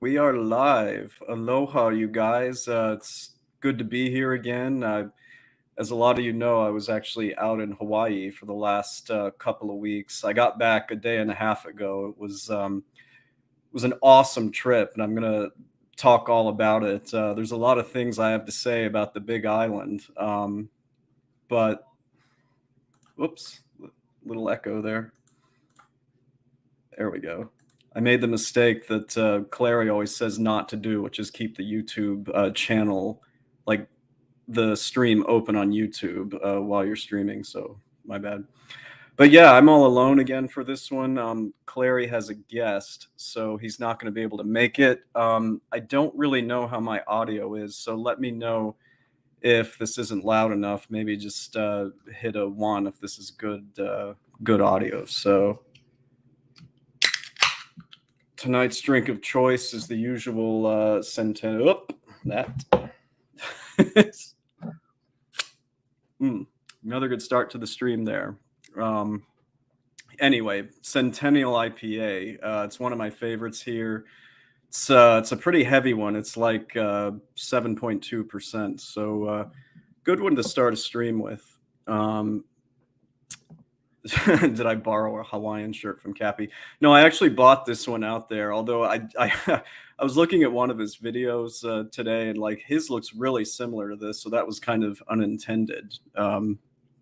We are live. Aloha, you guys. It's good to be here again. As a lot of you know, I was actually out in Hawaii for the last couple of weeks. I got back a day and a half ago. It was an awesome trip, and I'm gonna talk all about it. There's a lot of things I have to say about the Big Island, but whoops, little echo there. There we go. I made the mistake that Clary always says not to do, which is keep the YouTube channel, like the stream open on YouTube while you're streaming. So my bad. But yeah, I'm all alone again for this one. Clary has a guest, so he's not going to be able to make it. I don't really know how my audio is, so let me know if this isn't loud enough. Maybe just hit a 1 if this is good audio. So tonight's drink of choice is the usual Centennial. Oop, that. Another good start to the stream there. Anyway, Centennial IPA. It's one of my favorites here. It's a pretty heavy one. It's like 7.2%. So good one to start a stream with. Did I borrow a Hawaiian shirt from Cappy? No, I actually bought this one out there. Although I I was looking at one of his videos today, and like his looks really similar to this, so that was kind of unintended.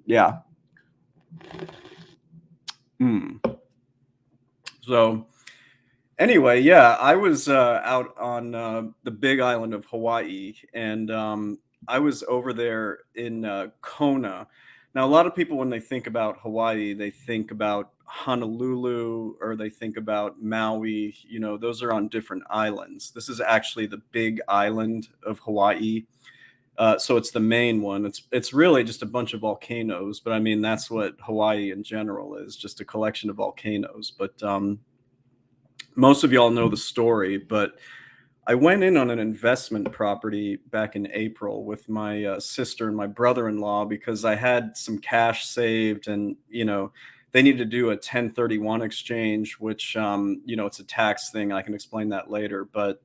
Yeah. So anyway, yeah, I was out on the Big Island of Hawaii, and I was over there in Kona. Now, a lot of people, when they think about Hawaii, they think about Honolulu or they think about Maui. You know, those are on different islands. This is actually the Big Island of Hawaii. So it's the main one. It's really just a bunch of volcanoes, but I mean that's what Hawaii in general is, just a collection of volcanoes. But most of y'all know the story, but I went in on an investment property back in April with my sister and my brother-in-law because I had some cash saved, and they needed to do a 1031 exchange, which it's a tax thing. I can explain that later, but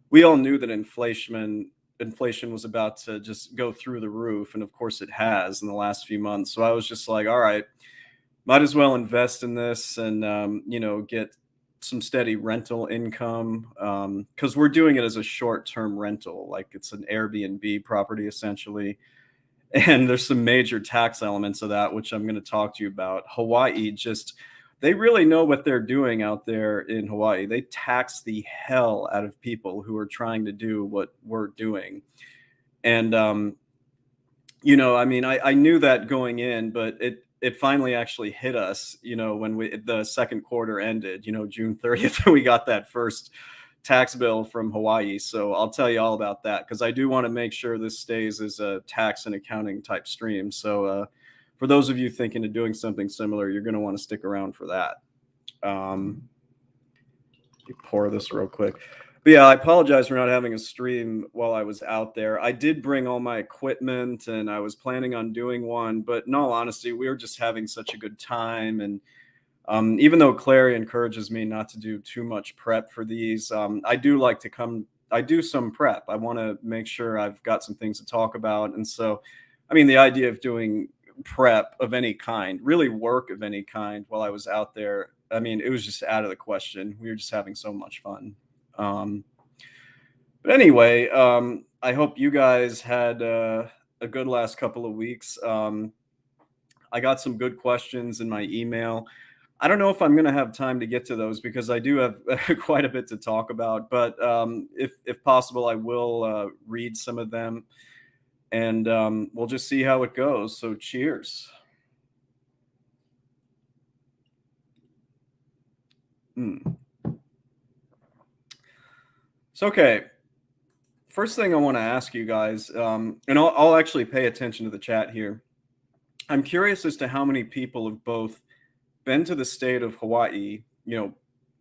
we all knew that inflation was about to just go through the roof, and of course it has in the last few months. So I was just like, all right, might as well invest in this and get some steady rental income, because we're doing it as a short-term rental, like it's an Airbnb property essentially. And there's some major tax elements of that, which I'm going to talk to you about. Hawaii, they really know what they're doing out there in Hawaii. They tax the hell out of people who are trying to do what we're doing. And I mean, I knew that going in, but it finally actually hit us, when the second quarter ended, June 30th, we got that first tax bill from Hawaii. So I'll tell you all about that, because I do want to make sure this stays as a tax and accounting type stream. So for those of you thinking of doing something similar, you're going to want to stick around for that. Let me pour this real quick. But yeah, I apologize for not having a stream while I was out there. I did bring all my equipment and I was planning on doing one, but in all honesty, we were just having such a good time. And even though Clary encourages me not to do too much prep for these, I do like to I do some prep. I want to make sure I've got some things to talk about. And so, I mean, the idea of doing prep of any kind, really work of any kind while I was out there, I mean, it was just out of the question. We were just having so much fun. But anyway, I hope you guys had a good last couple of weeks. I got some good questions in my email. I don't know if I'm going to have time to get to those because I do have quite a bit to talk about. But if possible, I will read some of them, and we'll just see how it goes. So cheers. So, okay. First thing I want to ask you guys, and I'll actually pay attention to the chat here. I'm curious as to how many people have both been to the state of Hawaii,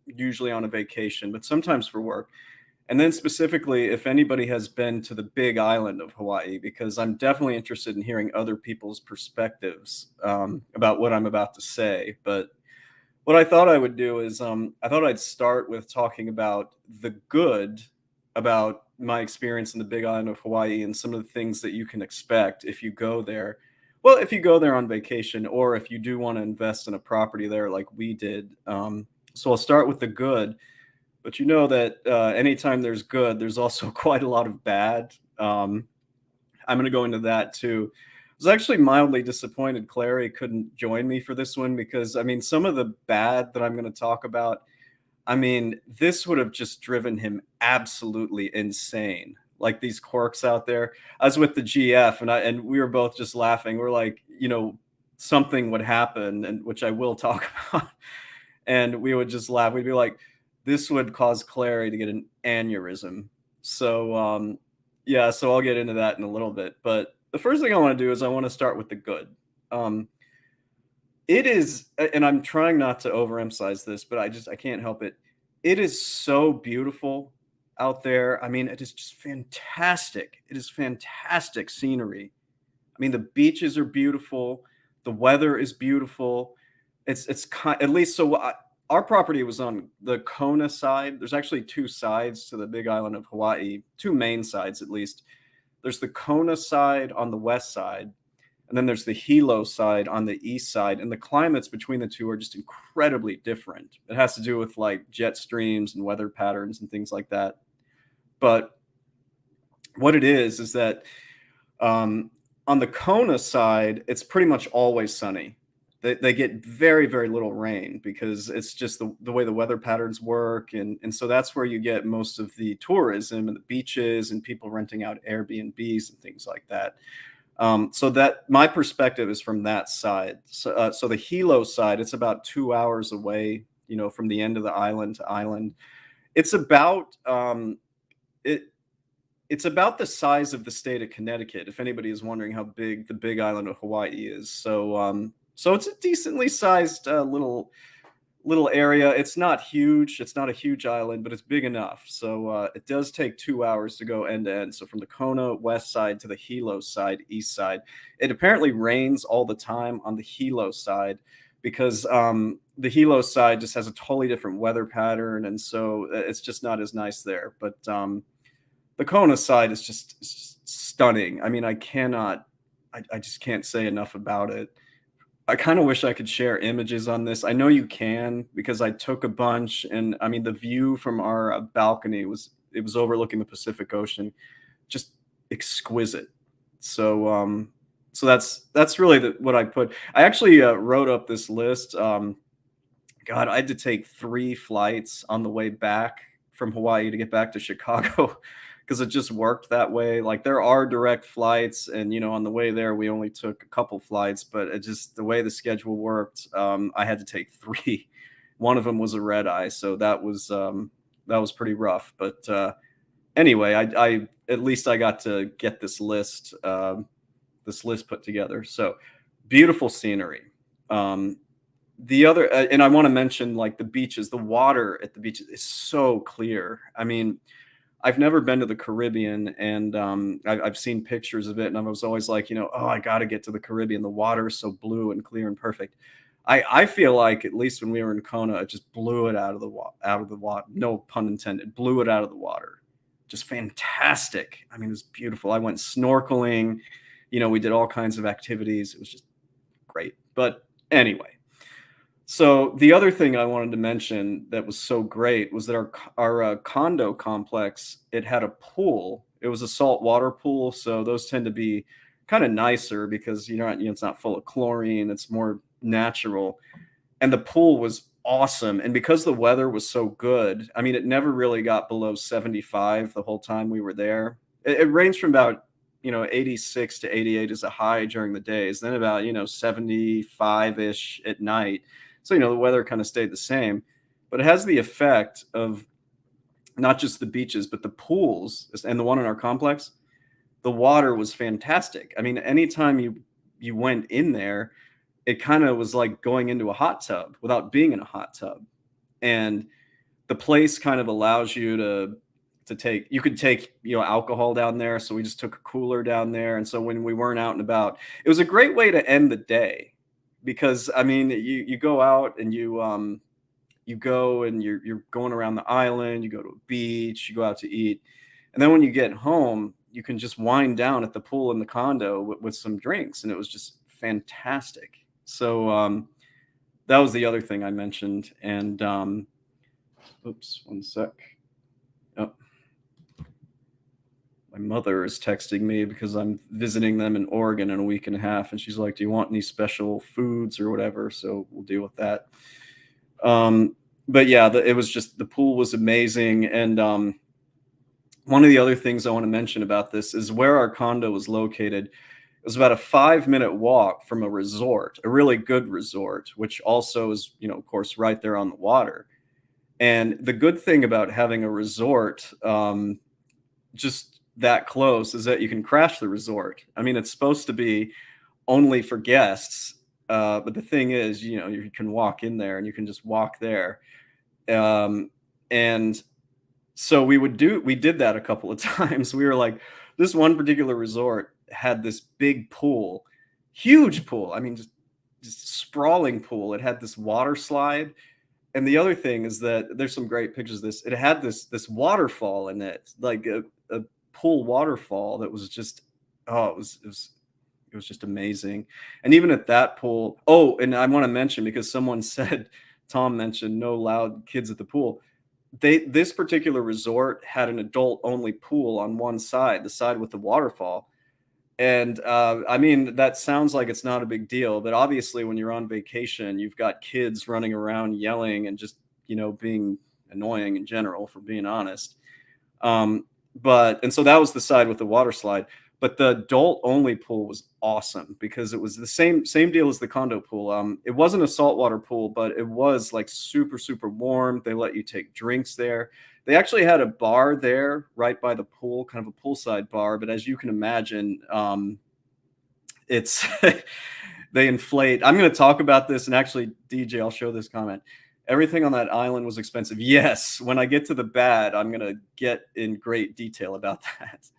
usually on a vacation, but sometimes for work. And then specifically, if anybody has been to the Big Island of Hawaii, because I'm definitely interested in hearing other people's perspectives about what I'm about to say. But What I thought I would do is, I thought I'd start with talking about the good about my experience in the Big Island of Hawaii and some of the things that you can expect if you go there. Well, if you go there on vacation or if you do want to invest in a property there like we did. So I'll start with the good, but you know that anytime there's good, there's also quite a lot of bad. I'm going to go into that too. I was actually mildly disappointed Clary couldn't join me for this one because I mean, some of the bad that I'm going to talk about, I mean, this would have just driven him absolutely insane. Like these quirks out there. I was with the GF and we were both just laughing. We're like, something would happen and which I will talk about. And we would just laugh. We'd be like, this would cause Clary to get an aneurysm. So yeah, so I'll get into that in a little bit. But the first thing I want to do is I want to start with the good. Um, it is, and I'm trying not to overemphasize this, but I can't help it. It is so beautiful out there. I mean, it is just fantastic. It is fantastic scenery. I mean, the beaches are beautiful. The weather is beautiful. It's kind at least our property was on the Kona side. There's actually two sides to the Big Island of Hawaii, two main sides at least. There's the Kona side on the west side, and then there's the Hilo side on the east side. And the climates between the two are just incredibly different. It has to do with like jet streams and weather patterns and things like that. But what it is that um, on the Kona side, it's pretty much always sunny. They get very, very little rain because it's just the way the weather patterns work. And so that's where you get most of the tourism and the beaches and people renting out Airbnbs and things like that. So that my perspective is from that side. So the Hilo side, it's about 2 hours away, from the end of the island to island. It's about it it's about the size of the state of Connecticut, if anybody is wondering how big the Big Island of Hawaii is. So it's a decently sized little area. It's not huge. It's not a huge island, but it's big enough. So it does take 2 hours to go end to end. So from the Kona west side to the Hilo side, east side, it apparently rains all the time on the Hilo side because the Hilo side just has a totally different weather pattern, and so it's just not as nice there. But the Kona side is just stunning. I mean, I just can't say enough about it. I kind of wish I could share images on this. I know you can because I took a bunch, and I mean the view from our balcony was overlooking the Pacific Ocean, just exquisite. So that's really what I put. I actually wrote up this list. God, I had to take 3 flights on the way back from Hawaii to get back to Chicago because it just worked that way. Like there are direct flights, and on the way there we only took a couple flights, but it just the way the schedule worked, I had to take 3. One of them was a red eye, so that was pretty rough. But anyway, I at least I got to get this list put together. So beautiful scenery. The other, and I want to mention like the beaches. The water at the beaches is so clear. I mean, I've never been to the Caribbean, and I've seen pictures of it, and I was always like, oh, I got to get to the Caribbean. The water is so blue and clear and perfect. I feel like at least when we were in Kona, it just blew it out of the water. No pun intended. Blew it out of the water. Just fantastic. I mean, it was beautiful. I went snorkeling. We did all kinds of activities. It was just great. But anyway. So the other thing I wanted to mention that was so great was that our condo complex, it had a pool. It was a saltwater pool, so those tend to be kind of nicer because it's not full of chlorine. It's more natural, and the pool was awesome. And because the weather was so good, I mean, it never really got below 75 the whole time we were there. It ranged from about 86 to 88 is a high during the days, then about 75 ish at night. So, the weather kind of stayed the same, but it has the effect of not just the beaches, but the pools and the one in our complex. The water was fantastic. I mean, anytime you went in there, it kind of was like going into a hot tub without being in a hot tub. And the place kind of allows you to take you could take alcohol down there. So we just took a cooler down there. And so when we weren't out and about, it was a great way to end the day because I mean, you go out and you go and you're going around the island, you go to a beach, you go out to eat, and then when you get home, you can just wind down at the pool in the condo with some drinks, and it was just fantastic. So that was the other thing I mentioned, and oops, one sec. Oh, my mother is texting me because I'm visiting them in Oregon in a week and a half, and she's like, "Do you want any special foods or whatever?" So we'll deal with that. Um, but yeah, it was just the pool was amazing, and one of the other things I want to mention about this is where our condo was located. It was about a 5-minute walk from a resort, a really good resort, which also is, of course, right there on the water. And the good thing about having a resort, just that close, is that you can crash the resort. I mean, it's supposed to be only for guests, but the thing is, you can walk in there and you can just walk there. Um, and so we did that a couple of times. We were like, this one particular resort had this big pool, huge pool. I mean, just sprawling pool. It had this water slide, and the other thing is that there's some great pictures of this. It had this waterfall in it, like a pool waterfall that was just, oh, it was just amazing. And even at that pool, oh, and I want to mention because someone said, Tom mentioned no loud kids at the pool. This particular resort had an adult only pool on one side, the side with the waterfall. And I mean, that sounds like it's not a big deal, but obviously, when you're on vacation, you've got kids running around yelling and just, being annoying in general, for being honest. And so that was the side with the water slide. But the adult only pool was awesome because it was the same deal as the condo pool. It wasn't a saltwater pool, but it was like super super warm. They let you take drinks there. They actually had a bar there right by the pool, kind of a poolside bar. But as you can imagine, it's they inflate. I'm going to talk about this, and actually, DJ, I'll show this comment. Everything on that island was expensive. Yes, when I get to the bad, I'm going to get in great detail about that.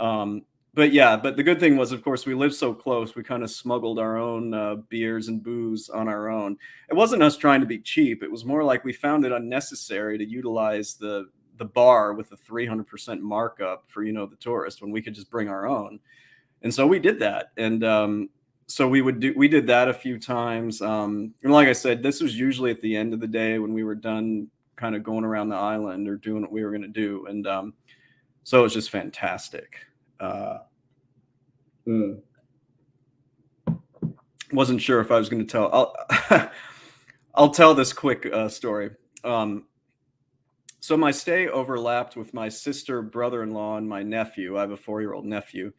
Um, but yeah, but the good thing was, of course, we lived so close. We kind of smuggled our own beers and booze on our own. It wasn't us trying to be cheap. It was more like we found it unnecessary to utilize the bar with the 300% markup for the tourist when we could just bring our own. And so we did that. And so we did that a few times. And like I said, this was usually at the end of the day when we were done kind of going around the island or doing what we were going to do. And so it was just fantastic. Uh, mm, wasn't sure if I was going to tell. I'll tell this quick story. Um, so my stay overlapped with my sister, brother-in-law, and my nephew. I have a 4-year-old nephew.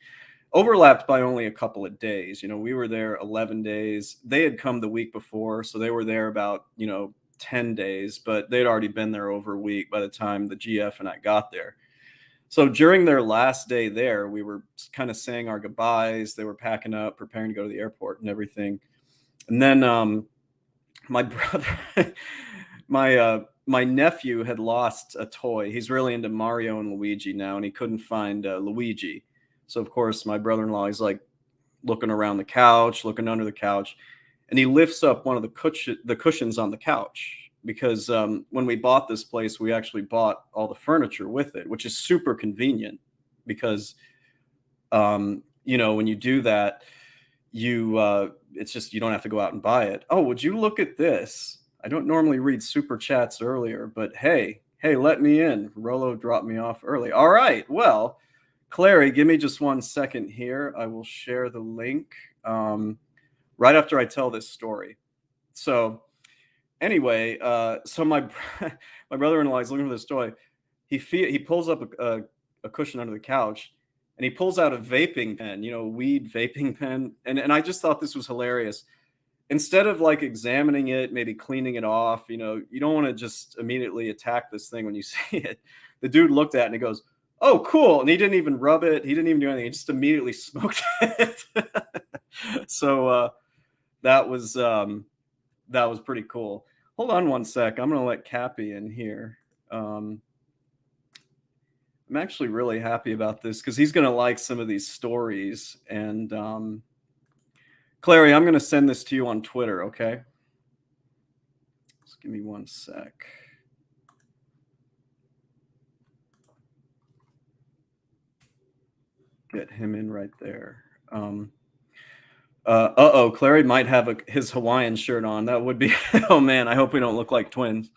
Overlapped by only a couple of days. We were there 11 days. They had come the week before, so they were there about 10 days, but they'd already been there over a week by the time the GF and I got there. So during their last day there, we were kind of saying our goodbyes. They were packing up, preparing to go to the airport and everything. And then my brother, my nephew had lost a toy. He's really into Mario and Luigi now, and he couldn't find Luigi. So of course, my brother-in-law is like looking around the couch, looking under the couch, and he lifts up one of the cushions on the couch because when we bought this place, we actually bought all the furniture with it, which is super convenient because when you do that, it's just you don't have to go out and buy it. Oh, would you look at this? I don't normally read super chats earlier, but hey, let me in. Rolo dropped me off early. All right, well, Clary, give me just 1 second here. I will share the link right after I tell this story. So anyway, so my brother-in-law is looking for this toy. He pulls up a cushion under the couch, and he pulls out a vaping pen, weed vaping pen, and I just thought this was hilarious. Instead of like examining it, maybe cleaning it off, you don't want to just immediately attack this thing when you see it. The dude looked at it and he goes, "Oh, cool!" And he didn't even rub it. He didn't even do anything. He just immediately smoked it. So that was pretty cool. Hold on 1 sec. I'm gonna let Cappy in here. I'm actually really happy about this because he's gonna like some of these stories, and Clary, I'm gonna send this to you on Twitter, okay? Just give me one sec. Get him in right there. Uh-oh, Clary might have his Hawaiian shirt on. That would be oh man, I hope we don't look like twins.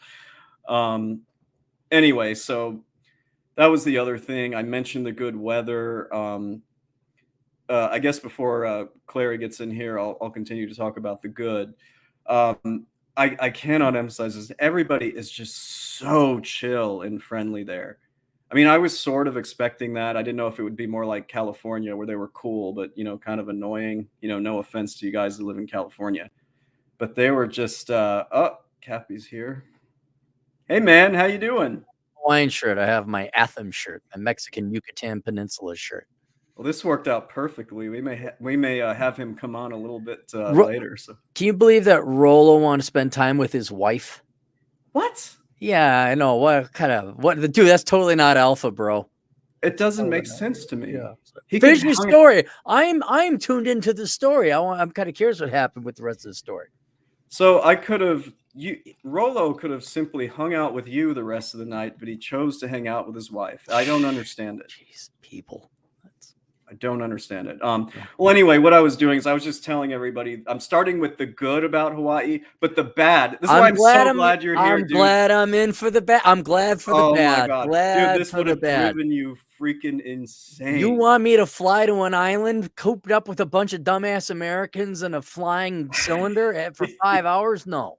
Um, anyway, so that was the other thing. I mentioned the good weather. I guess before Clary gets in here, I'll continue to talk about the good. I cannot emphasize this. Everybody is just so chill and friendly there. I mean, I was sort of expecting that. I didn't know if it would be more like California where they were cool, but kind of annoying. No offense to you guys that live in California, but they were just. Oh, Cappy's here. Hey man, how you doing? Hawaiian shirt. I have my Atham shirt, my Mexican Yucatan Peninsula shirt. Well, this worked out perfectly. We may have him come on a little bit later. So, can you believe that Rolo wanted to spend time with his wife? What? Yeah, I know. What dude? That's totally not alpha, bro. It doesn't make sense to me. Yeah. Finish your story. I'm tuned into the story. I'm kind of curious what happened with the rest of the story. So Rolo could have simply hung out with you the rest of the night, but he chose to hang out with his wife. I don't understand it. Jeez, people. I don't understand it. Well, anyway, what I was doing is I was just telling everybody I'm starting with the good about Hawaii, but the bad. This is why I'm so glad you're here, dude. I'm glad I'm in for the bad. I'm glad for the bad. Oh my god, glad dude, this would have driven you freaking insane. You want me to fly to an island cooped up with a bunch of dumbass Americans in a flying cylinder for 5 hours? No.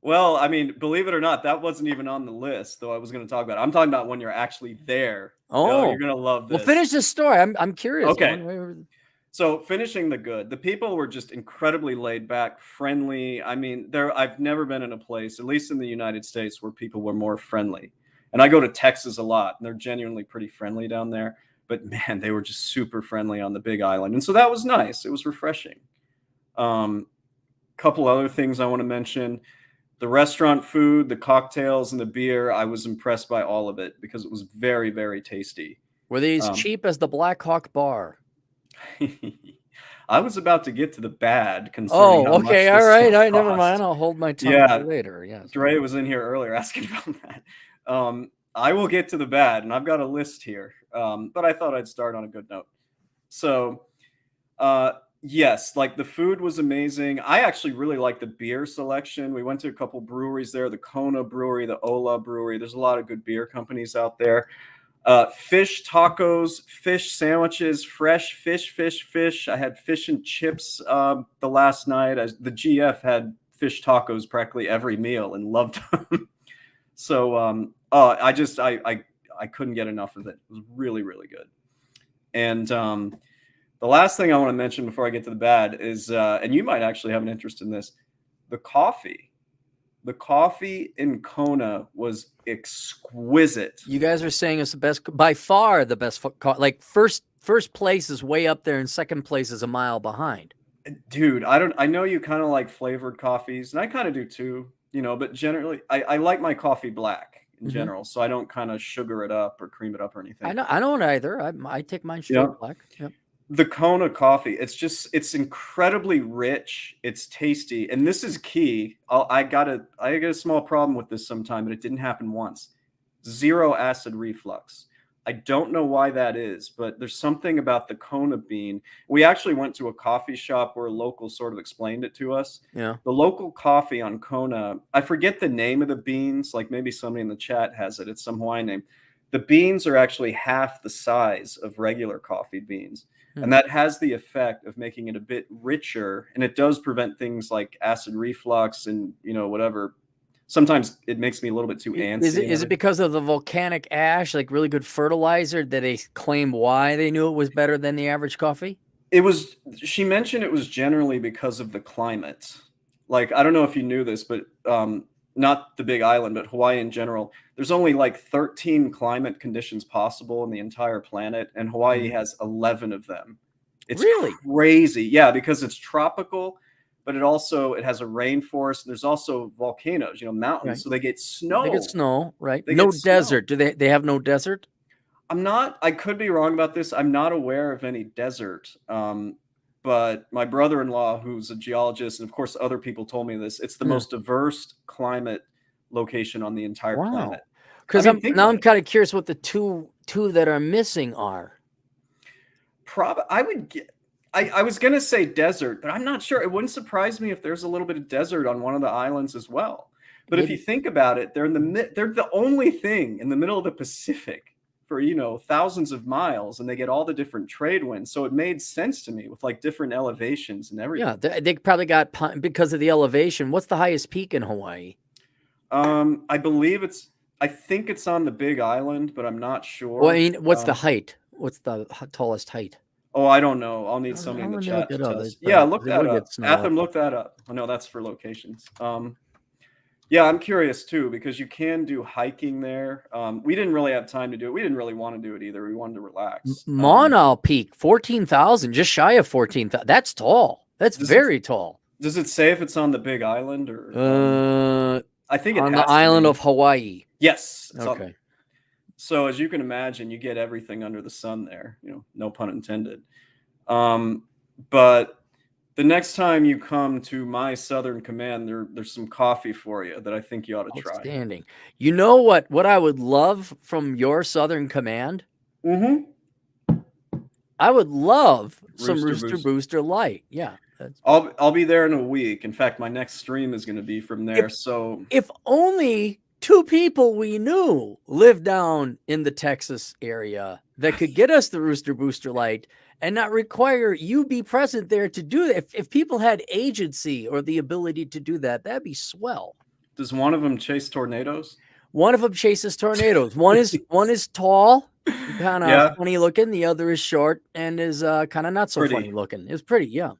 Well, I mean, believe it or not, that wasn't even on the list, though I was going to talk about it. I'm talking about when you're actually there. Oh, you're going to love this. Well, finish this story. I'm curious. Okay. So finishing the good, the people were just incredibly laid back, friendly. I mean, I've never been in a place, at least in the United States, where people were more friendly. And I go to Texas a lot, and they're genuinely pretty friendly down there. But man, they were just super friendly on the Big Island. And so that was nice. It was refreshing. Couple other things I want to mention. The restaurant food, the cocktails, and the beer, I was impressed by all of it because it was very, very tasty. Were these cheap as the Black Hawk Bar? I was about to get to the bad. Concerning okay. All right. Never mind. I'll hold my tongue for later. Yes. Dre was in here earlier asking about that. I will get to the bad, and I've got a list here. But I thought I'd start on a good note. So, yes, like the food was amazing. I actually really like the beer selection. We went to a couple breweries there, the Kona Brewery, the Ola Brewery. There's a lot of good beer companies out there. Fish tacos, fish sandwiches, fresh fish. I had fish and chips the last night. The GF had fish tacos practically every meal and loved them. So I couldn't get enough of it. It was really, really good. And the last thing I want to mention before I get to the bad is, and you might actually have an interest in this, the coffee. The coffee in Kona was exquisite. You guys are saying it's the best, by far the best. Like first place is way up there, and second place is a mile behind. Dude, I know you kind of like flavored coffees, and I kind of do too. But generally, I like my coffee black in general, so I don't kind of sugar it up or cream it up or anything. I don't either. I take mine straight black. Yep. The Kona coffee, it's incredibly rich. It's tasty. And this is key. I got a small problem with this sometime, but it didn't happen once. 0 acid reflux. I don't know why that is, but there's something about the Kona bean. We actually went to a coffee shop where a local sort of explained it to us. Yeah. The local coffee on Kona, I forget the name of the beans. Like maybe somebody in the chat has it. It's some Hawaiian name. The beans are actually half the size of regular coffee beans. And that has the effect of making it a bit richer, and it does prevent things like acid reflux and whatever. Sometimes it makes me a little bit too antsy. Is it because of the volcanic ash, like really good fertilizer, that they claim why they knew it was better than the average coffee? She mentioned it was generally because of the climate. Like, I don't know if you knew this, but not the Big Island, but Hawaii in general, there's only like 13 climate conditions possible in the entire planet, and Hawaii has 11 of them. It's really crazy. Yeah, because it's tropical, but it has a rainforest. There's also volcanoes, mountains, right. So they get snow. They get snow, right? No desert. Do they have no desert? I could be wrong about this. I'm not aware of any desert. But but my brother-in-law, who's a geologist, and of course other people told me this, it's the Yeah. most diverse climate location on the entire planet. Wow. I Because mean, think about I'm it. kind of curious what the two that are missing are. I would get. I was gonna say desert, but I'm not sure. It wouldn't surprise me if there's a little bit of desert on one of the islands as well. But if you Maybe. think about it, they're the only thing in the middle of the Pacific for thousands of miles, and they get all the different trade winds. So it made sense to me with like different elevations and Yeah, everything. they probably got because of the elevation. What's the highest peak in Hawaii? I believe I think it's on the Big Island, but I'm not Well, I sure. mean, what's the height? What's the tallest height? Oh, I don't know. I'll need somebody I'm in the gonna look chat to it up. tell us. Yeah, look They that would get up. snow up. Atham, look that up. Oh, no, that's for locations. Yeah, I'm curious too because you can do hiking there. We didn't really have time to do it. We didn't really want to do it either. We wanted to relax. Monal Peak, 14,000, just shy of 14,000. That's tall. That's Does it very tall. does it say if it's on the Big Island or? I think it On the has to island be. of Hawaii. Yes. It's on. Okay. So as you can imagine, you get everything under the sun there. No pun intended. But the next time you come to my Southern Command, there's some coffee for you that I think you ought to try. Outstanding. You know what I would love from your Southern Command? Mm-hmm. I would love some Rooster Rooster Booster Light. Yeah. I'll be there in a week. In fact, my next stream is going to be from there. If only 2 people we knew lived down in the Texas area that could get us the Rooster Booster Light and not require you be present there to do that. If people had agency or the ability to do that, that'd be swell. Does one of them chase tornadoes? One of them chases tornadoes. One is tall, kind of funny looking. The other is short and is kind of not so funny looking. It's pretty, yeah.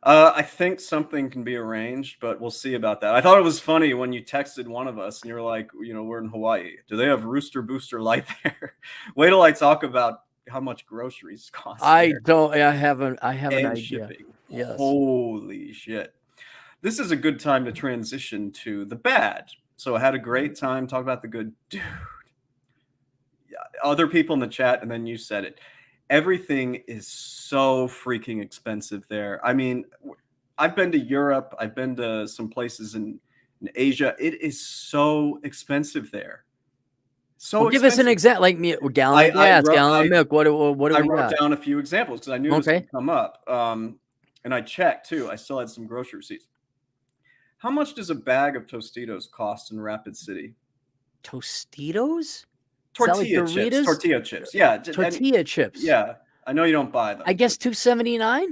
I think something can be arranged, but we'll see about that. I thought it was funny when you texted one of us and you're like, we're in Hawaii. Do they have Rooster Booster Light there? Wait till I talk about how much groceries cost. I have an idea. Shipping. Yes. Holy shit. This is a good time to transition to the bad. So I had a great time talking about the good. Dude. Yeah, other people in the chat, and then you said it. Everything is so freaking expensive there. I mean, I've been to Europe. I've been to some places in Asia. It is so expensive there. So give us an example, like me, a gallon of gas, gallon of milk. What do we got? I wrote down a few examples because I knew it was going to come up. And I checked too. I still had some grocery receipts. How much does a bag of Tostitos cost in Rapid City? Tostitos? Tortilla chips. Tortilla chips. Yeah. Tortilla chips. Yeah. I know you don't buy them. I guess $2.79.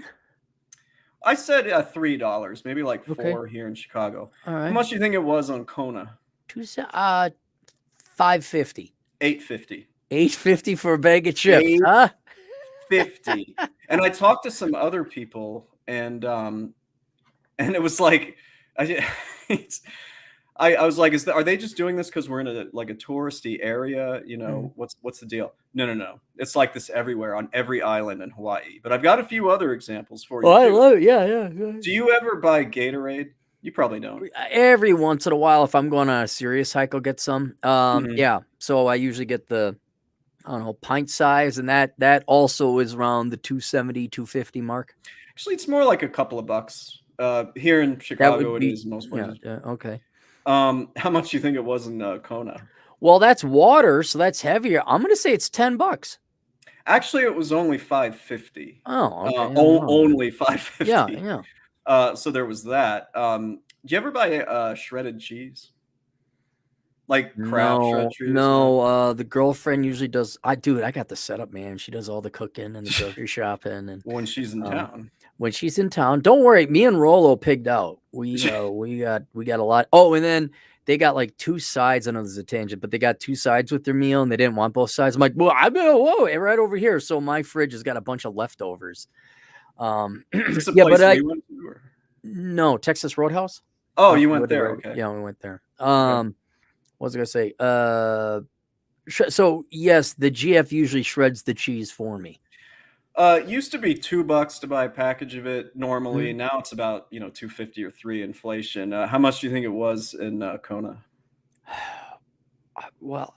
I said $3, maybe like $4 here in Chicago. All right. How much do you think it was on Kona? $5.50. $8.50. $8.50 for a bag of chips, huh? $8.50. And I talked to some other people, and it was like, I was like, are they just doing this because we're in a touristy area? What's the deal? No. It's like this everywhere on every island in Hawaii. But I've got a few other examples for you. Oh, I love it. Yeah. Do you ever buy Gatorade? You probably don't. Every once in a while, if I'm going on a serious hike, I'll get some. Yeah. So I usually get the, I don't know, pint size, and that also is around the $2.70, $2.50 mark. Actually, it's more like a couple of bucks. Here in Chicago, it is most places. Yeah, okay. How much do you think it was in Kona? Well, that's water, so that's heavier. I'm going to say it's $10. Actually, it was only $5.50. Oh, okay. Only $5.50. Yeah. So there was that. Do you ever buy shredded cheese? Like Kraft shredded cheese? No. The girlfriend usually does. I got the setup, man. She does all the cooking and the grocery shopping, and when she's in town. When she's in town, don't worry. Me and Rollo pigged out. We got a lot. Oh, and then they got like 2 sides. I know this is a tangent, but they got 2 sides with their meal, and they didn't want both sides. I'm like, well, right over here. So my fridge has got a bunch of leftovers. Is this a place we went to, or? No, Texas Roadhouse. Oh, you went there. Okay. Yeah, we went there. What was I gonna say? So yes, the GF usually shreds the cheese for me. It used to be $2 to buy a package of it normally. Now it's about $2.50 or $3 inflation. How much do you think it was in Kona? Well,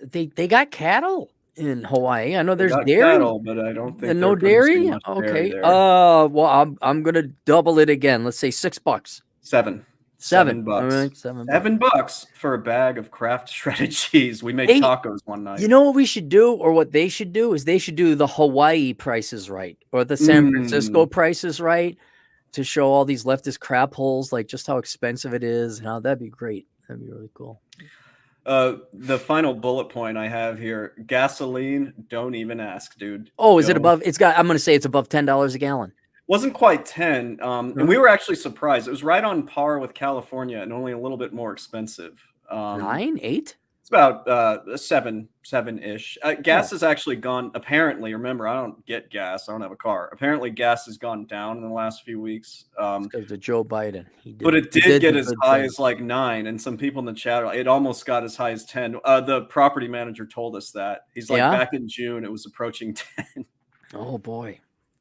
they got cattle in Hawaii? I know They there's got dairy. cattle, but I don't think No they're producing dairy? much dairy Okay. there. Well, I'm gonna double it again. Let's say $6. 7. Seven. All $7. right, $7. $7 for a bag of Kraft shredded cheese. We made Hey, tacos one night. you know what we should do, or what they should do, is they should do the Hawaii prices right, or the San Francisco prices right, to show all these leftist crap holes, like just how expensive it is. And how that'd be great. That'd be really cool. The final bullet point I have here: gasoline. Don't even ask, dude. Oh, is it Don't. above? I'm gonna say it's above $10 a gallon. Wasn't quite 10. And we were actually surprised. It was right on par with California and only a little bit more expensive. 9, 8? It's about 7-ish. Gas has actually gone, apparently. Remember, I don't get gas. I don't have a car. Apparently, gas has gone down in the last few weeks. Because of Joe Biden. But it did get as high as like 9. And some people in the chat, it almost got as high as 10. The property manager told us that. He's like, back in June, it was approaching 10. Oh, boy.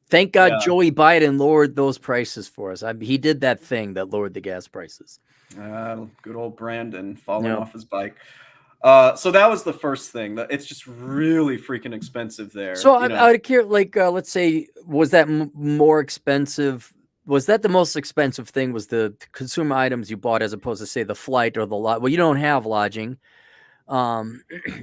Thank God Joey Biden lowered those prices for us. He did that thing that lowered the gas prices. Good old Brandon falling off his bike. So that was the first thing. It's just really freaking expensive there. So I'm out of care. Like, let's say, was that more expensive? Was that the most expensive thing? Was the consumer items you bought, as opposed to, say, the flight or the lot? Well, you don't have lodging. You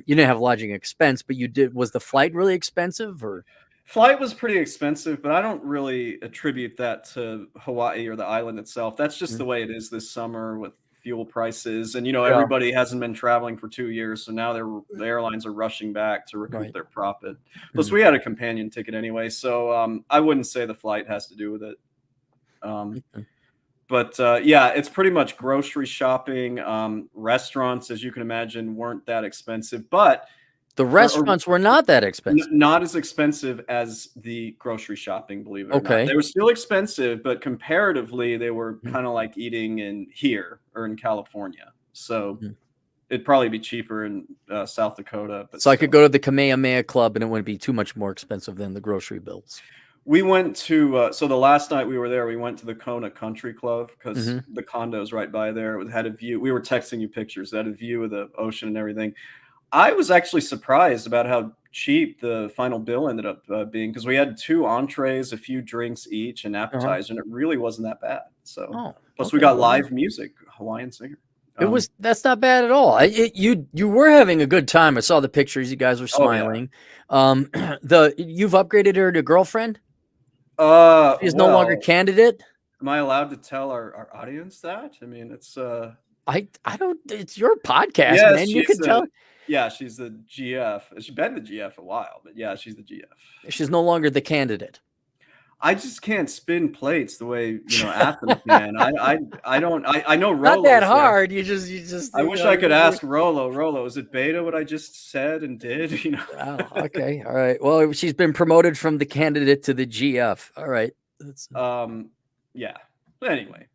didn't have lodging expense, but you did. Was the flight really expensive, or? Flight was pretty expensive, but I don't really attribute that to Hawaii or the island itself. That's just the way it is this summer with fuel prices. And, everybody hasn't been traveling for 2 years. So now the airlines are rushing back to recoup their profit. Plus, we had a companion ticket anyway. So I wouldn't say the flight has to do with it. But it's pretty much grocery shopping. Restaurants, as you can imagine, weren't that expensive. But the restaurants were not that expensive. Not as expensive as the grocery shopping, believe it or not. They were still expensive, but comparatively, they were kind of like eating in here or in California. So it'd probably be cheaper in South Dakota. But so I could go to the Kamehameha Club and it wouldn't be too much more expensive than the grocery bills. We went to, so the last night we were there, we went to the Kona Country Club because the condo's right by there. It had a view. We were texting you pictures. It had a view of the ocean and everything. I was actually surprised about how cheap the final bill ended up being, because we had 2 entrees, a few drinks each, and appetizer, and it really wasn't that bad. So, plus we got live music, Hawaiian singer. That's not bad at all. You were having a good time. I saw the pictures. You guys were smiling. You've upgraded her to girlfriend? She's no longer candidate. Am I allowed to tell our audience that? I mean, it's I don't. It's your podcast, man. You can tell. Yeah, she's the GF. She's been the GF a while, but yeah, she's the GF. She's no longer the candidate. I just can't spin plates the way Athens can. I don't. I know Rolo's not that hard. You just. I wish I could ask Rolo. Rolo, is it beta what I just said and did? Oh, okay. All right. Well, she's been promoted from the candidate to the GF. All right. Yeah. But anyway.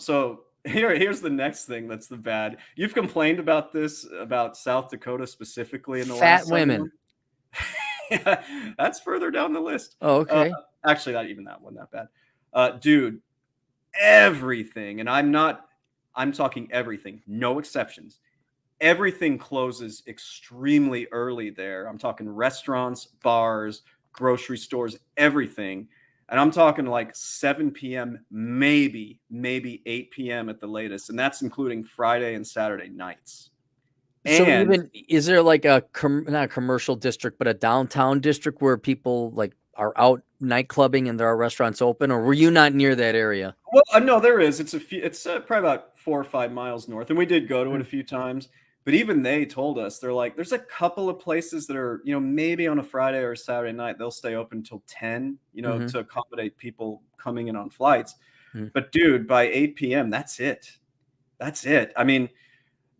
So. Here's the next thing that's the bad. You've complained about this, about South Dakota specifically in the last fat women. Yeah, that's further down the list. Oh, okay. Actually, not even that one that bad. Dude, everything, and I'm talking everything, no exceptions. Everything closes extremely early there. I'm talking restaurants, bars, grocery stores, everything. And I'm talking like 7 p.m., maybe 8 p.m. at the latest. And that's including Friday and Saturday nights. So even, is there like not a commercial district, but a downtown district where people like are out night clubbing and there are restaurants open? Or were you not near that area? Well, no, there is. It's probably about 4 or 5 miles north. And we did go to it a few times. But even they told us, they're like, there's a couple of places that are, maybe on a Friday or a Saturday night, they'll stay open until 10, to accommodate people coming in on flights. But dude, by 8 p.m., that's it. That's it. I mean,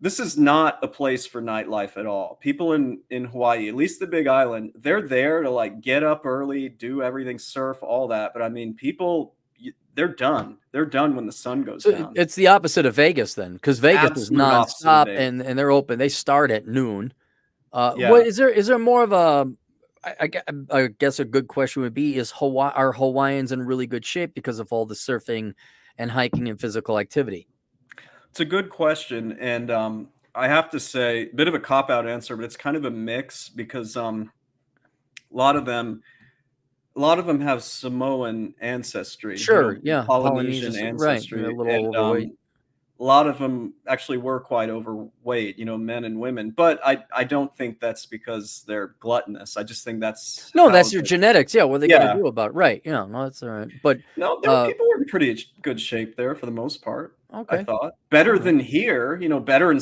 this is not a place for nightlife at all. People in Hawaii, at least the Big Island, they're there to like get up early, do everything, surf, all that. But I mean, people, they're done. They're done when the sun goes down. It's the opposite of Vegas then, because Vegas is nonstop and they're open. They start at noon. What is there more of a? I guess a good question would be: are Hawaiians in really good shape because of all the surfing and hiking and physical activity? It's a good question, and I have to say, bit of a cop out answer, but it's kind of a mix because a lot of them a lot of them have Samoan ancestry, Sure, yeah, Polynesian Polynesians, right? They're a ancestry, little and overweight. a lot of them actually were quite overweight, men and women. But I don't think that's because they're gluttonous. I just think that's No, how that's your the genetics. Yeah, what are they gonna yeah. do about it? Right? Yeah, no, that's all right. But No, there were uh, people were in pretty good shape there for the most part, I okay, thought. all Better right. than here, better than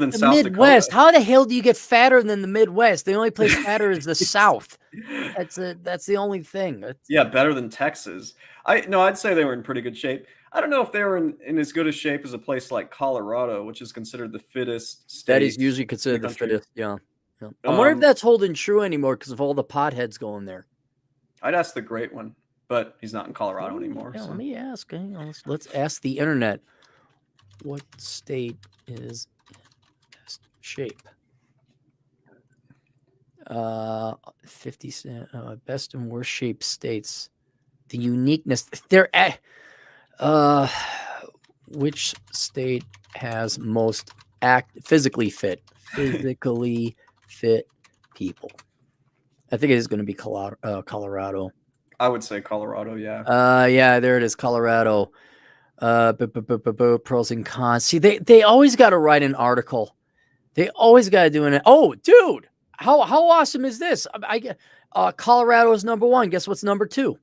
The South Dakota. Midwest. How the hell do you get fatter than the Midwest? The only place fatter is the South. That's the only thing. Yeah, better than Texas. I no, I'd say they were in pretty good shape. I don't know if they were in as good a shape as a place like Colorado, which is considered the fittest That is state usually in the considered the country. fittest. Yeah, yeah. I wonder if Um, that's holding true anymore because of all the potheads going there. I'd ask the great one, but he's not in Colorado Ooh, anymore. yeah, let So me ask. Hang on, let's ask the internet. What state is in best shape? 50 best and worst shape states. The uniqueness. Uh, which state has most physically fit people? I think it is going to be Colorado. I would say Colorado. Yeah, Yeah, there it is, Colorado. Pros and cons. See, they always got to write an article. They always got to do an. Oh, dude, how awesome is this? I get Colorado is number one. Guess what's number two?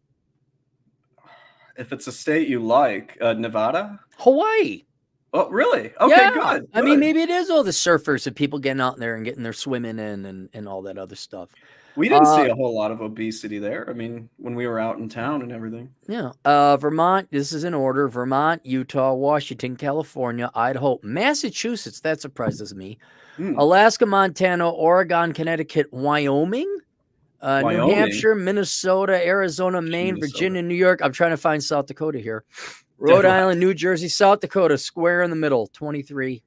if it's a state you like, Nevada. Hawaii. Oh, really? Okay, Yeah, good, I mean, good. maybe it is all the surfers and people getting out there and getting their swimming in and all that other stuff. We didn't see a whole lot of obesity there. I mean, when we were out in town and everything. Yeah. Vermont, this is in order. Vermont, Utah, Washington, California, Idaho, Massachusetts. That surprises me. Hmm, Alaska, Montana, Oregon, Connecticut, Wyoming, New Wyoming, Hampshire, Minnesota, Arizona, Maine, Minnesota, Virginia, New York. I'm trying to find South Dakota here. dead Rhode last. Island, New Jersey, South Dakota, square in the middle, 23.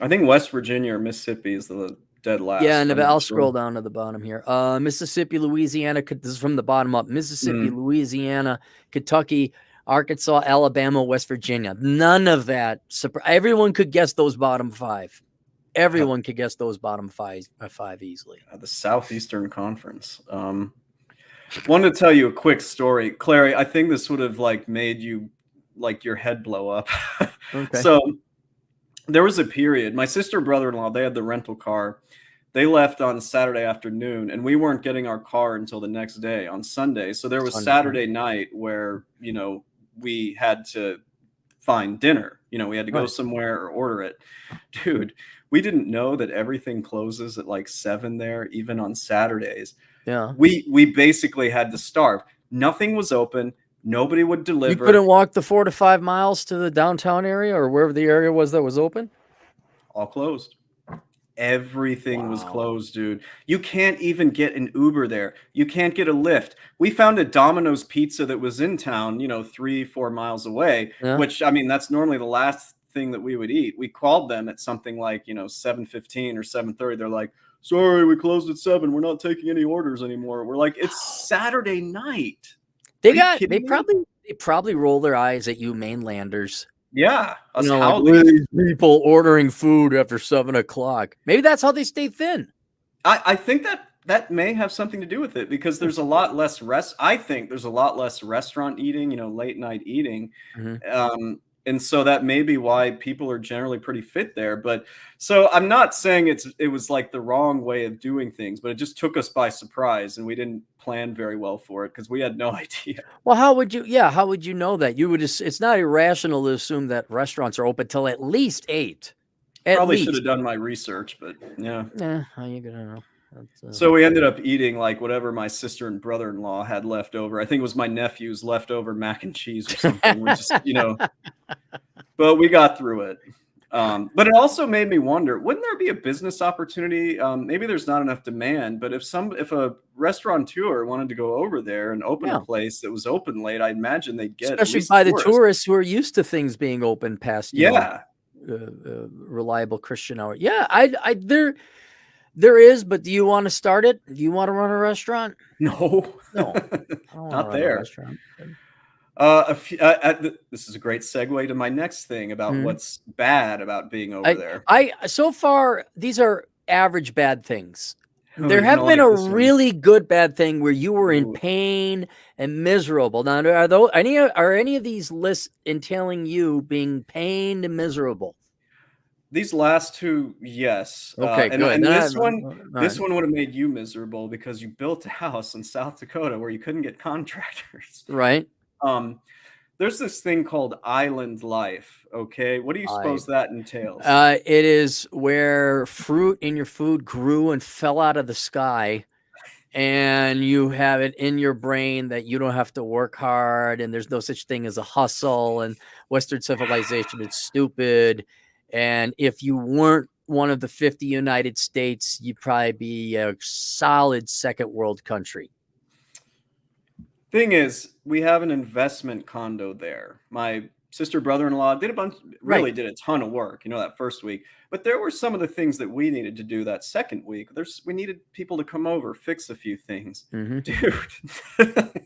I think West Virginia or Mississippi is the dead Yeah, last. and I'm I'll not scroll sure. down to the bottom here. Mississippi, Louisiana, this is from the bottom up. Mississippi, Mm, Louisiana, Kentucky, Arkansas, Alabama, West Virginia. None of that. Everyone could guess those bottom five. Everyone could guess those bottom five easily. the Southeastern Conference. Wanted to tell you a quick story, Clary. I think this would have made you your head blow up. Okay. So there was a period. My sister and brother-in-law, they had the rental car. They left on Saturday afternoon, and we weren't getting our car until the next day on Sunday. So there was Sunday, yeah. Saturday night where we had to find dinner. We had to go Right. somewhere or order it. Dude, we didn't know that everything closes at like 7 there, even on Saturdays. Yeah. We basically had to starve. Nothing was open. Nobody would You deliver. couldn't walk the 4 to 5 miles to the downtown area or wherever the area was that was open? All closed. Everything was Wow. closed, dude. You can't even get an Uber there. You can't get a Lyft. We found a Domino's pizza that was in town, 3-4 miles away, Yeah. which, I mean, that's normally the last thing that we would eat. We called them at something like, 7:15 or 7:30. They're like, sorry, we closed at 7. We're not taking any orders anymore. We're like, it's Saturday night. Are you kidding me? They probably roll their eyes at you mainlanders. Yeah, us Like, Howleys. look at these people ordering food after 7:00. Maybe that's how they stay thin. I think that may have something to do with it because there's a lot less I think there's a lot less restaurant eating, late night eating. Mhm. And so that may be why people are generally pretty fit there. But so I'm not saying it was like the wrong way of doing things, but it just took us by surprise and we didn't plan very well for it because we had no idea. Well, how would you know that? You would just, it's not irrational to assume that restaurants are open till at least 8. At Probably should least. have done my research, but yeah. How you gonna know? So we ended up eating like whatever my sister and brother-in-law had left over. I think it was my nephew's leftover mac and cheese or something. We just, but we got through it. But it also made me wonder, wouldn't there be a business opportunity? Maybe there's not enough demand, but if a restaurateur wanted to go over there and open a place that was open late, I imagine they'd get at especially least by the tourists. tourists who are used to things being open past Yeah. reliable Christian hour. Yeah, I there is, but do you want to start it? Do you want to run a restaurant? No. No, I don't wanna Not run a there. restaurant. This is a great segue to my next thing about Mhm. what's bad about being over there. I so far these are average bad things. Oh, There you're gonna have been like a this one. really good bad thing where you were in Ooh. pain and miserable. Now, are any of these lists entailing you being pained and miserable? These last two, yes, Okay, and good. and Then this I'm one, all this right. one would have made you miserable because you built a house in South Dakota where you couldn't get contractors. Right? Um, there's this thing called island life. Okay, what do you I suppose that entails? It is where fruit in your food grew and fell out of the sky, and you have it in your brain that you don't have to work hard, and there's no such thing as a hustle, and Western civilization is stupid. And if you weren't one of the 50 United States, you'd probably be a solid second world country. Thing is, we have an investment condo there. My sister brother-in-law did a bunch, Right. really did a ton of work, that first week. But there were some of the things that we needed to do that second week. We needed people to come over, fix a few things. Mhm. Dude,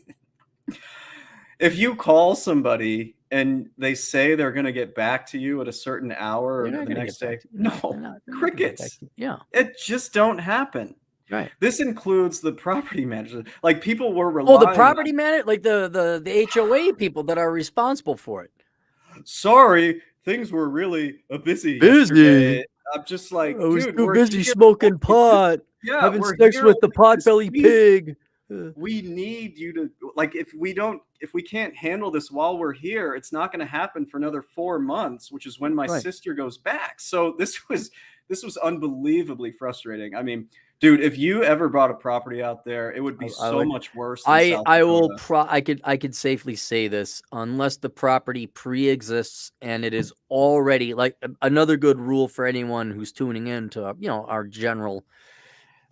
if you call somebody and they say they're going to get back to you at a certain hour They're or not the gonna next get back day, to you. No, no, they're not gonna get back crickets. to you. Yeah, It just don't happen. right. This includes the property manager. Like people were Oh, the relying property manager, like the HOA people that are responsible for it. sorry, things were really busy Busy. yesterday. I'm just I like, was dude, too we're busy here smoking only this, pot, yeah, having we're sex here with the only this potbelly week. pig. We need you to like if we can't handle this while we're here, it's not going to happen for another 4 months, which is when my Right. sister goes back. So this was unbelievably frustrating. I mean, dude, if you ever bought a property out there, it would be I so would. much worse than South I will. Dakota. I could safely say this, unless the property pre-exists and it is already like another good rule for anyone who's tuning in to our general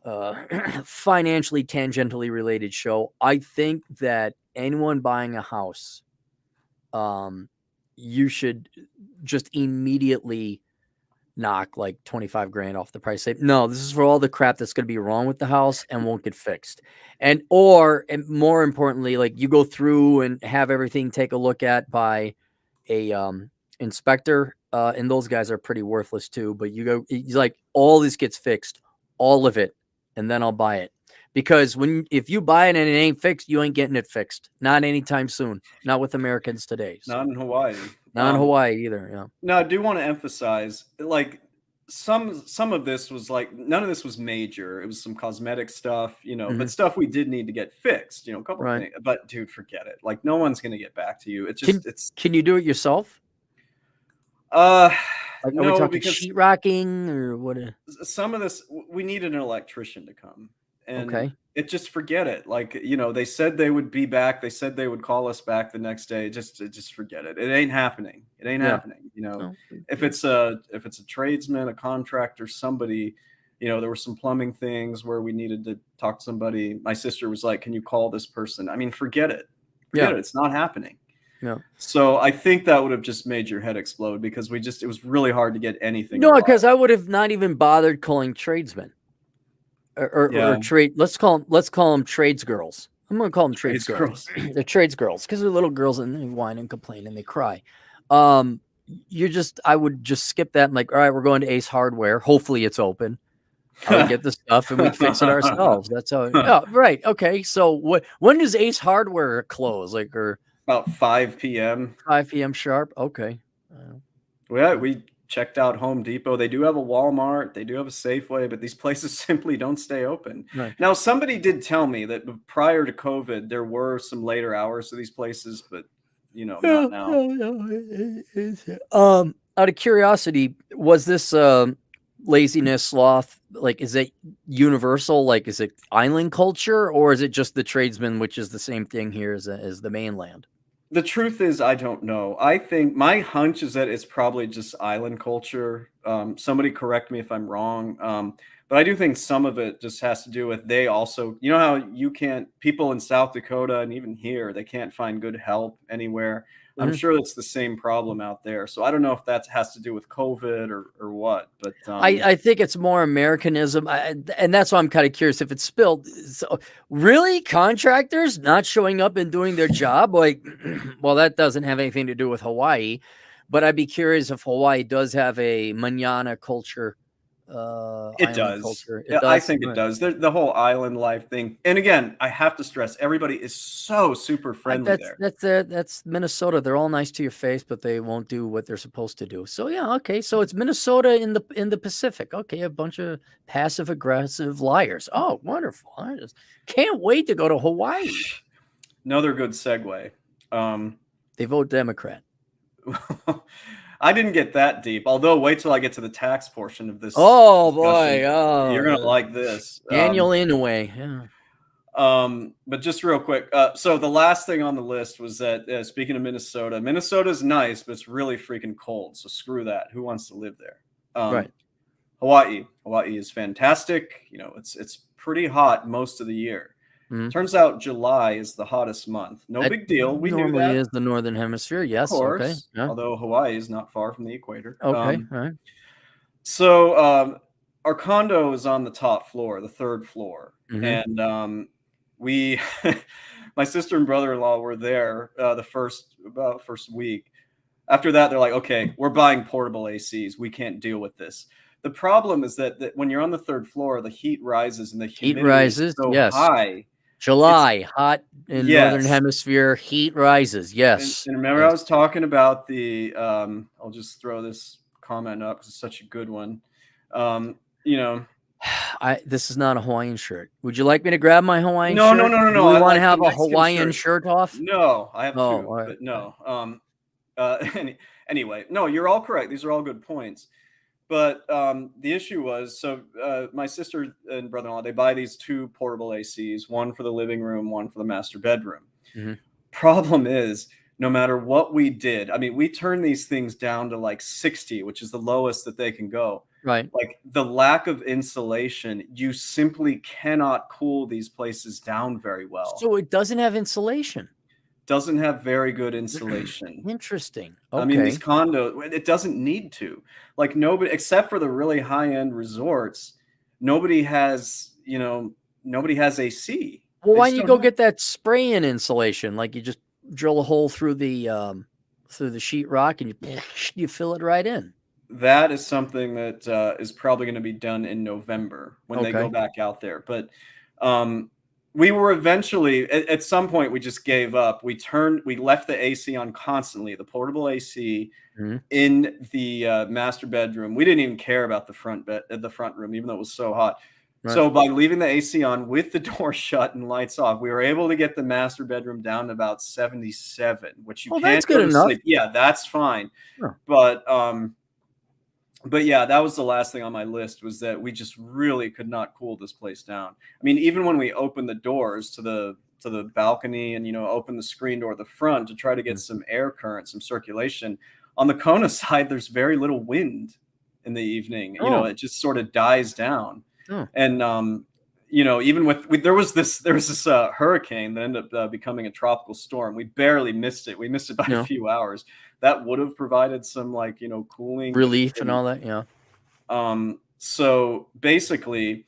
uh, financially tangentially related show. I think that anyone buying a house, um, you should just immediately knock like 25 grand off the price. Say, no, this is for all the crap that's going to be wrong with the house and won't get fixed. And more importantly, like you go through and have everything take a look at by a inspector. And those guys are pretty worthless too. But he's like, all this gets fixed, all of it, and then I'll buy it. Because if you buy it and it ain't fixed, you ain't getting it fixed. Not anytime soon. Not with Americans today. Not So in Hawaii. not in Hawaii either. Yeah. No, I do want to emphasize, like some of this was like none of this was major. It was some cosmetic stuff, but Mhm. stuff we did need to get fixed, a couple of Right. things. But dude, forget it. Like no one's gonna get back to you. It's Can just it's can you do it yourself? uh Like, are we no, talking because sheetrocking or what? some of this we needed an electrician to come and Okay. it just forget it. Like, they said they would be back. They said they would call us back the next day. Just forget it. It ain't happening. It ain't Yeah. happening. No. If it's a tradesman, a contractor, somebody, there were some plumbing things where we needed to talk to somebody. My sister was like, "Can you call this person?" I mean, forget it. Forget Yeah. it. It's not happening. Yeah. So I think that would have just made your head explode because it was really hard to get anything No, reliable. because I would have not even bothered calling tradesmen or Yeah, trade. Let's call them trades girls. I'm gonna call them trades trades girls. girls. They're trades girls because they're little girls and they whine and complain and they cry. Um, I would just skip that and like, all right, we're going to Ace Hardware. Hopefully it's open. I would get the stuff and we'd fix it ourselves. That's how. Yeah, right. Okay. So when does Ace Hardware close? Like, or About 5 p.m. 5 p.m. sharp? Okay. We checked out Home Depot. They do have a Walmart, they do have a Safeway, but these places simply don't stay open. Right. Now, somebody did tell me that prior to COVID, there were some later hours to these places, but not now. Out of curiosity, was this laziness, sloth, like is it universal? Like is it island culture or is it just the tradesman, which is the same thing here as the mainland? The truth is, I don't know. I think my hunch is that it's probably just island culture. Somebody correct me if I'm wrong. But I do think some of it just has to do with they also, how people in South Dakota and even here, they can't find good help anywhere. I'm Mhm. sure it's the same problem out there. So I don't know if that has to do with COVID or what, but I think it's more Americanism, and that's why I'm kinda curious if it's spilled. So really? Contractors not showing up and doing their job? Like, well, that doesn't have anything to do with Hawaii, but I'd be curious if Hawaii does have a mañana culture, it island does. culture. It Yeah, I does? think it Right. does. The whole island life thing. And again, I have to stress everybody is so super friendly there. That's Minnesota. They're all nice to your face, but they won't do what they're supposed to do. So yeah, okay. So it's Minnesota in the Pacific. Okay, a bunch of passive aggressive liars. Oh, wonderful. I just can't wait to go to Hawaii. Another good segue. Um, They vote Democrat. I didn't get that deep. Although, wait till I get to the tax portion of this Oh discussion. boy. You're gonna like this. Daniel Inouye. Yeah. But just real quick. So the last thing on the list was that speaking of Minnesota, Minnesota's nice, but it's really freaking cold. So screw that. Who wants to live there? Um, Right. Hawaii is fantastic. You know, it's pretty hot most of the year. Mhm. Turns out July is the hottest month. No That big deal. We knew normally that, is the northern hemisphere. of Yes. Okay. course. Yeah. Although Hawaii is not far from the equator. Okay. All right. So our condo is on the top floor, the third floor, Mhm. and we, my sister and brother-in-law were there the first week. After that, they're like, "Okay, we're buying portable ACs. We can't deal with this." The problem is that when you're on the third floor, the heat rises and the Heat humidity is rises. so Yes. high. It's July, hot in northern yes. hemisphere, heat rises. And, Yes. and remember, I Yes. was talking about the. I'll just throw this comment up because it's such a good one. You know, This is not a Hawaiian shirt. Would you like me to grab my Hawaiian no, no, shirt? no, no, Do no. we I wanna like the have a Mexican Hawaiian shirt. shirt off? No, I have Oh, two, alright, but alright. no. Anyway, no, you're all correct. These are all good points. But the issue was so my sister and brother-in-law they buy these two portable ACs, one for the living room, one for the master bedroom. Mhm. Problem is, no matter what we did, I mean, we turned these things down to like 60, which is the lowest that they can go. Right. Like the lack of insulation, you simply cannot cool these places down very well. So it doesn't have insulation. Doesn't have very good insulation. Interesting. I mean, these Okay. condos, it doesn't need to. Like nobody, except for the really high-end resorts, nobody has, nobody has AC. Well, They why just don't you don't go have. get that spray-in insulation? Like, you just drill a hole through the sheetrock and you fill it right in. That is something that is probably going to be done in November when they go Okay. back out there. But um, we were eventually at some point we just gave up. We left the AC on constantly, the portable AC Mhm. in the master bedroom. We didn't even care about the front room, even though it was so hot. Right. So by leaving the AC on with the door shut and lights off, we were able to get the master bedroom down to about 77, which you Well, can't that's go good to enough. sleep. Yeah, that's fine. Sure. But yeah, that was the last thing on my list was that we just really could not cool this place down. I mean, even when we opened the doors to the balcony and open the screen door at the front to try to get Mm. some air current, some circulation, on the Kona side, there's very little wind in the evening. Oh. It just sort of dies down. Oh. And even there was this hurricane that ended up becoming a tropical storm. We barely missed it. We missed it by a Yeah. few hours. That would have provided some cooling, but it Relief and didn't. all that, yeah. So basically,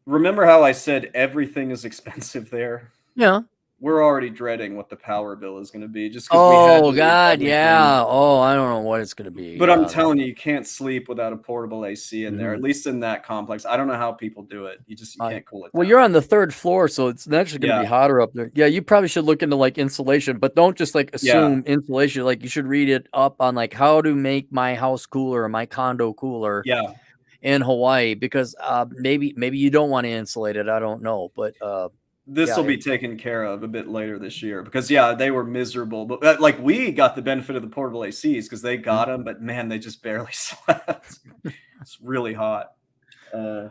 remember how I said everything is expensive there? Yeah. We're already dreading what the power bill is going to be just because we had to Oh, leave god, everything. yeah. Oh, I don't know what it's gonna be, But I'm yeah. telling you, you can't sleep without a portable AC in there, at Mhm. least in that complex. I don't know how people do it. You I can't cool it Well, down. you're on the 3rd floor, so it's naturally gonna be Yeah, hotter up there. Yeah, you probably should look into, like, insulation, but don't just, like, yeah, assume insulation, like, you should read it up on, like, how to make my house cooler or my condo cooler yeah. in Hawaii because, maybe you don't wanna insulate it, I don't know, but, This yeah, will be taken care of a bit later this year because yeah, they were miserable. But like we got the benefit of the portable ACs because they Mhm. got them, but man, they just barely slept. It's really hot. Uh,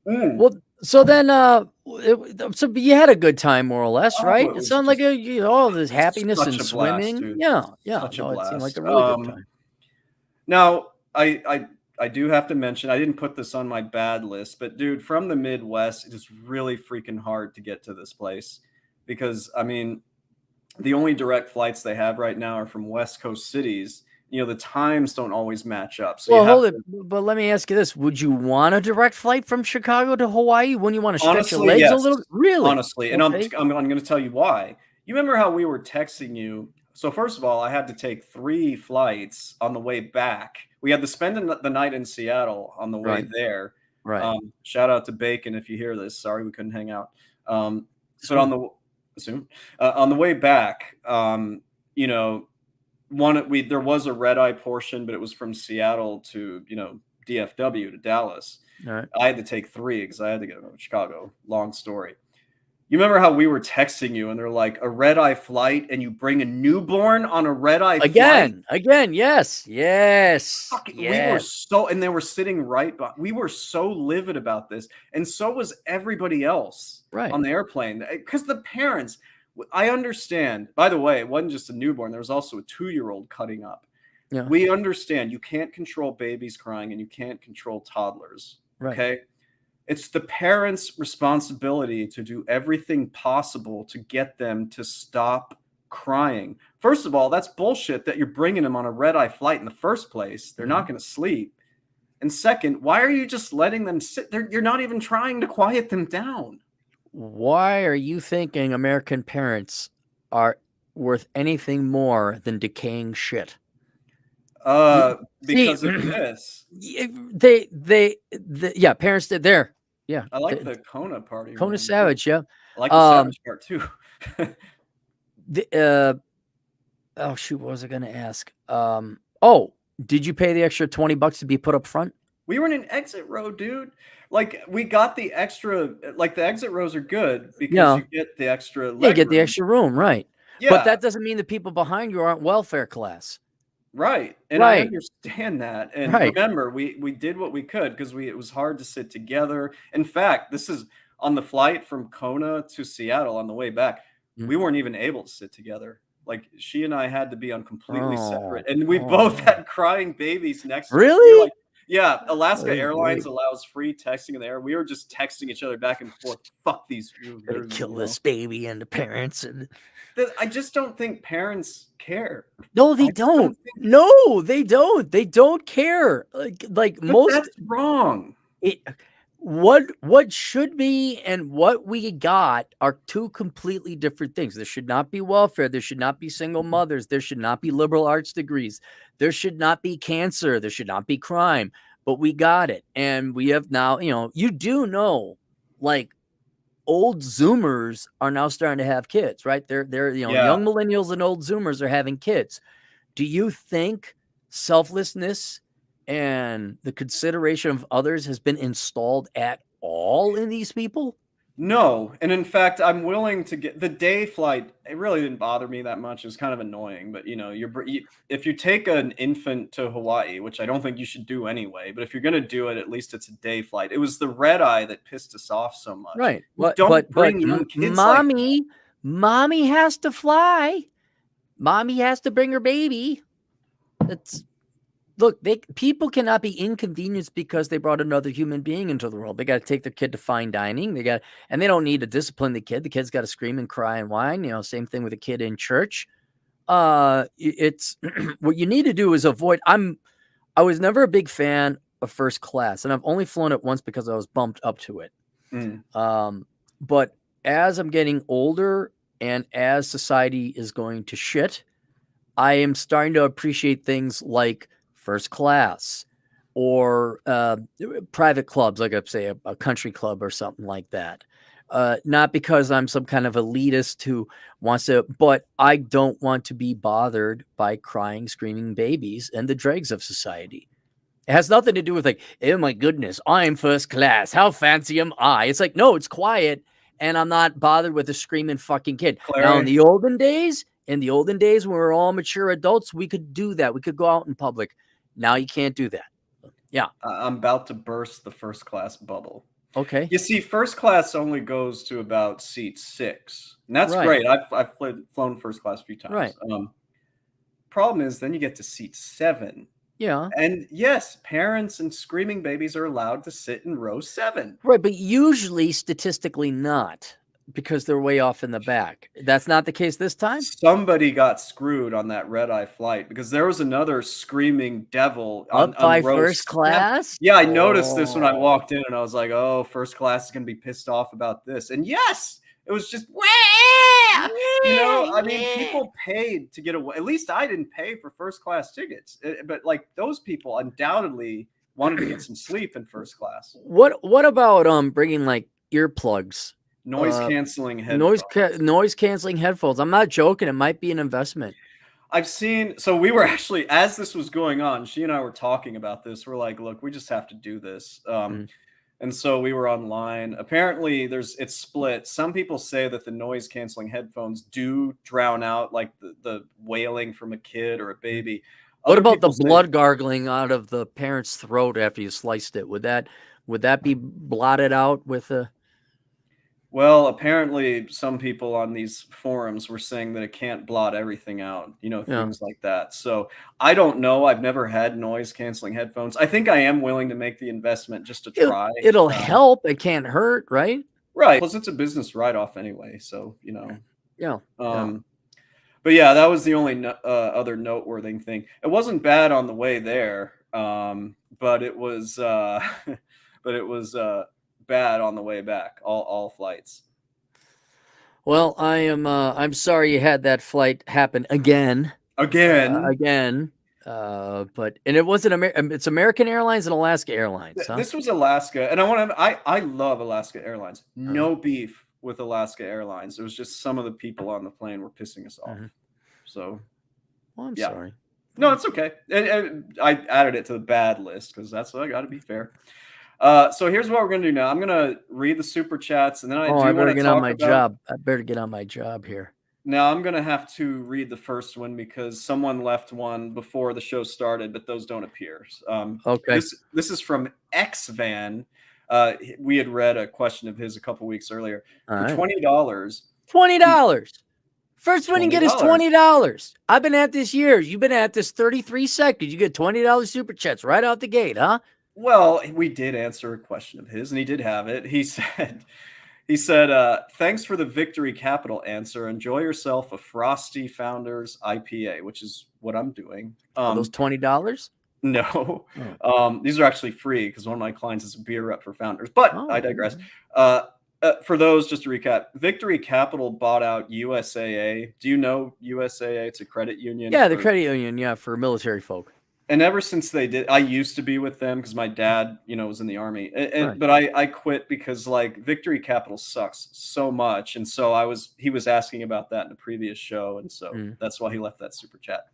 mm. Well, so then, but you had a good time more or less, Oh, right? it It was sounded like just this happiness such and a blast, swimming. dude. Yeah, yeah. Such a No, it seemed like blast. a really good time. Now I do have to mention I didn't put this on my bad list, but dude, from the Midwest, it is really freaking hard to get to this place because I mean the only direct flights they have right now are from West Coast cities. The times don't always match up. So you Well, have hold it, to, but let me ask you this: would you want a direct flight from Chicago to Hawaii? Wouldn't you want to stretch your honestly, legs a yes. little? Really? Honestly, and Okay. I'm going to tell you why. You remember how we were texting you? So first of all, I had to take 3 flights on the way back. We had to spend the night in Seattle on the way Right. there. Right. Shout out to Bacon if you hear this. Sorry we couldn't hang out. But Soon. on the way back, you know, there was a red eye portion, but it was from Seattle to DFW to Dallas. All right. I had to take 3 because I had to go to Chicago. Long story. You remember how we were texting you and they're like a red eye flight and you bring a newborn on a red eye flight? Again, yes. We were Yes. so, and they were sitting right by, we were so livid about this. And so was everybody else Right. on the airplane because the parents, I understand. By the way, it wasn't just a newborn, there was also a 2-year-old cutting up. Yeah. We understand you can't control babies crying and you can't control toddlers. Right. Okay. It's the parents' responsibility to do everything possible to get them to stop crying. First of all, that's bullshit that you're bringing them on a red eye flight in the first place. They're not going to sleep. And second, why are you just letting them sit there? You're not even trying to quiet them down. Why are you thinking American parents are worth anything more than decaying shit? Because of this. Yeah, parents did there. Yeah. I like the Kona party. Kona man. Savage, yeah. I like the Savage part too. Oh shoot, what was I gonna ask? Oh, did you pay the extra $20 to be put up front? We were in an exit row, dude. Like we got the extra, like the exit rows are good because you get the extra leg you get the room. extra room, right? Yeah. But that doesn't mean the people behind you aren't welfare class. Right. And I understand that. And remember, we did what we could because it was hard to sit together. In fact, this is on the flight from Kona to Seattle on the way back. We weren't even able to sit together. Like she and I had to be on completely separate. And we both had crying babies next to us. Really? Yeah, Alaska Airlines allows free texting in the air. We were just texting each other back and forth. Fuck these. Kill this baby and the parents. And I just don't think parents care. No, they don't. No, they don't. They don't care. Like most. That's wrong. What should be and what we got are 2 completely different things. There should not be welfare. There should not be single mothers. There should not be liberal arts degrees. There should not be cancer. There should not be crime. But we got it. And we have now, you do know, like old Zoomers are now starting to have kids, right? They're young millennials and old Zoomers are having kids. Do you think selflessness and the consideration of others has been installed at all in these people? No. And in fact, I'm willing to get the day flight. It really didn't bother me that much. It was kind of annoying, but if you take an infant to Hawaii, which I don't think you should do anyway, but if you're going to do it, at least it's a day flight. It was the red eye that pissed us off so much. Right. Don't bring young kids. Mommy has to fly. Mommy has to bring her baby. Look, people cannot be inconvenienced because they brought another human being into the world. They got to take their kid to fine dining. And they don't need to discipline the kid. The kid's got to scream and cry and whine. Same thing with a kid in church. It's what you need to do is avoid. I was never a big fan of first class, and I've only flown it once because I was bumped up to it. But as I'm getting older and as society is going to shit, I am starting to appreciate things like first class or private clubs, like I say, a country club or something like that. Not because I'm some kind of elitist who wants to, but I don't want to be bothered by crying, screaming babies and the dregs of society. It has nothing to do with like, oh my goodness, I'm first class. How fancy am I? It's like, no, it's quiet. And I'm not bothered with a screaming fucking kid. Now, in the olden days, when we were all mature adults, we could do that. We could go out in public. Now you can't do that. Yeah. I'm about to burst the first class bubble. Okay. You see, first class only goes to about seat 6. And that's great. I've flown first class a few times. Right. Problem is, then you get to seat 7. Yeah. And yes, parents and screaming babies are allowed to sit in row 7. Right, but usually, statistically not. because they're way off in the back. That's not the case this time? Somebody got screwed on that red-eye flight because there was another screaming devil Up on by row first 7. class? Yeah, I noticed this when I Oh. walked in, and I was like, "Oh, first class is gonna be pissed off about this." And yes, it was just, you know, I mean, people paid to get away. At least I didn't pay for first class tickets, but like those people undoubtedly wanted to get some sleep in first class. What about bringing like earplugs? Noise Uh, canceling headphones. noise canceling headphones. I'm not joking. It might be an investment. I've seen, so we were actually, as this was going on, she and I were talking about this. We're like, look, we just have to do this. Mhm. And so we were online. Apparently it's split. Some people say that the noise canceling headphones do drown out like the wailing from a kid or a baby. What Other about the people say- blood gargling out of the parent's throat after you sliced it? Would that be blotted out with a Well, apparently some people on these forums were saying that it can't blot everything out, you know, Yeah. things like that. So I don't know. I've never had noise canceling headphones. I think I am willing to make the investment just to try. It'll help. It can't hurt, right? Right. Plus it's a business write-off anyway. So, you know, Yeah. but yeah, that was the only other noteworthy thing. It wasn't bad on the way there. But it was, bad on the way back, all flights. Well, I'm sorry you had that flight happen again. But it wasn't it's American Airlines and Alaska Airlines, huh? This was Alaska, and I love Alaska Airlines. No beef with Alaska Airlines. It was just some of the people on the plane were pissing us off. So, well, I'm yeah. sorry. No, it's okay. And I added it to the bad list because that's what I got to be fair. So here's what we're gonna do now. I'm gonna read the super chats, and then I better get on my job. I better get on my job here. Now I'm gonna have to read the first one because someone left one before the show started, but those don't appear. Okay. This is from XVan. We had read a question of his a couple weeks earlier. All For right. $20. $20. First one you get is $20. $20. I've been at this years. You've been at this 33 seconds. You get $20 super chats right out the gate, huh? Well, we did answer a question of his, and he did have it. He said, thanks for the Victory Capital answer. Enjoy yourself a Frosty Founders IPA, which is what I'm doing. Are those $20? No. These are actually free because one of my clients is a beer rep for Founders, but I digress. For those, just to recap, Victory Capital bought out USAA. Do you know USAA? It's a credit union. Yeah, the credit union, yeah, for military folk. And ever since they did, I used to be with them because my dad, you know, was in the army. Right. But I quit because like Victory Capital sucks so much, and so he was asking about that in a previous show, and so that's why he left that super chat.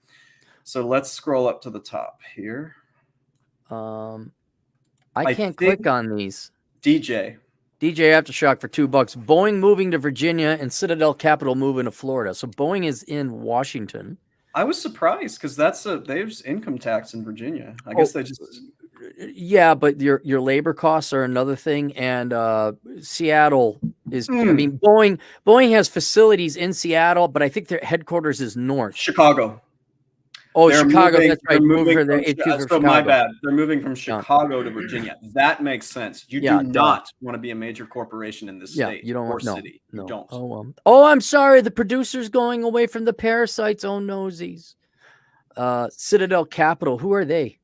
So let's scroll up to the top here. I can't click on these. DJ Aftershock for $2. Boeing moving to Virginia and Citadel Capital moving to Florida. So Boeing is in Washington. I was surprised because there's income tax in Virginia. I guess they just. Yeah, but your labor costs are another thing, and Seattle is. I mean, Boeing has facilities in Seattle, but I think their headquarters is north. Chicago. Oh, Chicago. That's right. So my bad. They're moving from Chicago to Virginia. That makes sense. You do not want to be a major corporation in this state you don't or want city. No. You don't. Oh, I'm sorry. The producer's going away from the parasites. Oh, nosies. Citadel Capital. Who are they?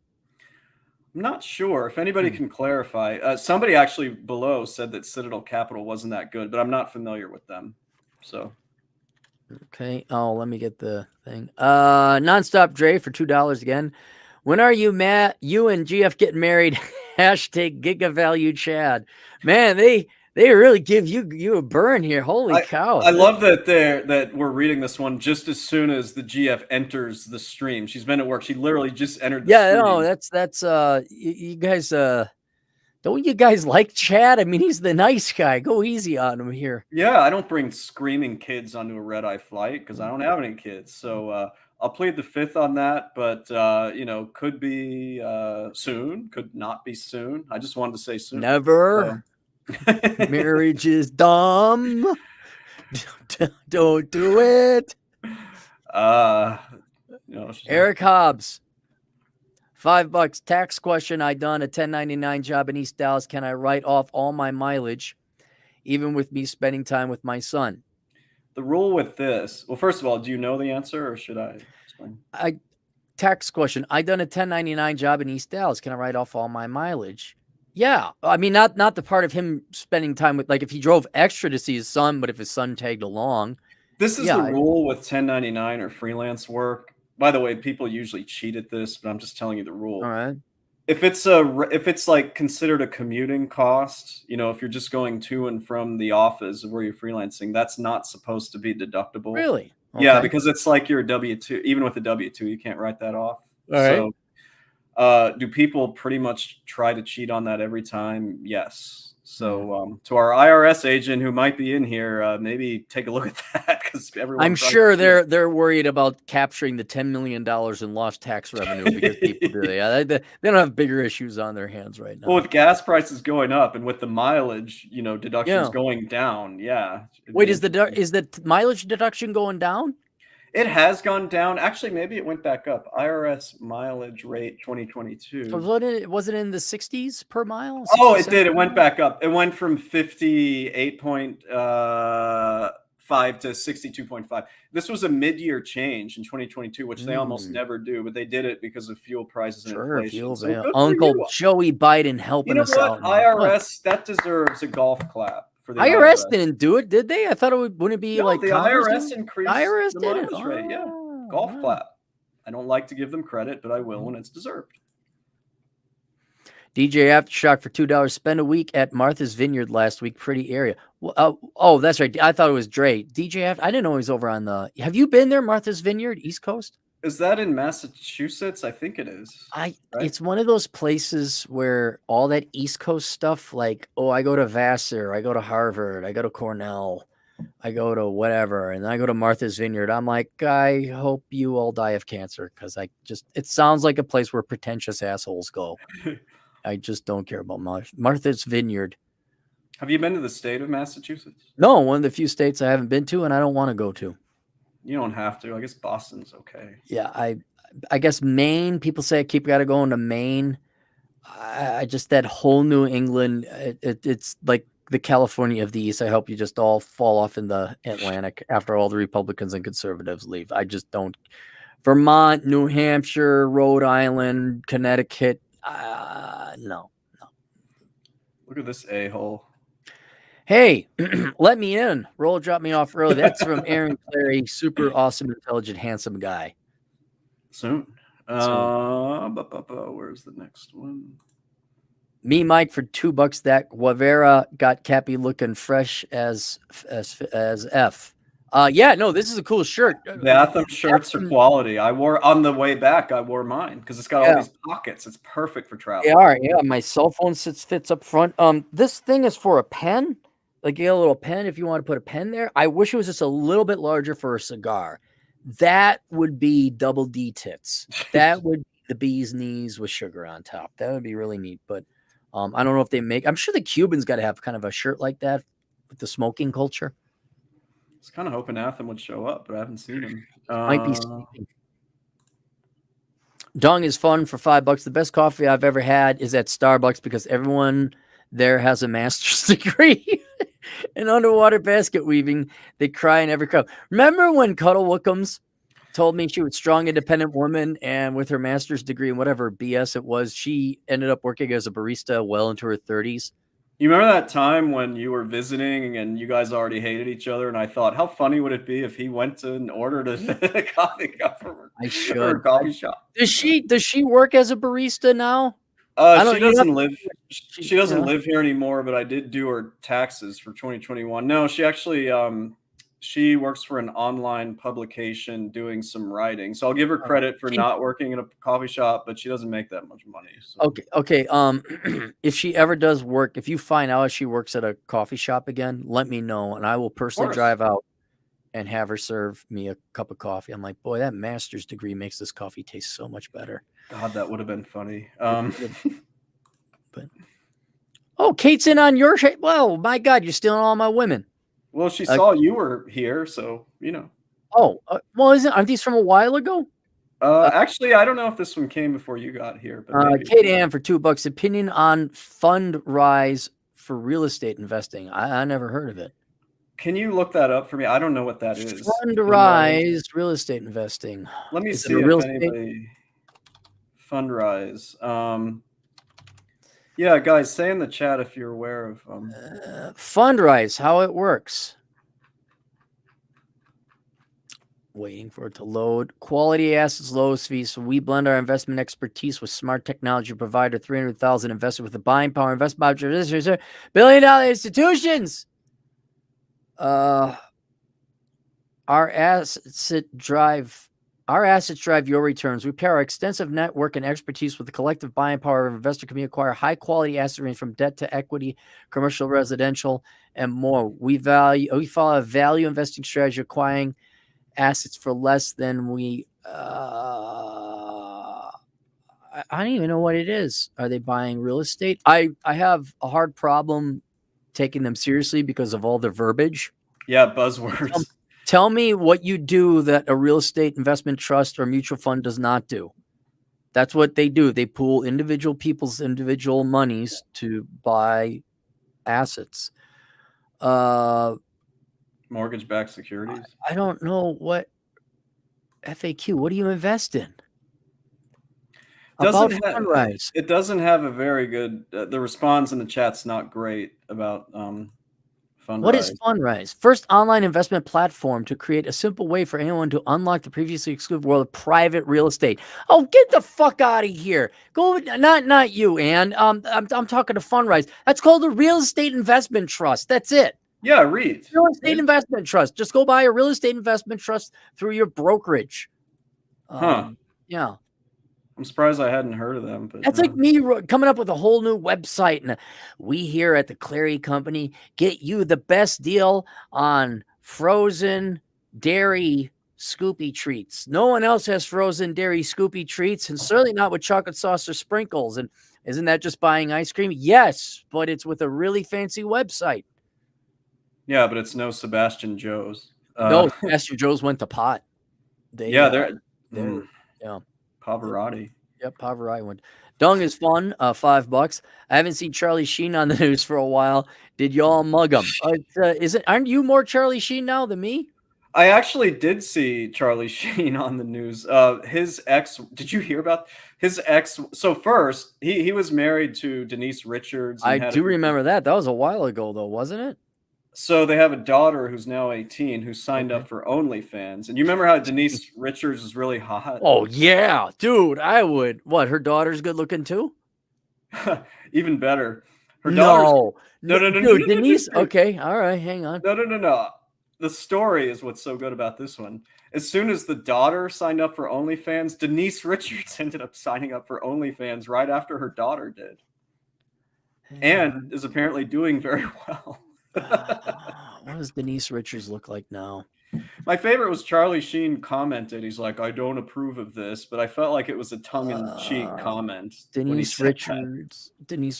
I'm not sure. If anybody can clarify. Somebody actually below said that Citadel Capital wasn't that good, but I'm not familiar with them. So. Okay. Oh, let me get the thing. Nonstop Dre for $2 again. When are you, Matt? You and GF getting married? Hashtag Gigavalue Chad. Man, they really give you a burn here. Holy cow! I love that we're reading this one just as soon as the GF enters the stream. She's been at work. She literally just entered. No, that's you guys. Don't you guys like Chad? I mean, he's the nice guy. Go easy on him here. Yeah, I don't bring screaming kids onto a red-eye flight because I don't have any kids. So I'll plead the fifth on that, but could be soon, could not be soon. I just wanted to say soon. Never. Marriage is dumb. Don't do it. Eric Hobbs. $5 tax question. I done a 1099 job in East Dallas. Can I write off all my mileage even with me spending time with my son. The rule with this, well, first of all, do you know the answer or should I explain? Tax question. I done a 1099 job in East Dallas. Can I write off all my mileage? Yeah. I mean, not the part of him spending time with, like, if he drove extra to see his son, but if his son tagged along. This is the rule with 1099 or freelance work. By the way, people usually cheat at this, but I'm just telling you the rule. All right. If it's like considered a commuting cost, if you're just going to and from the office of where you're freelancing, that's not supposed to be deductible. Really? Yeah, Okay. because it's like your W-2. Even with a W-2, you can't write that off. All right. So, do people pretty much try to cheat on that every time? Yes. So, to our IRS agent who might be in here, maybe take a look at that because everyone. I'm sure they're worried about capturing the $10 million in lost tax revenue because people do. Yeah, they don't have bigger issues on their hands right now. Well, with gas prices going up and with the mileage, deductions going down, yeah. Wait, is the mileage deduction going down? It has gone down. Actually, maybe it went back up. IRS mileage rate 2022. Was it in the 60s per mile? Oh, it did. It went back up. It went from 58.5 to 62.5. This was a mid-year change in 2022, which they almost never do, but they did it because of fuel prices and inflation. So Uncle Joey Biden helping us out. IRS, that deserves a golf clap. For the IRS didn't do it, did they? I thought wouldn't it be like the IRS increased IRS the did mileage rate. Yeah, golf clap. I don't like to give them credit, but I will when it's deserved. DJ Aftershock for $2. Spend a week at Martha's Vineyard last week. Pretty area. Oh, that's right. I thought it was Dre. DJ I didn't know he was over on the. Have you been there, Martha's Vineyard, East Coast? Is that in Massachusetts? I think it is. It's one of those places where all that East Coast stuff, like, I go to Vassar, I go to Harvard, I go to Cornell, I go to whatever, and then I go to Martha's Vineyard. I'm like, I hope you all die of cancer because it sounds like a place where pretentious assholes go. I just don't care about Martha's Vineyard. Have you been to the state of Massachusetts? No, one of the few states I haven't been to and I don't want to go to. You don't have to. I guess Boston's okay. Yeah, I guess Maine. People say I got to go into Maine. I just that whole New England. It's like the California of the East. I hope you just all fall off in the Atlantic after all the Republicans and conservatives leave. I just don't. Vermont, New Hampshire, Rhode Island, Connecticut. No. Look at this a-hole. Hey, let me in. Roll drop me off early. That's from Aaron Clary, super awesome, intelligent, handsome guy. Soon. Where's the next one? Me, Mike, for $2. That Guevara got Cappy looking fresh as F. Yeah, no, this is a cool shirt. The Atham shirts are quality. I wore on the way back. I wore mine because it's got all these pockets. It's perfect for travel. They are. Yeah, my cell phone fits up front. This thing is for a pen. Like you get a little pen if you want to put a pen there. I wish it was just a little bit larger for a cigar. That would be double D tits. That would be the bee's knees with sugar on top. That would be really neat. But I don't know if they make. I'm sure the Cubans got to have kind of a shirt like that with the smoking culture. I was kind of hoping Atham would show up, but I haven't seen him. Might be sleeping. Dong is fun for $5. The best coffee I've ever had is at Starbucks because everyone there has a master's degree in underwater basket weaving. They cry in every cup. Remember when Cuddle Wookums told me she was a strong, independent woman, and with her master's degree and whatever BS it was, she ended up working as a barista well into her 30s? You remember that time when you were visiting and you guys already hated each other? And I thought, how funny would it be if he went to and ordered a coffee cup from her? I should. Coffee shop. Does she work as a barista now? She doesn't live. She doesn't live here anymore. But I did do her taxes for 2021. No, she actually she works for an online publication doing some writing. So I'll give her credit for not working in a coffee shop, but she doesn't make that much money. So. Okay. If she ever does work, if you find out she works at a coffee shop again, let me know, and I will personally drive out and have her serve me a cup of coffee. I'm like, boy, that master's degree makes this coffee taste so much better. God, that would have been funny. But Kate's in on your shape. Well, my God, you're stealing all my women. Well, she saw you were here, so you know. Oh, well, aren't these from a while ago? Actually, I don't know if this one came before you got here. But Kate Ann for $2. Opinion on Fundrise for real estate investing. I never heard of it. Can you look that up for me? I don't know what that is. Fundrise real estate investing. Let me Is it see a if real estate? anybody Fundrise. Yeah, guys, say in the chat if you're aware of Fundrise, how it works. Waiting for it to load. Quality assets, lowest fees. So we blend our investment expertise with smart technology provider, 300,000 investor with the buying power, investment $1 billion institutions. Our assets drive your returns. We pair our extensive network and expertise with the collective buying power of investor community, acquire high quality assets range from debt to equity, commercial, residential, and more. We follow a value investing strategy, acquiring assets for less than we I don't even know what it is. Are they buying real estate? I have a hard problem taking them seriously because of all the verbiage. Yeah, buzzwords. Tell me what you do that a real estate investment trust or mutual fund does not do. That's what they do. They pool individual people's individual monies to buy assets. Mortgage-backed securities. I don't know what FAQ. What do you invest in? It doesn't have a very good. The response in the chat's not great about Fundrise. What is Fundrise? First online investment platform to create a simple way for anyone to unlock the previously exclusive world of private real estate. Oh, get the fuck out of here! Go, not you, Ann. I'm talking to Fundrise. That's called a real estate investment trust. That's it. Yeah, read. Real estate investment trust. Just go buy a real estate investment trust through your brokerage. Yeah. I'm surprised I hadn't heard of them. But that's like me coming up with a whole new website. And we here at the Clary Company get you the best deal on frozen dairy Scoopy treats. No one else has frozen dairy Scoopy treats, and certainly not with chocolate sauce or sprinkles. And isn't that just buying ice cream? Yes, but it's with a really fancy website. Yeah, but it's no Sebastian Joe's. No, Sebastian Joe's went to pot. They're yeah. Pavarotti. Yep, Pavarotti went. Dung is fun. $5. I haven't seen Charlie Sheen on the news for a while. Did y'all mug him? Aren't you more Charlie Sheen now than me? I actually did see Charlie Sheen on the news. His ex. Did you hear about his ex? So first, he was married to Denise Richards. I do remember that. That was a while ago, though, wasn't it? So they have a daughter who's now 18 who signed up for OnlyFans. And you remember how Denise Richards is really hot? Oh, yeah. Dude, I would. What, her daughter's good looking too? Even better. Her daughter's... No. Dude, Denise... Okay, all right, hang on. No. The story is what's so good about this one. As soon as the daughter signed up for OnlyFans, Denise Richards ended up signing up for OnlyFans right after her daughter did. And is apparently doing very well. What does Denise Richards look like now? My favorite was Charlie Sheen commented. He's like, I don't approve of this, but I felt like it was a tongue-in-cheek comment. Denise Richards.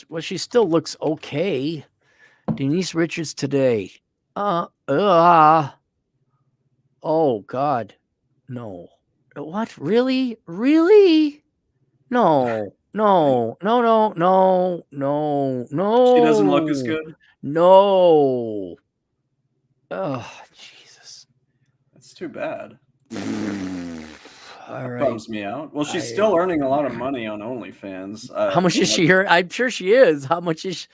Well, she still looks okay. Denise Richards today. Oh God. No. What? Really? No. She doesn't look as good? No. Oh, Jesus. That's too bad. All right. Bums me out. Well, she's still earning a lot of money on OnlyFans. How much is she earning? I'm sure she is. How much is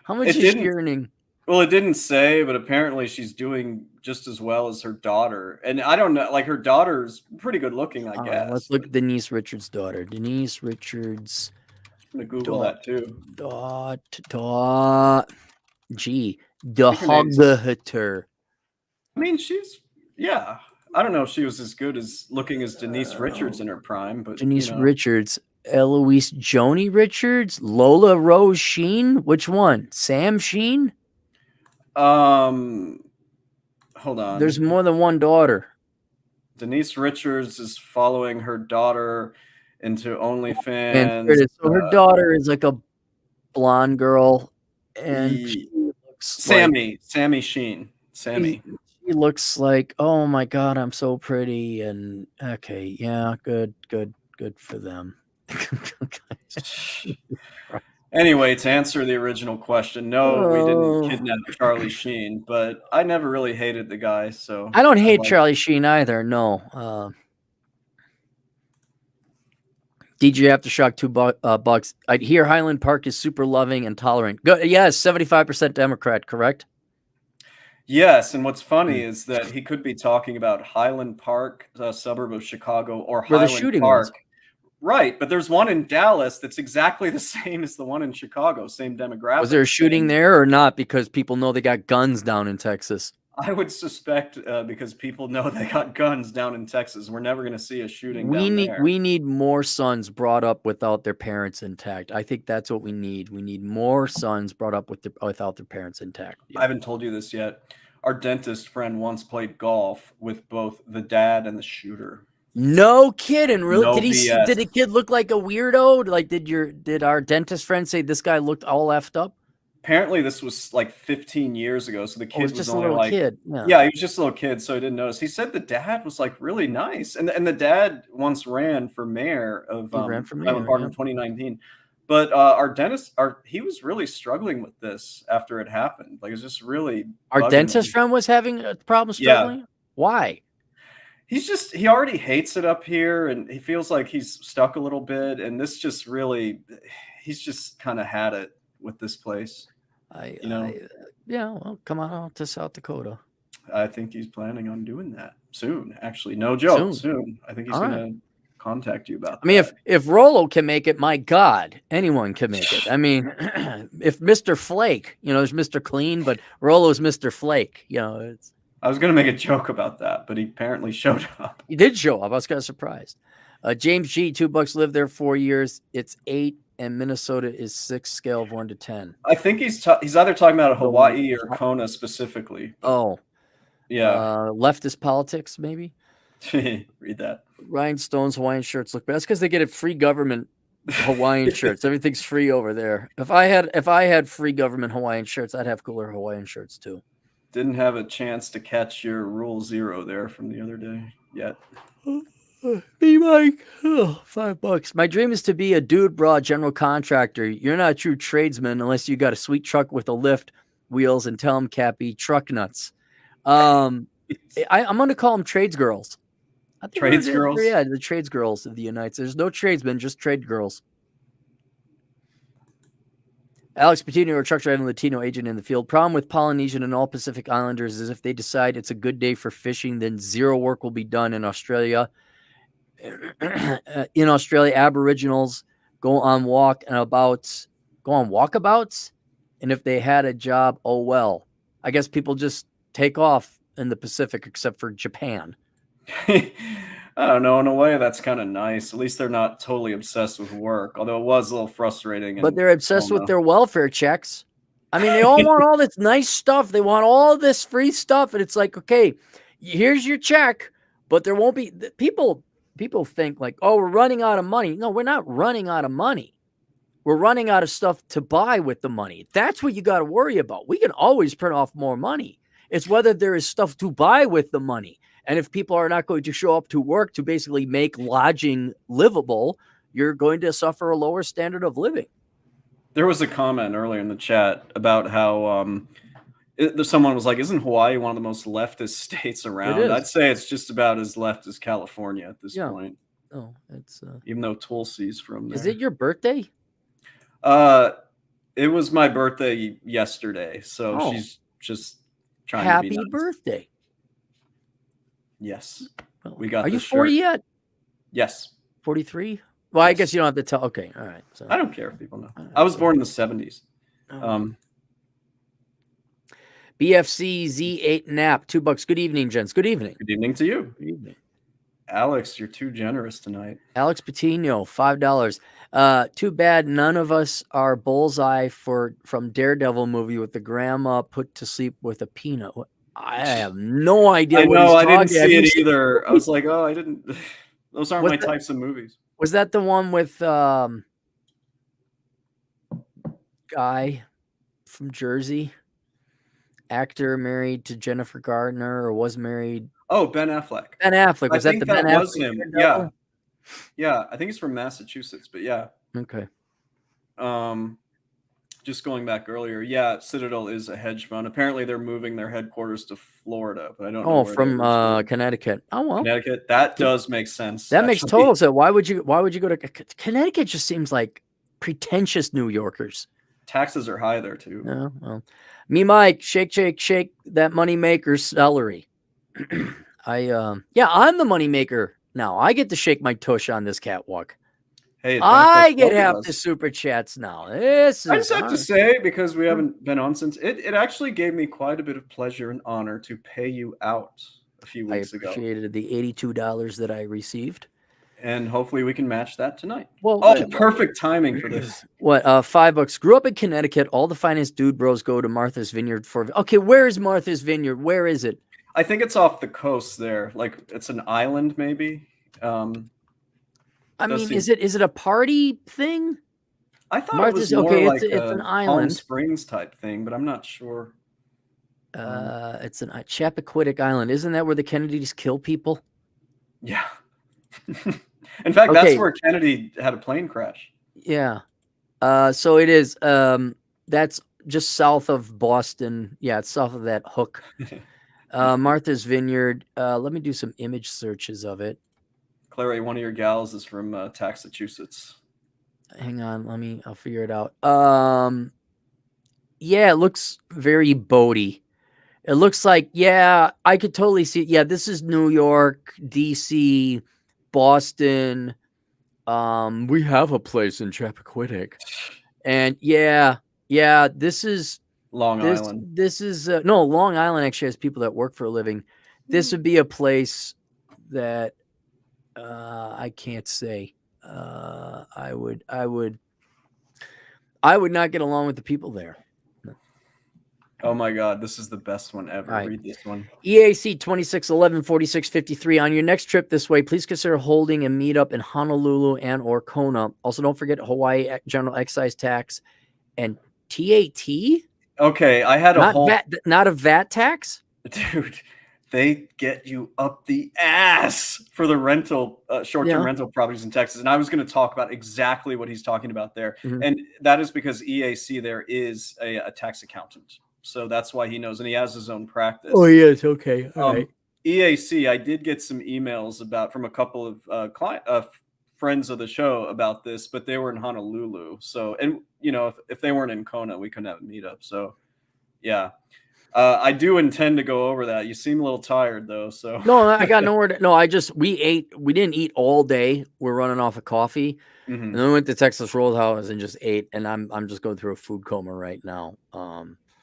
she earning? Well, it didn't say, but apparently she's doing just as well as her daughter. And I don't know, like her daughter's pretty good looking, I guess. Let's look at Denise Richards' daughter. Denise Richards. I'm going to Google that too. Dehogger. I mean, yeah. I don't know if she was as good as looking as Denise Richards in her prime, but Denise Richards, Eloise Joni Richards, Lola Rose Sheen. Which one? Sam Sheen? Hold on. There's more than one daughter. Denise Richards is following her daughter into OnlyFans. So her daughter is like a blonde girl, and she looks Sammy Sheen. Sammy. She looks like, oh my God, I'm so pretty. And okay, yeah, good for them. Anyway, to answer the original question, no, we didn't Oh. kidnap Charlie Sheen, but I never really hated the guy, so I don't I hate like. Charlie Sheen either. No. DJ Aftershock, $2 bucks. I hear Highland Park is super loving and tolerant. Good. Yes, 75% Democrat, correct? Yes, and what's funny is that he could be talking about Highland Park, a suburb of Chicago, or Where the Highland shooting was. Park. Right, but there's one in Dallas that's exactly the same as the one in Chicago, same demographic. Was there a shooting there or not? Because people know they got guns down in Texas. I would suspect because people know they got guns down in Texas. We're never going to see a shooting down there. We need more sons brought up without their parents intact. I think that's what we need. We need more sons brought up without their parents intact. I haven't told you this yet. Our dentist friend once played golf with both the dad and the shooter. No kidding, really? No Did the kid look like a weirdo? Like, did our dentist friend say this guy looked all effed up? Apparently, this was like 15 years ago, so the kid was was just a only little like, kid. yeah, he was just a little kid, so he didn't notice. He said the dad was like really nice, and the dad once ran for mayor of ran for Highland mayor, Park yeah. in 2019. But our dentist, he was really struggling with this after it happened. Like, it's just really Our bugging dentist him. friend was having a problem Yeah. struggling? Why? He already hates it up here, and he feels like he's stuck a little bit, and this just really, he's just kind of had it with this place. Yeah, well, come on out to South Dakota. I think he's planning on doing that soon. Actually, no joke, soon. I think he's All going right. to contact you about I mean, that. if Rollo can make it, my God, anyone can make it. I mean, if Mr. Flake, there's Mr. Clean, but Rollo's Mr. Flake. I was going to make a joke about that, but he apparently showed up. He did show up. I was kind of surprised. James G, $2, lived there 4 years. It's 8, and Minnesota is 6, scale of 1 to 10. I think he's either talking about Hawaii or Kona specifically. Oh, yeah. Leftist politics, maybe. Read that. Rhinestones Hawaiian shirts look bad. That's because they get a free government Hawaiian shirts. Everything's free over there. If I had free government Hawaiian shirts, I'd have cooler Hawaiian shirts too. Didn't have a chance to catch your Rule 0 there from the other day yet. Me, Mike. $5. My dream is to be a dude bra general contractor. You're not a true tradesman unless you got a sweet truck with a lift, wheels, and tell them, Cappy, truck nuts. I'm going to call them trades girls. Trades girls? Yeah, the trades girls of the United States. There's no tradesmen, just trade girls. Alex Patino, a truck driving Latino agent in the field. Problem with Polynesian and all Pacific Islanders is if they decide it's a good day for fishing, then zero work will be done in Australia. In Australia, Aboriginals go on walkabouts, and if they had a job, oh well. I guess people just take off in the Pacific, except for Japan. I don't know. In a way, that's kind of nice. At least they're not totally obsessed with work, although it was a little frustrating. But they're obsessed with their welfare checks. I mean, they all want all this nice stuff. They want all this free stuff. And it's like, okay, here's your check, but there won't be people think like, oh, we're running out of money. No, we're not running out of money. We're running out of stuff to buy with the money. That's what you got to worry about. We can always print off more money. It's whether there is stuff to buy with the money. And if people are not going to show up to work to basically make lodging livable, you're going to suffer a lower standard of living. There was a comment earlier in the chat about how someone was like, isn't Hawaii one of the most leftist states around? I'd say it's just about as left as California at this point. Oh, it's even though Tulsi's from there. Is it your birthday? It was my birthday yesterday, so she's just trying to be nice. Happy birthday. Yes. We got. Are you 40 yet? Yes. 43? Well, yes. I guess you don't have to tell. Okay. All right. So I don't care if people know. I was born in the 70s. BFC Z8 Nap, $2. Good evening, gents. Good evening. Good evening to you. Good evening. Alex, you're too generous tonight. Alex Patino, $5. Too bad none of us are Bullseye from Daredevil movie with the grandma put to sleep with a peanut. I have no idea. I didn't see it either. I was like, oh, I didn't. Those aren't my types of movies. Was that the one with guy from Jersey? Actor married to Jennifer Gardner or was married? Oh, Ben Affleck. Ben Affleck. Was that the Ben Affleck? Was him. Yeah. Yeah. I think he's from Massachusetts, but yeah. Okay. just going back earlier, yeah, Citadel is a hedge fund. Apparently, they're moving their headquarters to Florida, but I don't know Oh, where from they're originally. Connecticut. Oh well, Connecticut. That does make sense, that makes actually. total sense. Why would you go to Connecticut? Just seems like pretentious New Yorkers. Taxes are high there too. No, well, me, Mike, shake that money maker celery. I'm the money maker now. I get to shake my tush on this catwalk. Hey, it I benefits get both of half us. the super chats now. This I is just have to say, because we haven't been on since, it actually gave me quite a bit of pleasure and honor to pay you out a few I weeks ago. appreciated the $82 that I received. And hopefully we can match that tonight. Well, perfect timing for this. What? $5. Grew up in Connecticut. All the finest dude bros go to Martha's Vineyard for. Okay, where is Martha's Vineyard? Where is it? I think it's off the coast there. Like it's an island, maybe. I mean, is it a party thing? I thought Martha's, it was more okay, like it's an island. Palm Springs type thing, but I'm not sure. It's a Chappaquiddick Island. Isn't that where the Kennedys kill people? Yeah. In fact, that's where Kennedy had a plane crash. Yeah. So it is. That's just south of Boston. Yeah, it's south of that hook. Martha's Vineyard. Let me do some image searches of it. Clary, one of your gals is from Massachusetts. Hang on, I'll figure it out. Yeah, it looks very boaty. It looks like, yeah, I could totally see it. Yeah, this is New York, DC, Boston. We have a place in Chappaquiddick. And yeah, this is Long Island. This is no, Long Island actually has people that work for a living. This would be a place that I can't say. I would not get along with the people there. Oh my God, this is the best one ever. Right. Read this one. EAC 2611-4653. On your next trip this way, please consider holding a meetup in Honolulu and or Kona. Also, don't forget Hawaii General Excise Tax and TAT. Okay, I had not a VAT tax? Dude, they get you up the ass for the rental, short-term rental properties in Texas. And I was going to talk about exactly what he's talking about there. Mm-hmm. And that is because EAC there is a tax accountant. So that's why he knows, and he has his own practice. Oh, yes. Okay. All right. EAC, I did get some emails from a couple of friends of the show about this, but they were in Honolulu. So, and if they weren't in Kona, we couldn't have a meetup. So, yeah. I do intend to go over that. You seem a little tired though. So no, I got nowhere to. No, we didn't eat all day. We're running off of coffee, and then we went to Texas Roadhouse and just ate. And I'm just going through a food coma right now.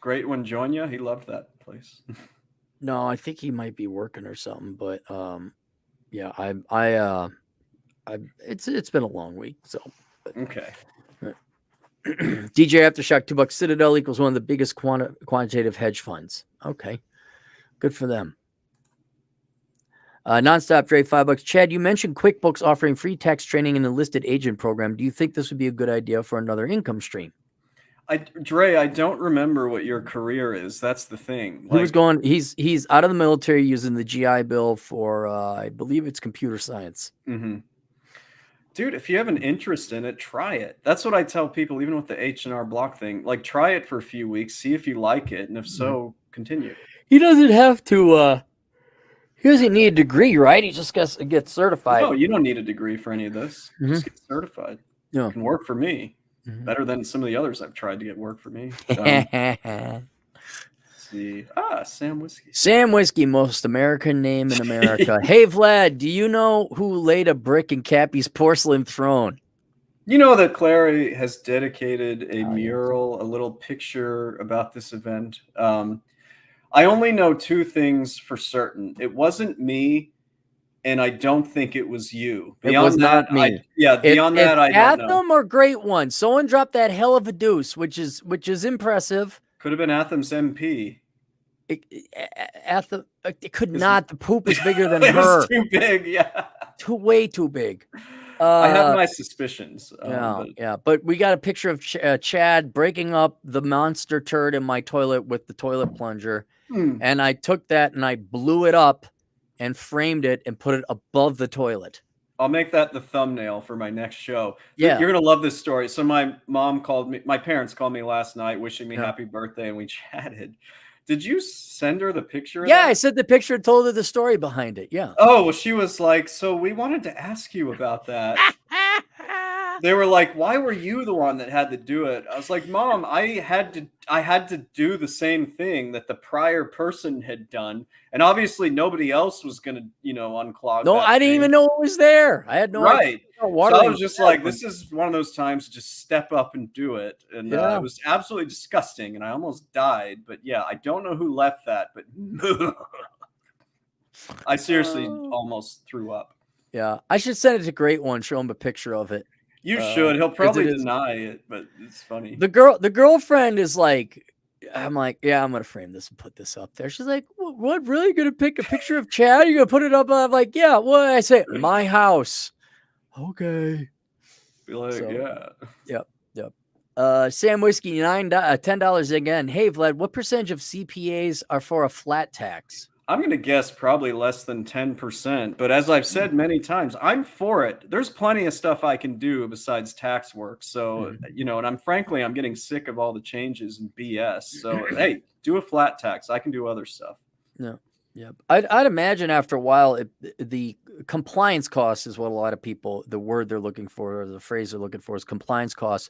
Great one, Jonya. He loved that place. No, I think he might be working or something. But yeah, it's been a long week. So okay. DJ Aftershock $2. Citadel equals one of the biggest quantitative hedge funds. Okay, good for them. Nonstop Dre $5. Chad, you mentioned QuickBooks offering free tax training in the listed agent program. Do you think this would be a good idea for another income stream? Dre, I don't remember what your career is. That's the thing. He's out of the military using the GI Bill for I believe it's computer science. Mm-hmm. Dude, if you have an interest in it, try it. That's what I tell people, even with the H&R Block thing. Like, try it for a few weeks, see if you like it, and if so, continue. He doesn't have to. He doesn't need a degree, right? He just gets certified. No, you don't need a degree for any of this. Just get certified. Yeah. It can work for me. Better than some of the others I've tried to get work for me. See. Sam Whiskey. Sam Whiskey, most American name in America. Hey, Vlad, do you know who laid a brick in Cappy's porcelain throne? You know that Clary has dedicated a mural, a little picture about this event. I only know two things for certain. It wasn't me, and I don't think it was you. Beyond it was not me. Beyond that, I don't know. Atham or Great One. Someone dropped that hell of a deuce, which is impressive. Could have been Atham's MP. It could not. The poop is bigger than it her. Was too big, yeah. Way too big. I have my suspicions. But we got a picture of Chad breaking up the monster turd in my toilet with the toilet plunger. And I took that and I blew it up and framed it and put it above the toilet. I'll make that the thumbnail for my next show. Yeah. You're gonna love this story. So my parents called me last night wishing me Yeah. happy birthday, and we chatted. Did you send her the picture of Yeah, I that? sent the picture and told her the story behind it. Yeah. Oh, well, she was like, "So we wanted to ask you about that." They were like, "Why were you the one that had to do it?" I was like, "Mom, I had to do the same thing that the prior person had done, and obviously nobody else was gonna, unclog No, that I didn't thing." even know it was there. I had no idea Right. about So I watering was just that like, one. this is one of those times to just step up and do it, and, it Yeah. was absolutely disgusting, and I almost died, but yeah, I don't know who left that, but I seriously Oh. almost threw up. Yeah. I should send it to Great One, show him a picture of it. You should. He'll 'Cause it probably is deny it, but it's funny. the girlfriend is like, I'm like, yeah, I'm gonna frame this and put this up there. She's like, what, really gonna pick a picture of Chad? You gonna put it up? I'm like, yeah, what? I say, my house. Okay. Be like, So, yeah. yep. Sam Whiskey, $10 again. Hey, Vlad, what percentage of CPAs are for a flat tax? I'm gonna guess probably less than 10%, but as I've said many times, I'm for it. There's plenty of stuff I can do besides tax work. So, Mhm. and I'm getting sick of all the changes and BS. So, hey, do a flat tax. I can do other stuff. No. Yep. I'd imagine after a while, the compliance cost is what a lot of people, the word they're looking for, or the phrase they're looking for is compliance costs,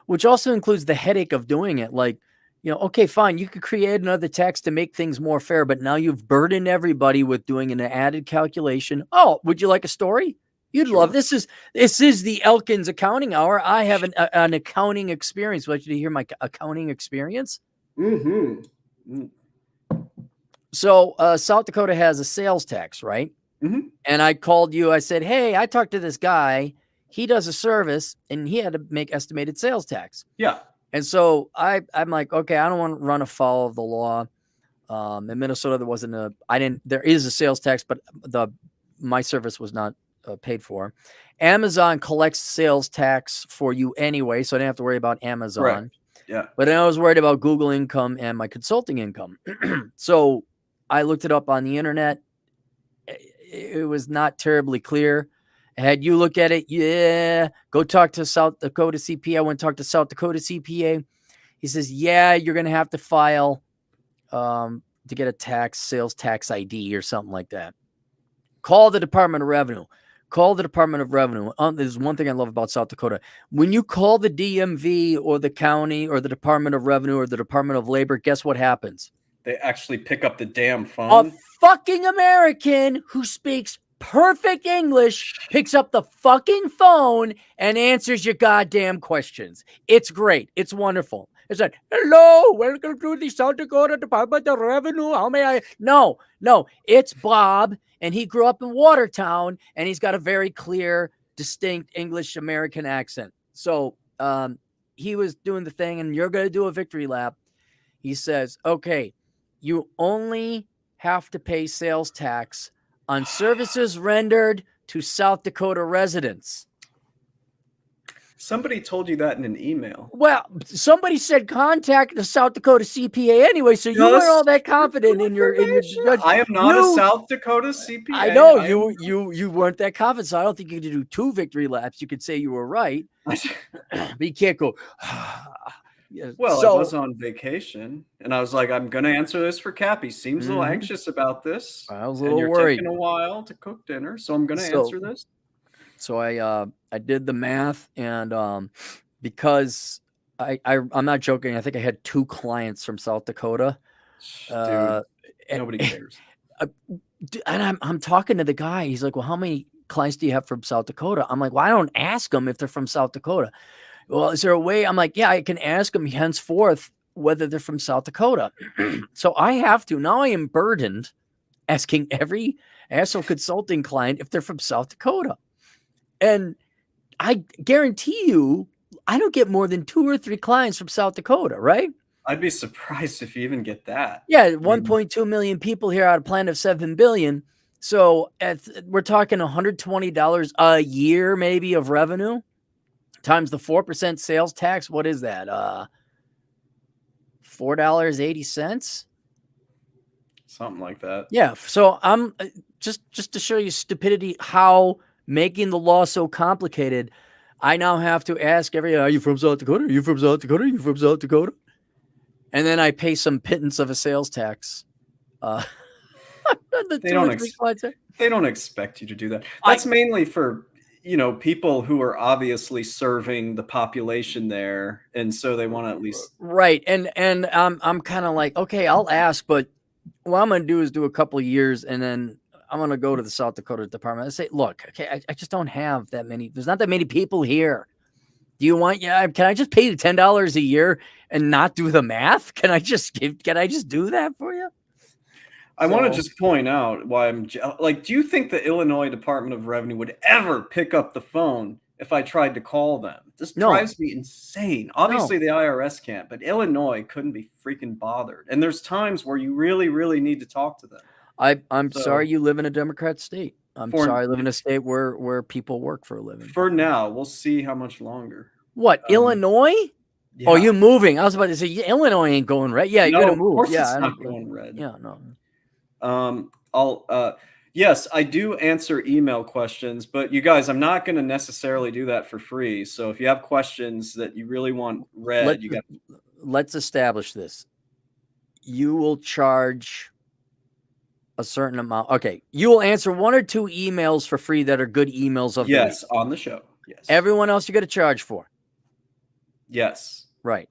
which also includes the headache of doing it. Like, okay, fine, you could create another tax to make things more fair, but now you've burdened everybody with doing an added calculation. Oh, would you like a story? You'd love Sure. this is the Elkins accounting hour. I have an accounting experience. Would you like to hear my accounting experience? Mm-hmm. So South Dakota has a sales tax, right? Mm-hmm. And I called you. I said, hey, I talked to this guy. He does a service and he had to make estimated sales tax. Yeah. And so I'm like, okay, I don't want to run afoul of the law. In Minnesota, there is a sales tax, but my service was not paid for. Amazon collects sales tax for you anyway, so I didn't have to worry about Amazon. Correct. Yeah. But then I was worried about Google income and my consulting income. So I looked it up on the internet. It was not terribly clear. I had you look at it. Yeah, go talk to South Dakota CPA. I went and talked to South Dakota CPA. He says, yeah, you're going to have to file to get a sales tax ID or something like that. Call the Department of Revenue. There's one thing I love about South Dakota. When you call the DMV or the county or the Department of Revenue or the Department of Labor, guess what happens? They actually pick up the damn A phone. fucking American who speaks perfect English picks up the fucking phone and answers your goddamn questions. It's great. It's wonderful. It's like, hello, welcome to the South Dakota Department of Revenue. How may I? No, it's Bob, and he grew up in Watertown, and he's got a very clear, distinct English American accent. So he was doing the thing, and you're going to do a victory lap. He says, okay, you only have to pay sales tax on services rendered to South Dakota residents. Somebody told you that in an email. Well, somebody said contact the South Dakota CPA anyway, so you weren't all that confident in your judgment. I am not a South Dakota CPA. I know you weren't that confident, so I don't think you could do 2 victory laps. You could say you were right, but you can't go. Well, I was on vacation, and I was like, I'm going to answer this for Cappy. Seems a little anxious about this. I was a and little you're worried. taking a while to cook dinner, so I'm going to answer this. So I did the math, and because I'm not joking, I think I had 2 clients from South Dakota. Dude, nobody cares. And I'm talking to the guy. He's like, well, how many clients do you have from South Dakota? I'm like, well, I don't ask them if they're from South Dakota. Well, is there a way? I'm like, yeah, I can ask them henceforth whether they're from South Dakota. So I have to. Now I am burdened asking every asshole consulting client if they're from South Dakota. And I guarantee you, I don't get more than 2 or 3 clients from South Dakota, right? I'd be surprised if you even get that. Yeah, 1.2 million people here out of a planet of 7 billion. So we're talking $120 a year maybe of revenue times the 4% sales tax. What is that? $4.80? Something like that. Yeah. So I'm just to show you stupidity, how making the law so complicated. I now have to ask are you from South Dakota? Are you from South Dakota? Are you from South Dakota? And then I pay some pittance of a sales tax. The They 2 don't or 3 spots. they don't expect you to do that. That's mainly for, people who are obviously serving the population there, and so they want to at least. Right. And I'm kind of like, okay, I'll ask, but what I'm going to do is do a couple of years, and then I'm going to go to the South Dakota department and say, look, okay, I just don't have that many. There's not that many people here. Do you want, can I just pay you $10 a year and not do the math? Can I just do that for you? I want to just point out why I'm like, do you think the Illinois Department of Revenue would ever pick up the phone if I tried to call them? This drives me insane. Obviously, the IRS can't, but Illinois couldn't be freaking bothered. And there's times where you really, really need to talk to them. I'm sorry you live in a Democrat state. I'm sorry I live in a state where people work for a living. For now, we'll see how much longer. What, Illinois? Yeah. Oh, you're moving. I was about to say Illinois ain't going red. Yeah, you're gonna move. Of course it's not going red. Yeah, no. Yes, I do answer email questions, but you guys, I'm not going to necessarily do that for free. So if you have questions that you really want read, let's establish this. You will charge a certain amount. Okay. You will answer 1 or 2 emails for free that are good emails of the week. On the show. Yes. Everyone else you got to charge for. Yes. Right.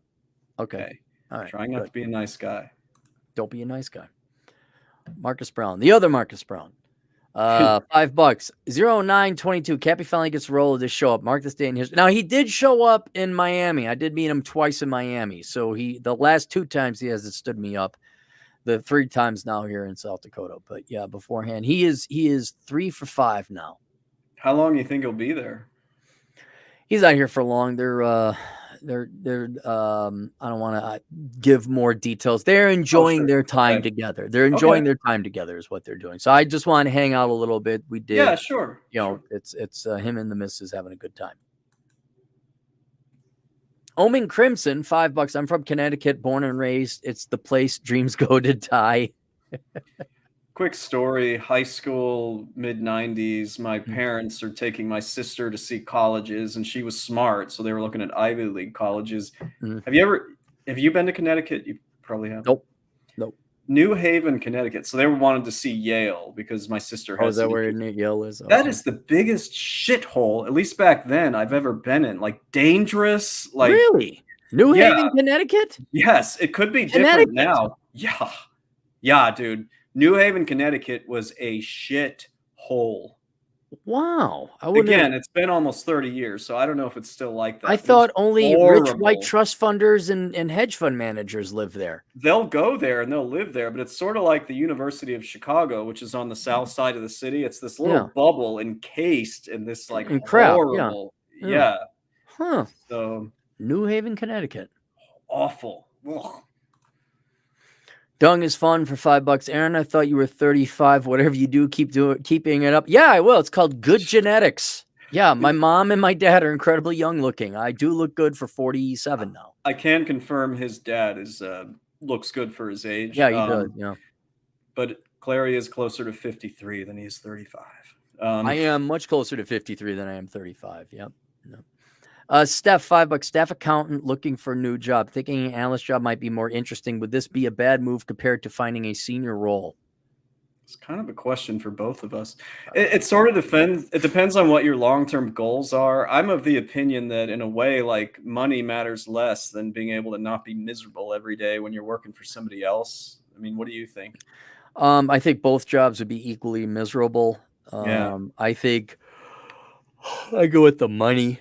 Okay. All right. Trying not to be a nice guy. Don't be a nice guy. Marcus Brown, the other Marcus Brown, $5, 0922. Cappy finally gets a roll of this show up. Mark this day in history. Now he did show up in Miami. I did meet him twice in Miami. So the last 2 times he has stood me up. The 3 times now here in South Dakota. But yeah, beforehand he is 3 for 5 now. How long do you think he'll be there? He's not here for long. They're I don't want to give more details. They're enjoying their time together. They're enjoying their time together is what they're doing. So I just want to hang out a little bit. We did. Yeah, sure. It's him and the missus having a good time. Omen Crimson, $5. I'm from Connecticut, born and raised. It's the place dreams go to die. Quick story, high school, mid-90s, my parents are taking my sister to see colleges, and she was smart, so they were looking at Ivy League colleges. Have you been to Connecticut? You probably have. Nope. New Haven, Connecticut. So they wanted to see Yale because my sister has. Oh, is that where Yale is? That is the biggest shithole, at least back then, I've ever been in. Like, dangerous. Like, really? New Haven, Connecticut? Yes, it could be different now. Yeah, dude. New Haven, Connecticut was a shit hole. Wow. It's been almost 30 years, so I don't know if it's still like that. I thought only rich white trust funders and hedge fund managers live there. They'll go there and they'll live there, but it's sort of like the University of Chicago, which is on the south side of the city. It's this little bubble encased in this like horrible. Yeah. Huh. So New Haven, Connecticut. Awful. Ugh. Dung is fun for $5. Aaron, I thought you were 35. Whatever you do, keeping it up. Yeah, I will. It's called good genetics. Yeah, my mom and my dad are incredibly young looking. I do look good for 47 now. I can confirm his dad looks good for his age. Yeah, he does. Yeah. But Clary is closer to 53 than he is 35. I am much closer to 53 than I am 35. Yep. Steph, $5. Staff accountant looking for a new job. Thinking an analyst job might be more interesting. Would this be a bad move compared to finding a senior role? It's kind of a question for both of us. It sort of depends. It depends on what your long-term goals are. I'm of the opinion that in a way, like, money matters less than being able to not be miserable every day when you're working for somebody else. I mean, what do you think? I think both jobs would be equally miserable. I think I go with the money.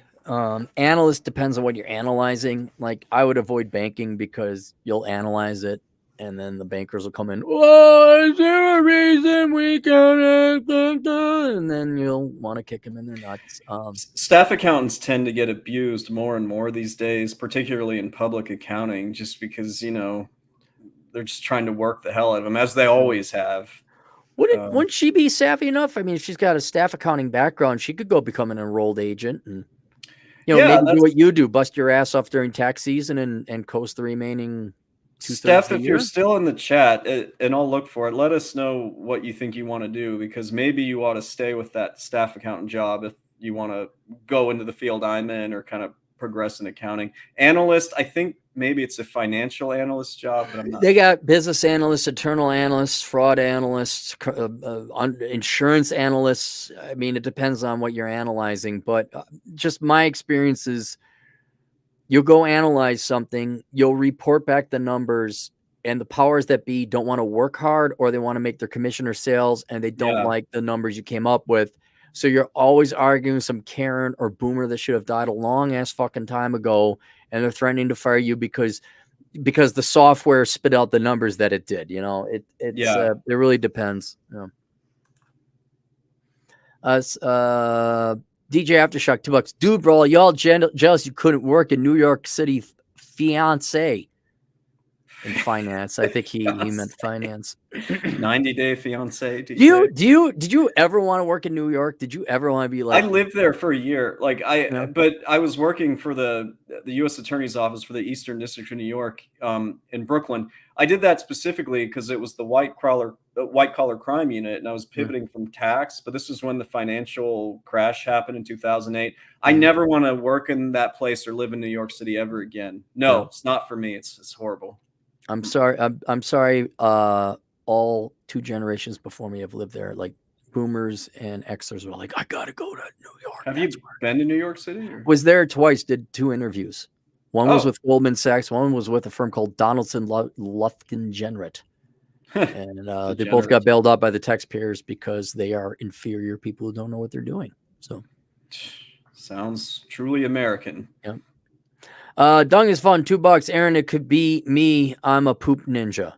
Analyst depends on what you're analyzing. Like, I would avoid banking because you'll analyze it and then the bankers will come in. Oh, is there a reason we can't? And then you'll want to kick them in their nuts. Staff accountants tend to get abused more and more these days, particularly in public accounting, just because, they're just trying to work the hell out of them, as they always have. Wouldn't she be savvy enough? I mean, if she's got a staff accounting background, she could go become an enrolled agent and maybe do what you do, bust your ass off during tax season and coast the remaining Steph, a if you're year. still in the chat, and I'll look for it, let us know what you think you want to do, because maybe you ought to stay with that staff accountant job if you want to go into the field I'm in or kind of progress in accounting. Analyst, I think maybe it's a financial analyst job, but I'm not They sure. got business analysts, internal analysts, fraud analysts, insurance analysts. I mean, it depends on what you're analyzing, but just my experience is you'll go analyze something, you'll report back the numbers, and the powers that be don't want to work hard, or they want to make their commission or sales, and they don't Yeah. like the numbers you came up with. So you're always arguing some Karen or boomer that should have died a long ass fucking time ago, and they're threatening to fire you because the software spit out the numbers that it did. You know, it really depends. You know. DJ Aftershock, $2. Dude, bro, y'all jealous you couldn't work in New York City fiance in finance. I think he meant finance. 90-day fiance. Did you ever want to work in New York? Did you ever want to be like? I lived there for a year. Like Yeah. but I was working for the U.S. Attorney's Office for the Eastern District of New York, in Brooklyn. I did that specifically because it was the white collar crime unit, and I was pivoting from tax. But this was when the financial crash happened in 2008. I never want to work in that place or live in New York City ever again. No, it's not for me. It's horrible. I'm sorry. I'm sorry. All two generations before me have lived there. Like boomers and Xers were like, I gotta go to New York. Have you been to New York City? Or? Was there twice. Did 2 interviews. One was with Goldman Sachs. One was with a firm called Donaldson Lufkin Jenrette. And they both got bailed out by the taxpayers because they are inferior people who don't know what they're doing. So sounds truly American. Yeah. Dung is fun. $2. Aaron, it could be me. I'm a poop ninja.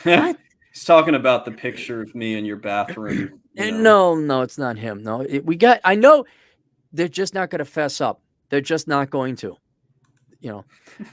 What? He's talking about the picture of me in your bathroom. No, it's not him. No, I know they're just not going to fess up. They're just not going to. You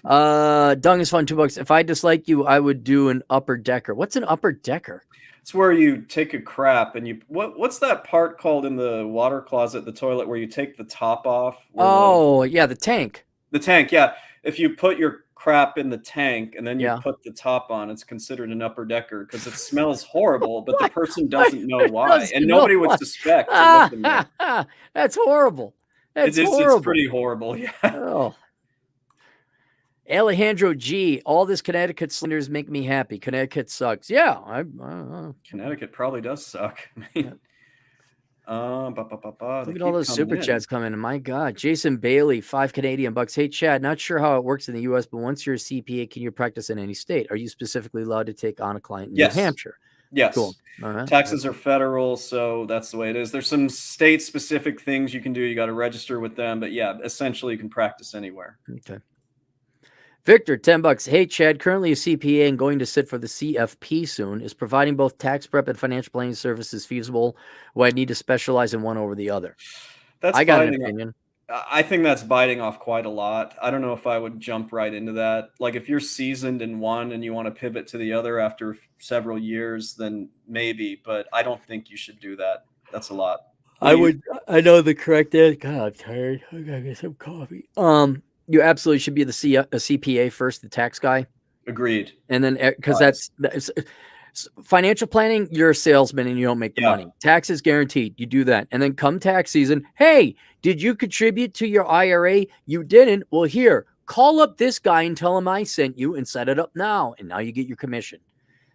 know, Dung is fun. $2. If I dislike you, I would do an upper decker. What's an upper decker? It's where you take a crap and what's that part called in the water closet, the toilet, where you take the top off? The tank. The tank, yeah. If you put your crap in the tank and then you put the top on, it's considered an upper decker because it smells horrible, but the person doesn't know why, and nobody would suspect. That's horrible. It's pretty horrible. Yeah. Oh. Alejandro G. All this Connecticut slenders make me happy. Connecticut sucks. Yeah, Connecticut probably does suck. Look at all those super chats coming in. My God. Jason Bailey, $5 Hey, Chad, not sure how it works in the U.S., but once you're a CPA, can you practice in any state? Are you specifically allowed to take on a client in New Hampshire? Yes. Cool. All right. Taxes are federal, so that's the way it is. There's some state-specific things you can do. You got to register with them, but yeah, essentially you can practice anywhere. Okay. Victor, $10. Hey, Chad, currently a CPA and going to sit for the CFP soon. Is providing both tax prep and financial planning services feasible, or I need to specialize in one over the other? I got an opinion. I think that's biting off quite a lot. I don't know if I would jump right into that. Like if you're seasoned in one and you want to pivot to the other after several years, then maybe, but I don't think you should do that. That's a lot. I know the correct answer. God, I'm tired. I gotta get some coffee. You absolutely should be a CPA first, the tax guy. Agreed. And then, because that's financial planning, you're a salesman and you don't make the money. Taxes guaranteed. You do that. And then come tax season, hey, did you contribute to your IRA? You didn't. Well, here, call up this guy and tell him I sent you and set it up now. And now you get your commission.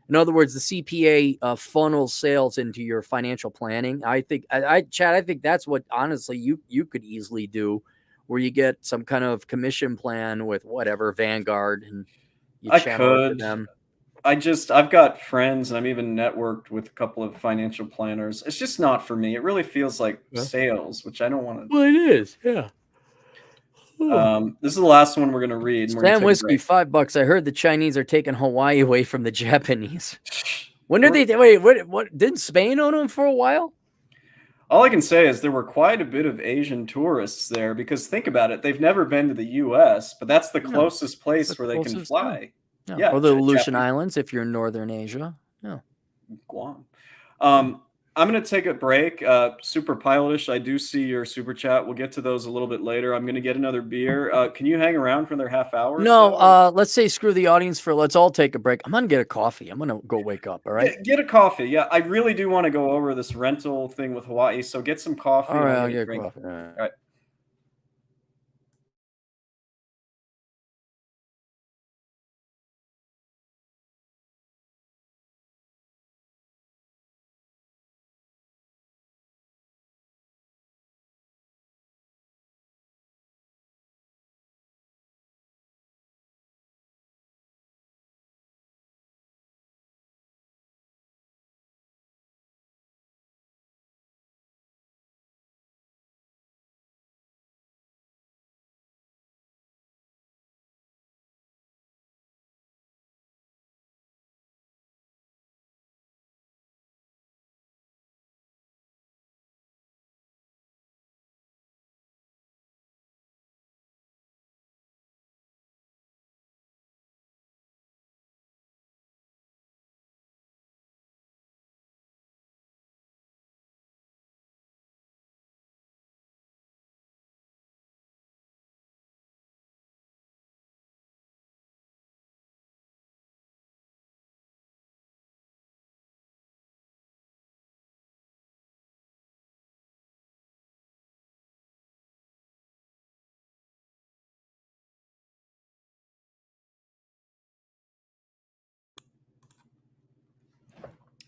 In other words, the CPA funnels sales into your financial planning. I think, Chad, I think that's what, honestly, you could easily do, where you get some kind of commission plan with whatever Vanguard and you channel it to them. I've got friends and I'm even networked with a couple of financial planners. It's just not for me. It really feels like sales, which I don't want to. Well, it is. Yeah. This is the last one we're going to read. Sam Whiskey, $5. I heard the Chinese are taking Hawaii away from the Japanese. When did they? Wait, what? Didn't Spain own them for a while? All I can say is there were quite a bit of Asian tourists there, because think about it. They've never been to the U.S., but that's the closest place where they can fly. Yeah. Or the Aleutian Islands if you're in Northern Asia. Yeah. Guam. I'm gonna take a break. Super pilotish. I do see your super chat. We'll get to those a little bit later. I'm gonna get another beer. Can you hang around for another half hour or No, so? let's say screw the audience for let's all take a break. I'm gonna get a coffee. I'm gonna go wake up. All right. Get a coffee. Yeah, I really do want to go over this rental thing with Hawaii. So get some coffee All and right, I'll I'll get a get a drink. coffee. All right. All right.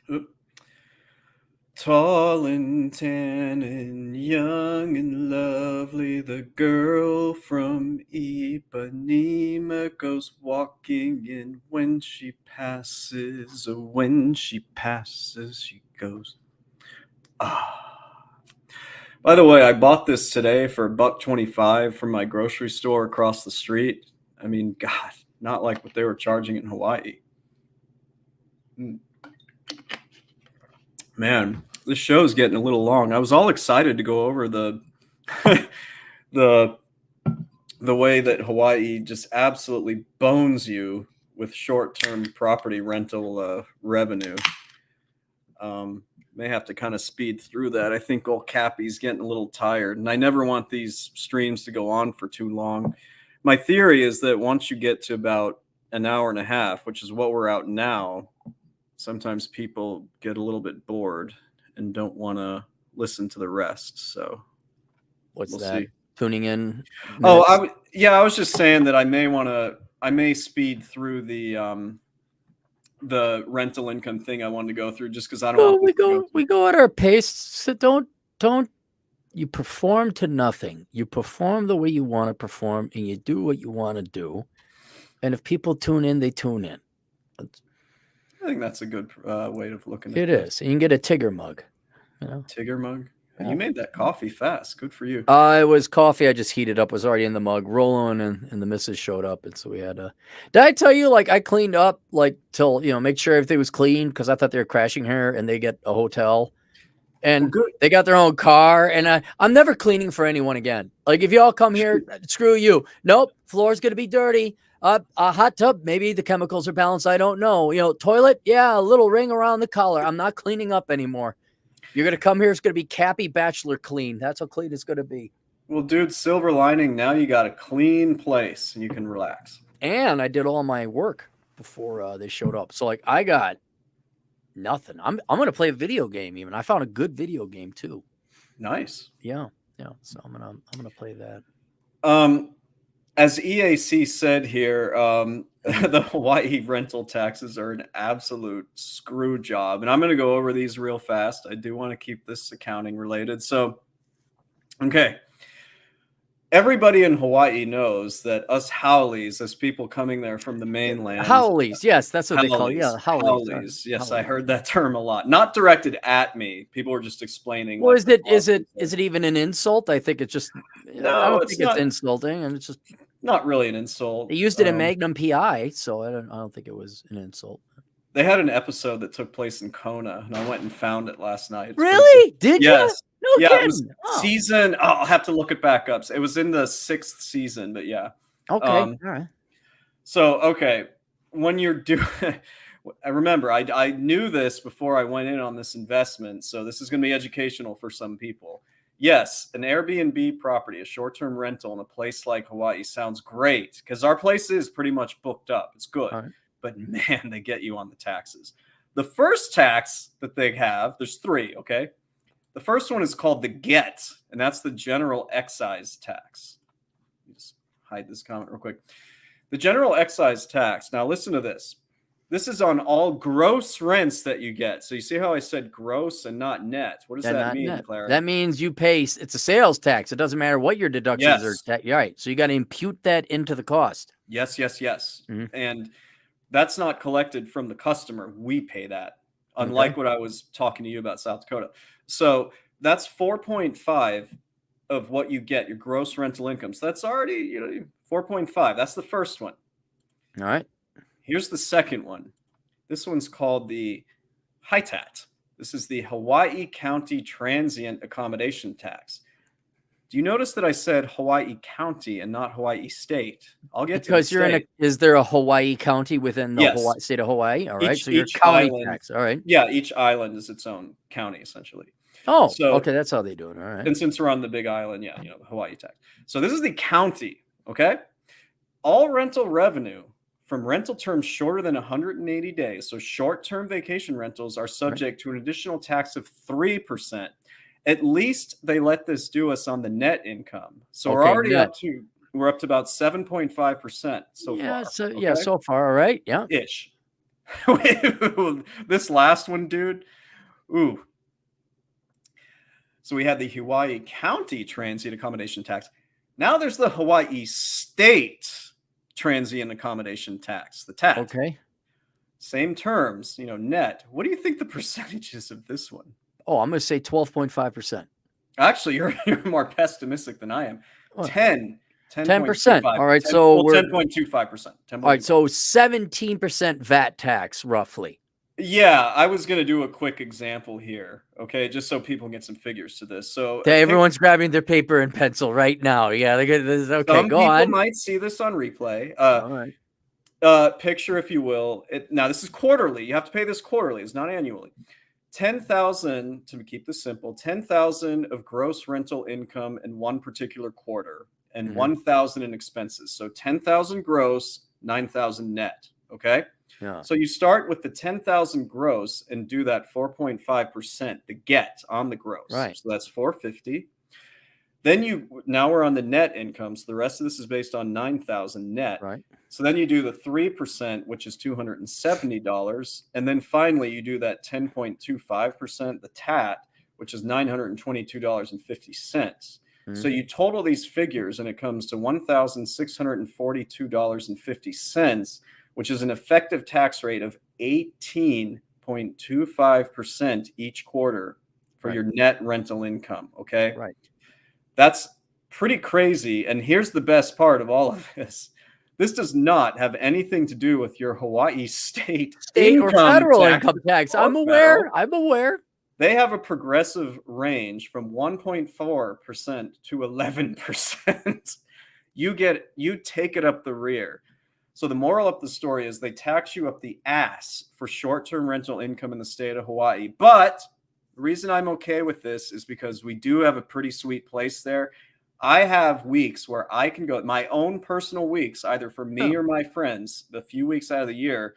Oop. Tall and tan and young and lovely, the girl from Ipanema goes walking in. When she passes, oh, when she passes, she goes. Ah. By the way, I bought this today for $1.25 from my grocery store across the street. I mean, God, not like what they were charging in Hawaii. Mm. Man, this show's getting a little long. I was all excited to go over the the way that Hawaii just absolutely bones you with short-term property rental revenue. May have to kind of speed through that. I think old Cappy's getting a little tired, and I never want these streams to go on for too long. My theory is that once you get to about an hour and a half, which is what we're out now, sometimes people get a little bit bored and don't want to listen to the rest. So What's we'll that? see. Tuning in. Oh, Minutes? I was just saying that I may speed through the rental income thing I wanted to go through just because I don't want this to go. We go at our pace. So don't you perform to nothing. You perform the way you want to perform, and you do what you want to do. And if people tune in, they tune in. I think that's a good way of looking at It this. is. And you can get a Tigger mug. You know? Tigger mug. Yeah. You made that coffee fast. Good for you. It was coffee I just heated up, was already in the mug, rolling, and the missus showed up, and so we had to. Did I tell you, like, I cleaned up, like, till, make sure everything was clean, because I thought they were crashing here, and they get a hotel, and Well, good. they got their own car, and I'm never cleaning for anyone again. Like, if y'all come here, screw you. Nope, floor's going to be dirty. A hot tub, maybe the chemicals are balanced, I don't know. Toilet, yeah, a little ring around the collar. I'm not cleaning up anymore. You're going to come here, it's going to be Cappy Bachelor clean. That's how clean it's going to be. Well, dude, silver lining, now you got a clean place and you can relax. And I did all my work before they showed up. So, like, I got nothing. I'm going to play a video game even. I found a good video game too. Nice. Yeah. So I'm gonna play that. As EAC said here, the Hawaii rental taxes are an absolute screw job. And I'm going to go over these real fast. I do want to keep this accounting related. So, okay. Everybody in Hawaii knows that us haoles, as people coming there from the mainland. Haoles, yes, that's what they call it. Yeah, haoles. Yes, I heard that term a lot. Not directed at me. People were just explaining. Well, is it even an insult? I think it's just. No, I don't think it's insulting, and it's just not really an insult. They used it in Magnum PI, so I don't think it was an insult. They had an episode that took place in Kona, and I went and found it last night. Really? Did you? Yes. No yeah, kidding. It was season. Oh, I'll have to look it back up. It was in the 6th season, but yeah. Okay. All right. So, okay, when you're I remember I knew this before I went in on this investment, so this is going to be educational for some people. Yes, an Airbnb property, a short-term rental in a place like Hawaii sounds great because our place is pretty much booked up. It's good, All right. but man, they get you on the taxes. The first tax that they have, there's three, okay? The first one is called the GET, and that's the general excise tax. Let me just hide this comment real quick. The general excise tax. Now, listen to this. This is on all gross rents that you get. So you see how I said gross and not net? What does Yeah, that not mean, net. Clara? That means you pay. It's a sales tax. It doesn't matter what your deductions Yes. are. Right. So you got to impute that into the cost. Yes, yes, yes. Mhm. And that's not collected from the customer. We pay that, Okay. unlike what I was talking to you about South Dakota. So that's 4.5 of what you get, your gross rental income. So that's already, 4.5. That's the first one. All right. Here's the second one. This one's called the HITAT. This is the Hawaii County Transient Accommodation Tax. Do you notice that I said Hawaii County and not Hawaii State? I'll get Because to you're the in state. is there a Hawaii county within the Yes. state of Hawaii? All right. Each- So you're each county island- tax. All right. Yeah, each island is its own county, essentially. Oh, So- okay. That's how they do it. All right. And since we're on the big island, yeah, the Hawaii tax. So this is the county, okay? All rental revenue from rental terms shorter than 180 days, so short-term vacation rentals are subject to an additional tax of 3%. At least they let this do us on the net income. So we're Okay, already net. we're up to about 7.5% so yeah. far. So yeah. okay? So far, all right. Yeah. Ish. This last one, dude. Ooh. So we had the Hawaii County Transient Accommodation Tax. Now there's the Hawaii State Transient Accommodation Tax, the TAT. Okay. Same terms, net. What do you think the percentage is of this one? Oh, I'm going to say 12.5%. Actually, you're more pessimistic than I am. What? 10%. All right, so we're 10.25%. all right. So 17% VAT tax, roughly. Yeah, I was going to do a quick example here, okay, just so people get some figures to this. So Everyone's grabbing their paper and pencil right now. Yeah, they're good. Okay, some go people on. might see this on replay. All right. Picture, if you will. Now, this is quarterly. You have to pay this quarterly. It's not annually. 10,000, to keep this simple, 10,000 of gross rental income in one particular quarter and 1,000 in expenses. So 10,000 gross, 9,000 net, okay? Yeah. So you start with the 10,000 gross and do that 4.5%, the get on the gross. Right. So that's 450. Then now we're on the net income. So the rest of this is based on 9,000 net. Right. So then you do the 3%, which is $270. And then finally you do that 10.25%, the TAT, which is $922.50. So you total these figures and it comes to $1,642.50, which is an effective tax rate of 18.25% each quarter for your net rental income. Okay. Right. That's pretty crazy. And here's the best part of all of this. This does not have anything to do with your Hawaii state or federal tax income tax. or I'm aware. federal. I'm aware. They have a progressive range from 1.4% to 11%. You take it up the rear. So the moral of the story is they tax you up the ass for short-term rental income in the state of Hawaii. But the reason I'm okay with this is because we do have a pretty sweet place there. I have weeks where I can go, my own personal weeks, either for me or my friends, the few weeks out of the year.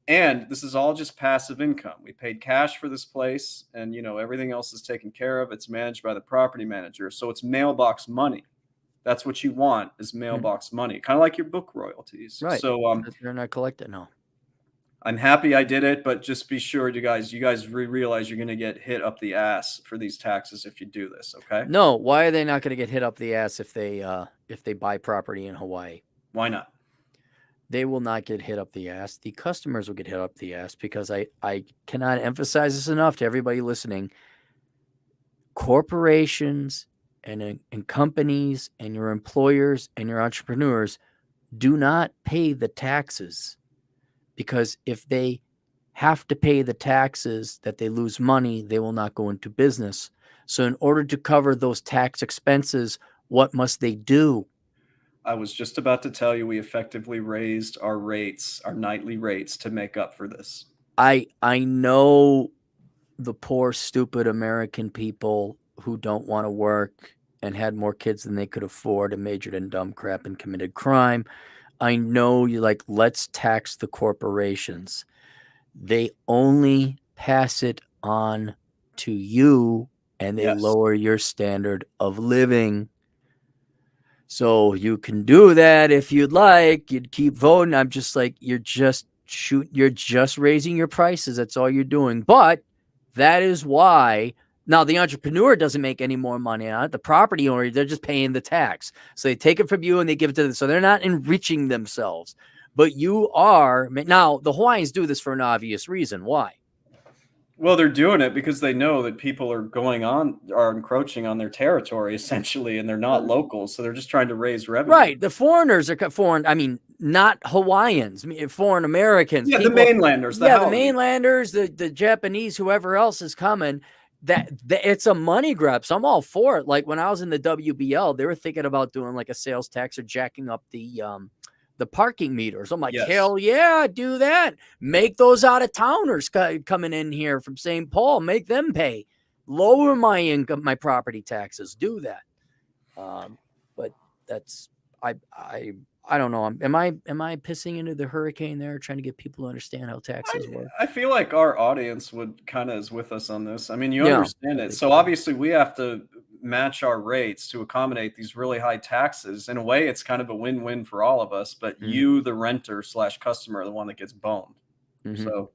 And this is all just passive income. We paid cash for this place and, everything else is taken care of. It's managed by the property manager. So it's mailbox money. That's what you want is mailbox money, kind of like your book royalties. Right. So They're not collected. No. I'm happy I did it, but just be sure you guys realize you're going to get hit up the ass for these taxes if you do this. Okay. No. Why are they not going to get hit up the ass if they buy property in Hawaii? Why not? They will not get hit up the ass. The customers will get hit up the ass because I cannot emphasize this enough to everybody listening. Corporations and companies and your employers and your entrepreneurs do not pay the taxes, because if they have to pay the taxes that they lose money, they will not go into business. So in order to cover those tax expenses, what must they do? I was just about to tell you we effectively raised our rates, our nightly rates, to make up for this. I know the poor, stupid American people who don't want to work and had more kids than they could afford and majored in dumb crap and committed crime. I know you're like, let's tax the corporations. They only pass it on to you and they Yes. lower your standard of living. So you can do that if you'd like. You'd keep voting. I'm just like, you're just raising your prices. That's all you're doing. But that is why now the entrepreneur doesn't make any more money on it. The property owner, they're just paying the tax. So they take it from you and they give it to them. So they're not enriching themselves. But you are. Now, the Hawaiians do this for an obvious reason. Why? Well, they're doing it because they know that people are encroaching on their territory essentially, and they're not locals, so they're just trying to raise revenue. Right. The foreigners are foreign. I mean, not Hawaiians, foreign Americans. Yeah, people, the mainlanders. the mainlanders, the Japanese, whoever else is coming. That it's a money grab. So I'm all for it. Like when I was in the WBL, they were thinking about doing like a sales tax or jacking up the parking meters. I'm like, Yes. hell yeah, do that. Make those out of towners coming in here from St. Paul. Make them pay. Lower my income, my property taxes. Do that. But that's I don't know. Am I pissing into the hurricane there, trying to get people to understand how taxes work? I feel like our audience would kind of is with us on this. I mean, you Yeah, understand it. So obviously we have to match our rates to accommodate these really high taxes. In a way, it's kind of a win-win for all of us, but you, the renter / customer, are the one that gets boned. So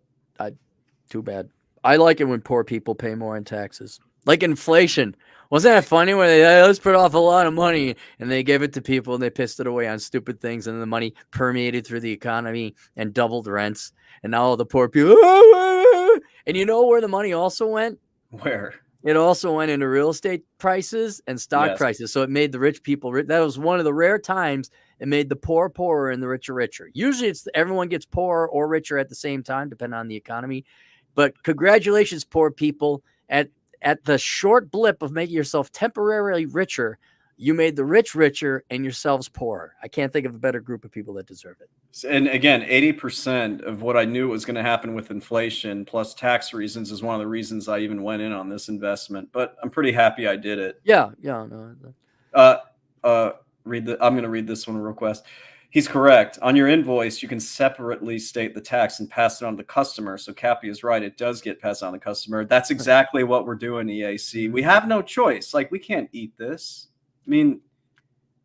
too bad. I like it when poor people pay more in taxes. Like inflation. Wasn't that funny when let's put off a lot of money and they gave it to people and they pissed it away on stupid things and the money permeated through the economy and doubled rents and now all the poor people. And you know where the money also went? Where? It also went into real estate prices and stock prices. So it made the rich people rich. That was one of the rare times it made the poor poorer and the richer richer. Usually it's everyone gets poorer or richer at the same time, depending on the economy. But congratulations, poor people, at the short blip of making yourself temporarily richer, you made the rich richer and yourselves poorer. I can't think of a better group of people that deserve it. And again, 80% of what I knew was going to happen with inflation plus tax reasons is one of the reasons I even went in on this investment. But I'm pretty happy I did it. Yeah. No. I'm going to read this one real quick. He's correct. On your invoice, you can separately state the tax and pass it on to the customer. So Cappy is right. It does get passed on to the customer. That's exactly what we're doing, EAC. We have no choice. Like, we can't eat this. I mean,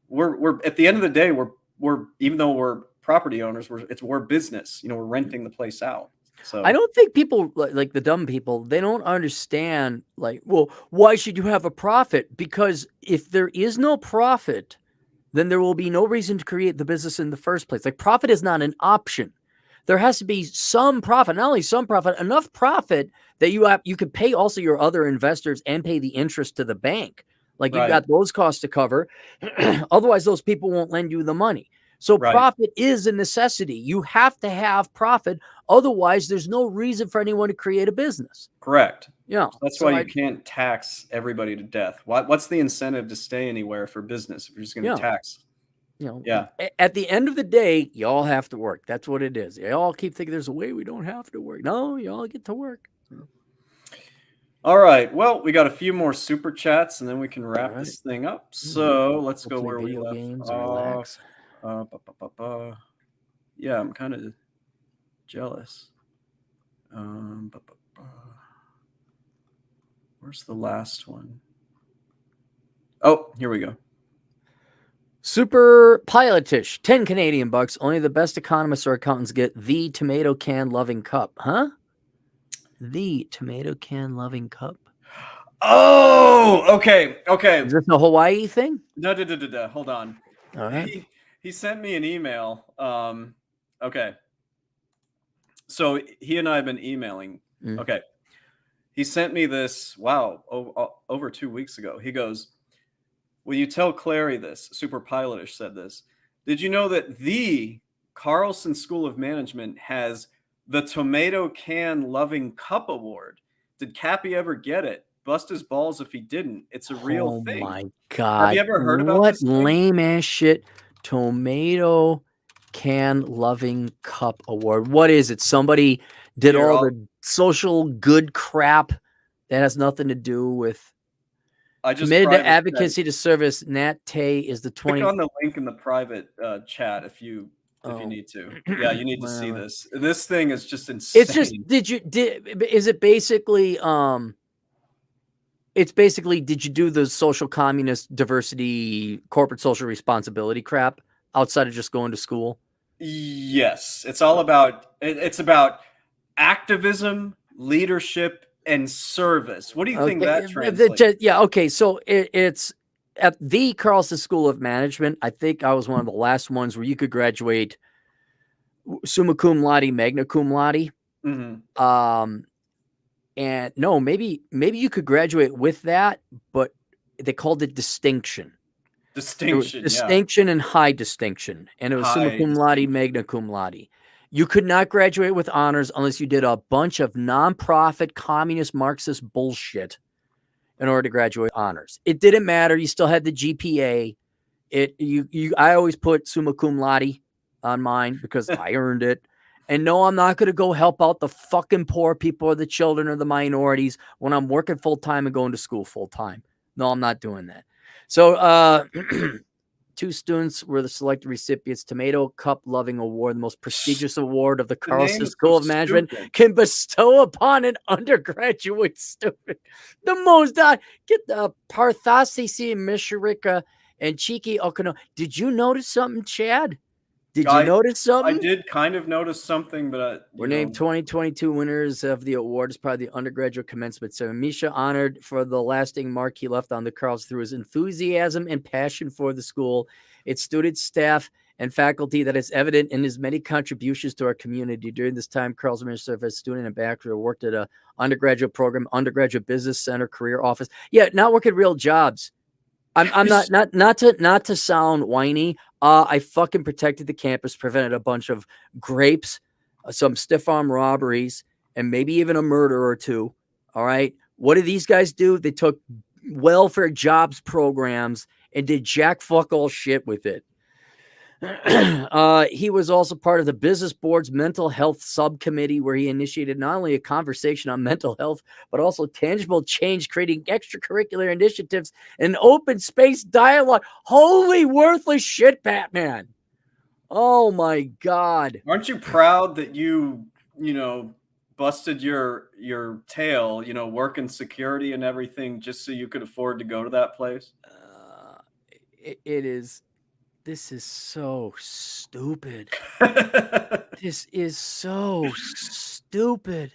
we're at the end of the day, we're even though we're property owners, we're business. We're renting the place out. So I don't think people like the dumb people, they don't understand like, well, why should you have a profit? Because if there is no profit, then there will be no reason to create the business in the first place. Like profit is not an option. There has to be some profit, not only some profit, enough profit that you could pay also your other investors and pay the interest to the bank. Like you've got those costs to cover. Otherwise, those people won't lend you the money. So profit is a necessity. You have to have profit. Otherwise, there's no reason for anyone to create a business. Correct. Yeah. That's why you can't tax everybody to death. What's the incentive to stay anywhere for business if you're just going to tax? At the end of the day, you all have to work. That's what it is. You all keep thinking there's a way we don't have to work. No, you all get to work. All right. Well, we got a few more super chats and then we can wrap this thing up. So let's go where we left off. Yeah, I'm kind of jealous. Where's the last one? Oh, here we go. Super Pilotish, 10 Canadian bucks. Only the best economists or accountants get the tomato can loving cup. Huh? The tomato can loving cup. Oh, okay. Is this a Hawaii thing? No. Hold on. All right. He sent me an email. Okay. So he and I have been emailing. Okay. He sent me this, over 2 weeks ago. He goes, will you tell Clary this? Super Pilotish said this. Did you know that the Carlson School of Management has the Tomato Can Loving Cup Award? Did Cappy ever get it? Bust his balls if he didn't. It's a real thing. Oh my God. Have you ever heard about this thing? What lame ass shit. Tomato Can Loving Cup Award. What is it? Somebody did Here, all the social good crap that has nothing to do with I just committed to private chat. advocacy to service. Nat Tay is the Click 20. on the link in the private chat if you Oh. need to. Yeah, you need to see Whatever. this. This thing is just insane. It's just is it basically it's basically, did you do the social communist diversity corporate social responsibility crap outside of just going to school? Yes, it's all about it's about activism, leadership, and service. What do you think that translates? Yeah, okay. So it's at the Carlson School of Management. I think I was one of the last ones where you could graduate summa cum laude, magna cum laude. Mhm. And no, maybe you could graduate with that, but they called it distinction. Distinction, yeah. Distinction and high distinction. And it was summa High cum laude, distinction. magna cum laude. You could not graduate with honors unless you did a bunch of nonprofit communist Marxist bullshit in order to graduate honors. It didn't matter. You still had the GPA. I always put summa cum laude on mine because I earned it. And no, I'm not going to go help out the fucking poor people or the children or the minorities when I'm working full time and going to school full time. No, I'm not doing that. So 2 students were the selected recipients. Tomato Cup Loving Award, the most prestigious award of the Carlson School of Management, can bestow upon an undergraduate student. The most, get the Parthasisi Mishirika and Chiki Okano. Did you notice something, Chad? Did you notice something? I did kind of notice something, but we're named 2022 winners of the award as part of the undergraduate commencement. So Misha honored for the lasting mark he left on the Carlson through his enthusiasm and passion for the school, its students, staff, and faculty that is evident in his many contributions to our community. During this time, Carlson served as student and bachelor, worked at a undergraduate program, undergraduate business center, career office. Yeah, not working real jobs. I'm not to sound whiny. I fucking protected the campus, prevented a bunch of grapes, some stiff arm robberies, and maybe even a murder or two. All right. What did these guys do? They took welfare jobs programs and did jack fuck all shit with it. He was also part of the business board's mental health subcommittee, where he initiated not only a conversation on mental health, but also tangible change, creating extracurricular initiatives and open space dialogue. Holy worthless shit, Batman. Oh my God. Aren't you proud that you busted your tail, working security and everything just so you could afford to go to that place? This is so stupid. This is so stupid.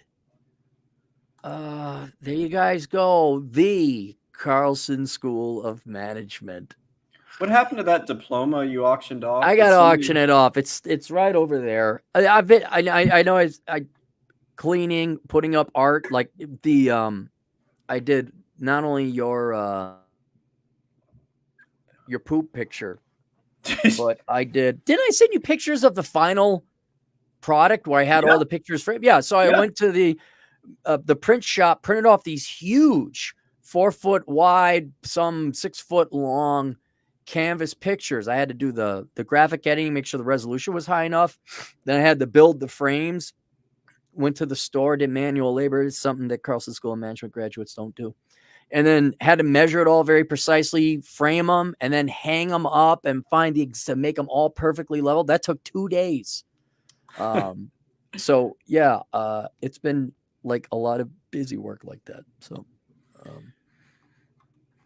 There you guys go. The Carlson School of Management. What happened to that diploma you auctioned off? I got to auction it off. It's right over there. I know I cleaning, putting up art, like I did not only your poop picture, but I didn't I send you pictures of the final product where I had all the pictures framed? Yeah. So I went to the print shop, printed off these huge 4 foot wide, some 6 foot long canvas pictures. I had to do the graphic editing, make sure the resolution was high enough. Then I had to build the frames. Went to the store, did manual labor. It's something that Carlson School of Management graduates don't do. And then had to measure it all very precisely, frame them, and then hang them up and to make them all perfectly level. That took 2 days. So yeah, it's been like a lot of busy work like that. So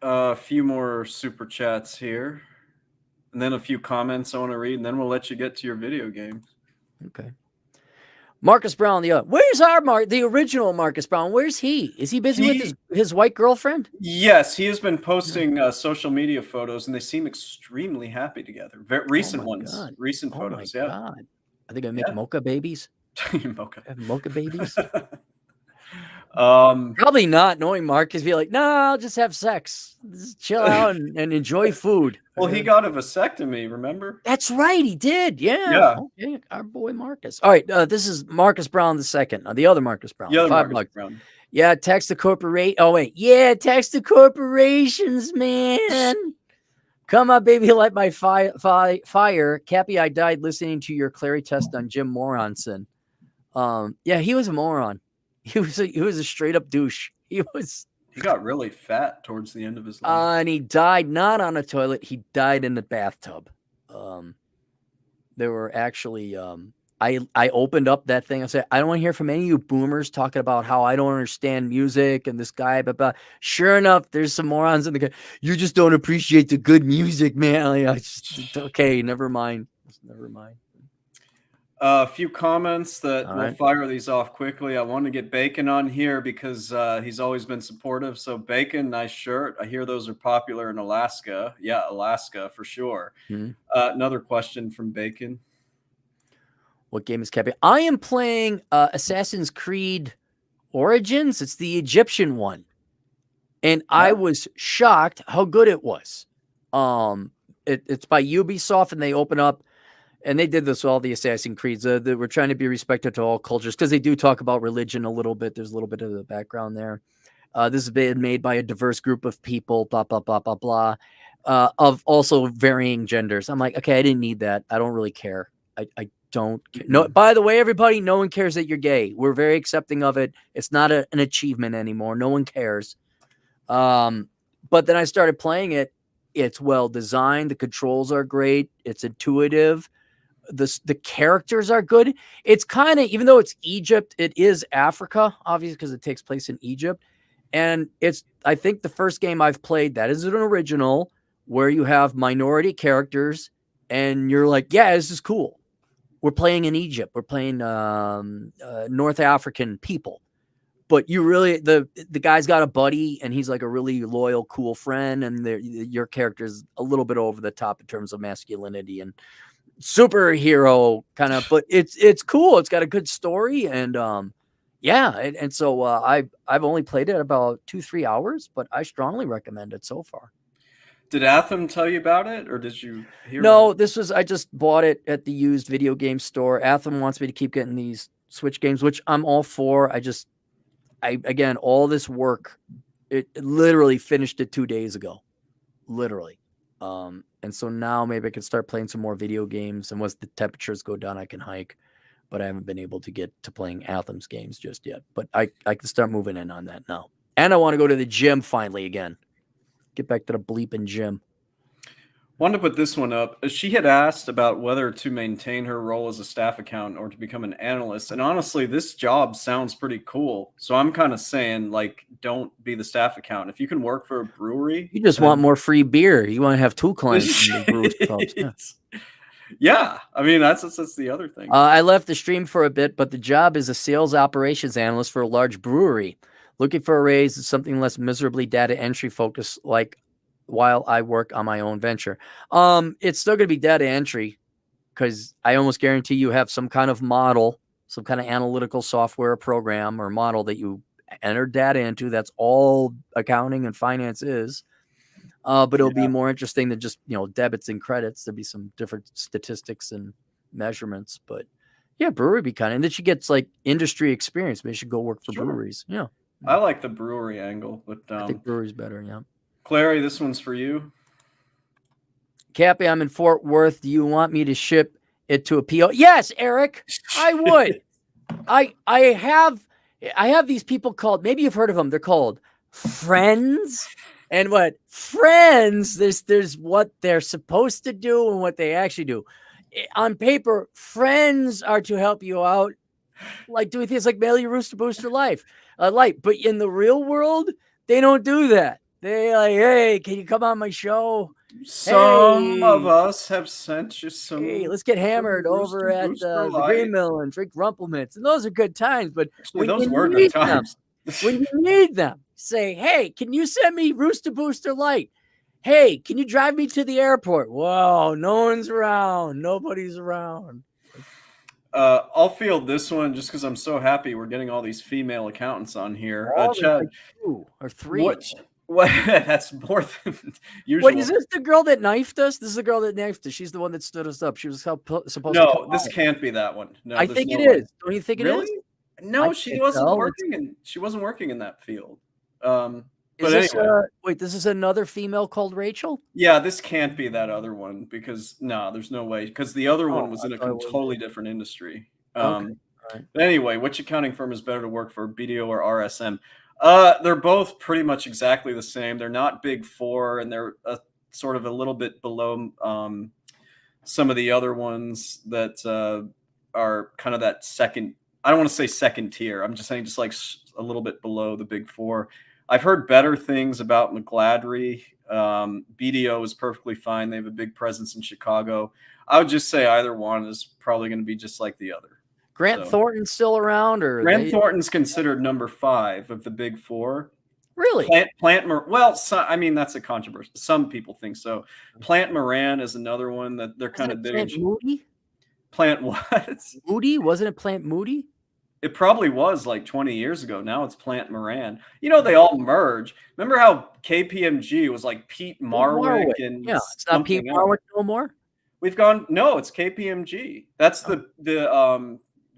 a few more super chats here, and then a few comments I want to read, and then we'll let you get to your video games. Okay. Marcus Brown, where's the original Marcus Brown? Where's he? Is he busy with his white girlfriend? Yes, he has been posting social media photos, and they seem extremely happy together. Recent photos. Yeah. God. Are they gonna make mocha babies? Mocha babies? Probably not. Knowing Marcus, be like, I'll just have sex, just chill out and enjoy food. Well, he got a vasectomy, remember? That's right, he did. Yeah. Okay, our boy Marcus. All right, this is Marcus Brown II, the other Marcus Brown. The other $5. Marcus Brown. Yeah, tax the corporation. Oh wait, yeah, tax the corporations, man. Come on, baby, light my fire. Cappy, I died listening to your Clary test on Jim Moronson. Yeah, he was a moron. He was a straight up douche. He got really fat towards the end of his life. And he died not on a toilet. He died in the bathtub. There were actually, I opened up that thing. I said, I don't want to hear from any of you boomers talking about how I don't understand music and this guy, but sure enough, there's some morons in the guy. You just don't appreciate the good music, man. Okay, never mind. Never mind. A few comments that we'll fire these off quickly. I want to get Bacon on here because he's always been supportive. So Bacon, nice shirt. I hear those are popular in Alaska. Yeah, Alaska for sure. Mm-hmm. Another question from Bacon. What game is Cappy? I am playing Assassin's Creed Origins. It's the Egyptian one. And I was shocked how good it was. It's by Ubisoft, and they open up, and they did this with all the Assassin's Creeds. They were trying to be respectful to all cultures because they do talk about religion a little bit. There's a little bit of the background there. This has been made by a diverse group of people, blah, blah, blah, blah, blah, of also varying genders. I'm like, okay, I didn't need that. I don't really care. I don't care. No, by the way, everybody, no one cares that you're gay. We're very accepting of it. It's not an achievement anymore. No one cares. But then I started playing it. It's well designed. The controls are great. It's intuitive. The characters are good. It's kind of, even though it's Egypt, it is Africa, obviously, because it takes place in Egypt. And it's, I think, the first game I've played that is an original where you have minority characters and you're like, yeah, this is cool. We're playing in Egypt. We're playing North African people. But you really, the guy's got a buddy and he's like a really loyal, cool friend. And your character's a little bit over the top in terms of masculinity and superhero kind of, but it's cool. It's got a good story. And and so I've only played it about 2-3 hours, but I strongly recommend it so far. Did Atham tell you about it, or did you hear? No, I just bought it at the used video game store. Atham wants me to keep getting these Switch games, which I'm all for. Again, all this work, it literally finished it 2 days ago, literally. And so now maybe I can start playing some more video games, and once the temperatures go down, I can hike. But I haven't been able to get to playing Atham's games just yet. But I can start moving in on that now. And I want to go to the gym finally again. Get back to the bleeping gym. Wanted to put this one up. She had asked about whether to maintain her role as a staff accountant or to become an analyst. And honestly, this job sounds pretty cool. So I'm kind of saying, like, don't be the staff accountant. If you can work for a brewery. You just want more free beer. You want to have 2 clients in the brewery clubs. Yeah. I mean, that's the other thing. I left the stream for a bit, but the job is a sales operations analyst for a large brewery. Looking for a raise is something less miserably data entry focused, like while I work on my own venture. It's still going to be data entry because I almost guarantee you have some kind of model, some kind of analytical software program or model that you enter data into. That's all accounting and finance is. But it'll be more interesting than just, debits and credits. There'll be some different statistics and measurements, but yeah, brewery be kind of, and then she gets like industry experience. Maybe she should go work for breweries. Yeah. I like the brewery angle, but I think brewery's better. Yeah. Clary, this one's for you. Cappy, I'm in Fort Worth. Do you want me to ship it to a PO? Yes, Eric, I would. I have these people called, maybe you've heard of them. They're called friends. And what friends, there's what they're supposed to do and what they actually do. On paper, friends are to help you out, like doing things like mail your Rooster Booster Light. But in the real world, they don't do that. They like, hey, can you come on my show? Some of us have sent you some. Hey, let's get hammered over at the Green Mill and drink Rumplemints. And those are good times. But actually, those were good times. When you need them, say, hey, can you send me Rooster Booster Light? Hey, can you drive me to the airport? Whoa, no one's around. Nobody's around. I'll field this one just because I'm so happy we're getting all these female accountants on here. Chad, like 2 or 3. What? That's more than usual. Wait, is this the girl that knifed us? This is the girl that knifed us. She's the one that stood us up. She was supposed to. No, this can't be that one. No, I think it is. Don't you think it is? No, she wasn't working, and she wasn't working in that field. Is But this anyway, wait, this is another female called Rachel? yeah, this can't be that other one because no, there's no way. Because the other Oh, one was I in a thought it was. totally different industry. Okay. All right. But anyway, which accounting firm is better to work for, BDO or RSM? They're both pretty much exactly the same. They're not big four, and they're sort of a little bit below some of the other ones that are kind of that second. I don't want to say second tier. I'm just saying just like a little bit below the big four. I've heard better things about McGladrey. BDO is perfectly fine. They have a big presence in Chicago. I would just say either one is probably going to be just like the other. Grant So Thornton's still around, or Grant they Thornton's considered number 5 of the big four. really? Well, I mean that's a controversy. Some people think so. Plant Moran is another one that they're kind Wasn't of it big. Plant Moody? Plant what? Moody? Wasn't it Plant Moody? It probably was like 20 years ago. Now it's Plant Moran. You know, they all merge. Remember how KPMG was like Pete Marwick and Yeah, it's not Pete something else? Marwick no more. We've gone. No, it's KPMG. That's the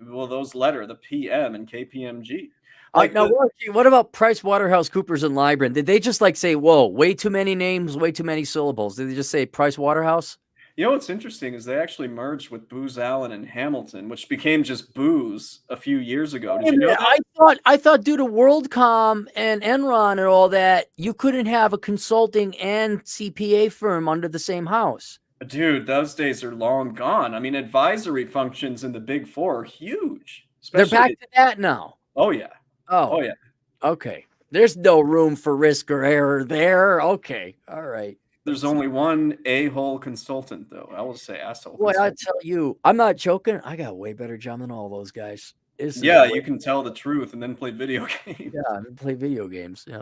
well, the PM and KPMG. Like Now, what about Price Waterhouse Coopers and Lybrand? Did they just like say, "Whoa, way too many names, way too many syllables"? Did they just say Price Waterhouse? You know what's interesting is they actually merged with Booz Allen and Hamilton, which became just Booz a few years ago. Did you know that? I thought due to WorldCom and Enron and all that, you couldn't have a consulting and CPA firm under the same house. Dude, those days are long gone. I mean, advisory functions in the Big Four are huge. They're back to that now. Oh yeah. Oh yeah. Okay. There's no room for risk or error there. Okay. All right. There's only one a-hole consultant, though. I will say asshole. Boy, I tell you, I'm not joking. I got a way better job than all those guys. Yeah, you can tell the truth and then play video games. Yeah, I play video games. Yeah.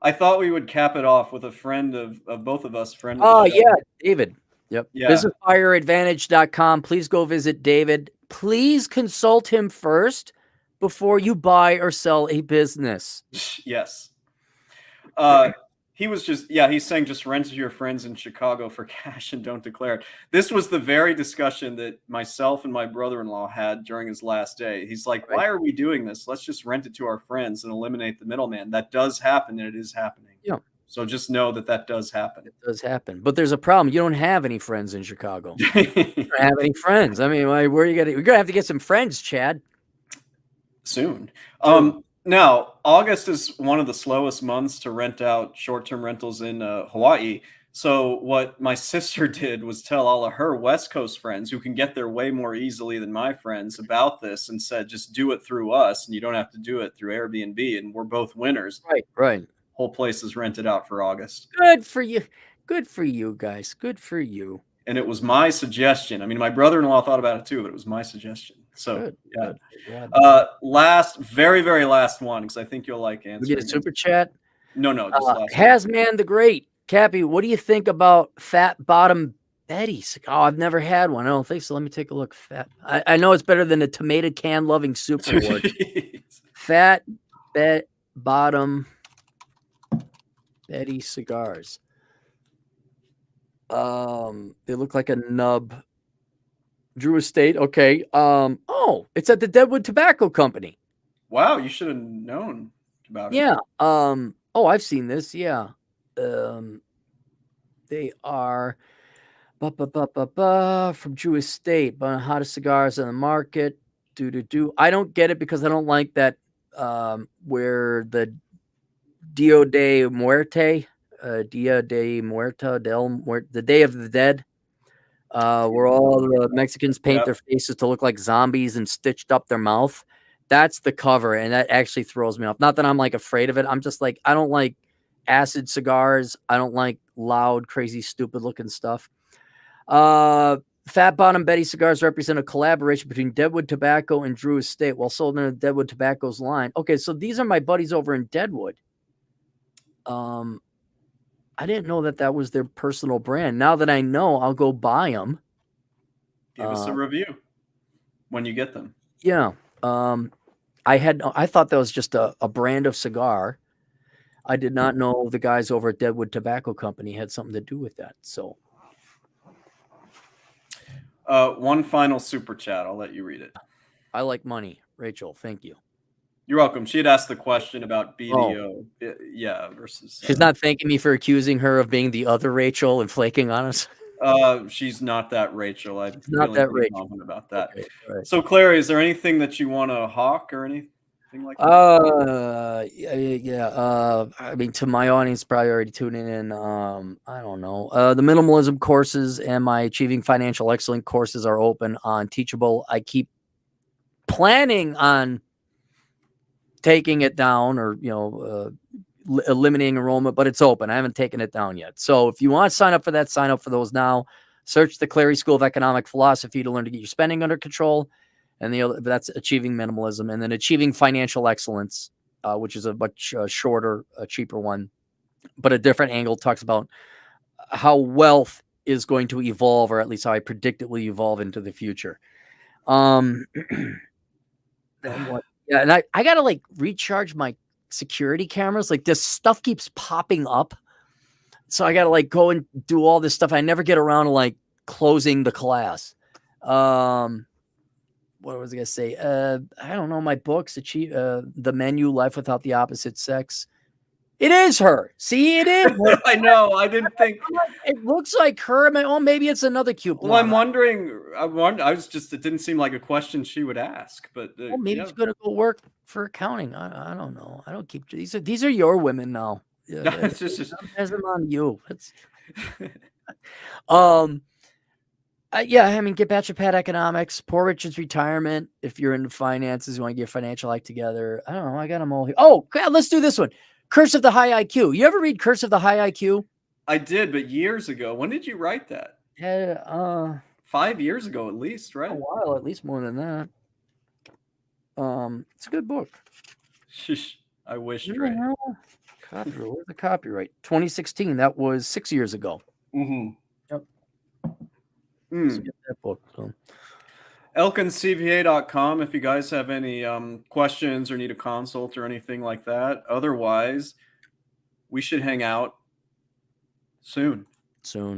I thought we would cap it off with a friend of both of us. Oh, yeah, David. Yep. Yeah. BusinessFireAdvantage.com. Please go visit David. Please consult him first before you buy or sell a business. Yes. He was he's saying just rent to your friends in Chicago for cash and don't declare it. This was the very discussion that myself and my brother-in-law had during his last day. He's like, why are we doing this? Let's just rent it to our friends and eliminate the middleman. That does happen, and it is happening. Yeah. So just know that does happen. It does happen. But there's a problem. You don't have any friends in Chicago. You don't have any friends. I mean, where are you going? We're going to have to get some friends, Chad. Soon. Now, August is one of the slowest months to rent out short-term rentals in Hawaii. So what my sister did was tell all of her West Coast friends who can get there way more easily than my friends about this and said, just do it through us and you don't have to do it through Airbnb. And we're both winners. Right. Whole place is rented out for August. Good for you. Good for you guys. Good for you. And it was my suggestion. I mean, my brother-in-law thought about it too, but it was my suggestion. So good. Very, very last one, because I think you'll like answering. We get a super chat. No, just last Hasman the Great. Cappy, what do you think about Fat Bottom Betty? Oh, I've never had one. I don't think so. Let me take a look. I know it's better than a tomato can loving soup award. Fat Bottom Betty cigars. They look like a nub. Drew Estate. Okay. It's at the Deadwood Tobacco Company. Wow, you should have known about it. Yeah. I've seen this. Yeah. They are from Drew Estate, but hottest cigars on the market. I don't get it because I don't like that where the Dia de Muerte, Dia de Muerta, the Day of the Dead, where all the Mexicans paint their faces to look like zombies and stitched up their mouth. That's the cover, and that actually throws me off. Not that I'm like afraid of it. I'm just like, I don't like acid cigars. I don't like loud, crazy, stupid looking stuff. Fat Bottom Betty cigars represent a collaboration between Deadwood Tobacco and Drew Estate while sold under Deadwood Tobacco's line. Okay, so these are my buddies over in Deadwood. I didn't know that was their personal brand. Now that I know, I'll go buy them. Give us a review when you get them. Yeah. I thought that was just a brand of cigar. I did not know the guys over at Deadwood Tobacco Company had something to do with that. So, one final super chat. I'll let you read it. I like money, Rachel. Thank you. You're welcome. She had asked the question about Oh, BDO. Yeah, versus. she's not thanking me for accusing her of being the other Rachel and flaking on us. She's not that Rachel. I'm She's not feeling that pretty Rachel. confident about that. Okay, all right. So, Clary, is there anything that you want to hawk or anything like that? I mean, to my audience, probably already tuning in. I don't know. The minimalism courses and my achieving financial excellence courses are open on Teachable. I keep planning on taking it down or, eliminating enrollment, but it's open. I haven't taken it down yet. So if you want to sign up for that, sign up for those now. Search the Clary School of Economic Philosophy to learn to get your spending under control. And the other, that's achieving minimalism, and then achieving financial excellence, which is a much shorter, cheaper one, but a different angle. Talks about how wealth is going to evolve, or at least how I predict it will evolve into the future. Then what? Yeah, and I gotta like recharge my security cameras. Like this stuff keeps popping up, so I gotta like go and do all this stuff. I never get around to like closing the class. What was I gonna say? I don't know. My books, the Menu, Life Without the Opposite Sex. It is her. See, it is. I know. I didn't think. It looks like her. Oh, maybe it's another cute Well, blonde. I'm wondering. I was just. It didn't seem like a question she would ask, but Well, maybe yeah. she's gonna go work for accounting. I don't know. I don't keep these are your women now. Yeah, It's just. has them on you. Yeah, I mean, get Bachelor Pad Economics, Poor Richard's Retirement. If you're into finances, you want to get your financial life together. I don't know. I got them all here. Oh, God, let's do this one. Curse of the High IQ. You ever read Curse of the High IQ? I did, but years ago. When did you write that? Yeah, 5 years ago, at least, right? a while, at least more than that. It's a good book. I wish, Where the Dre. hell? Where's the copyright? 2016. That was 6 years ago. Mm-hmm. Yep. Mm. Let's get that book. So. elkincva.com if you guys have any questions or need a consult or anything like that. Otherwise, we should hang out soon.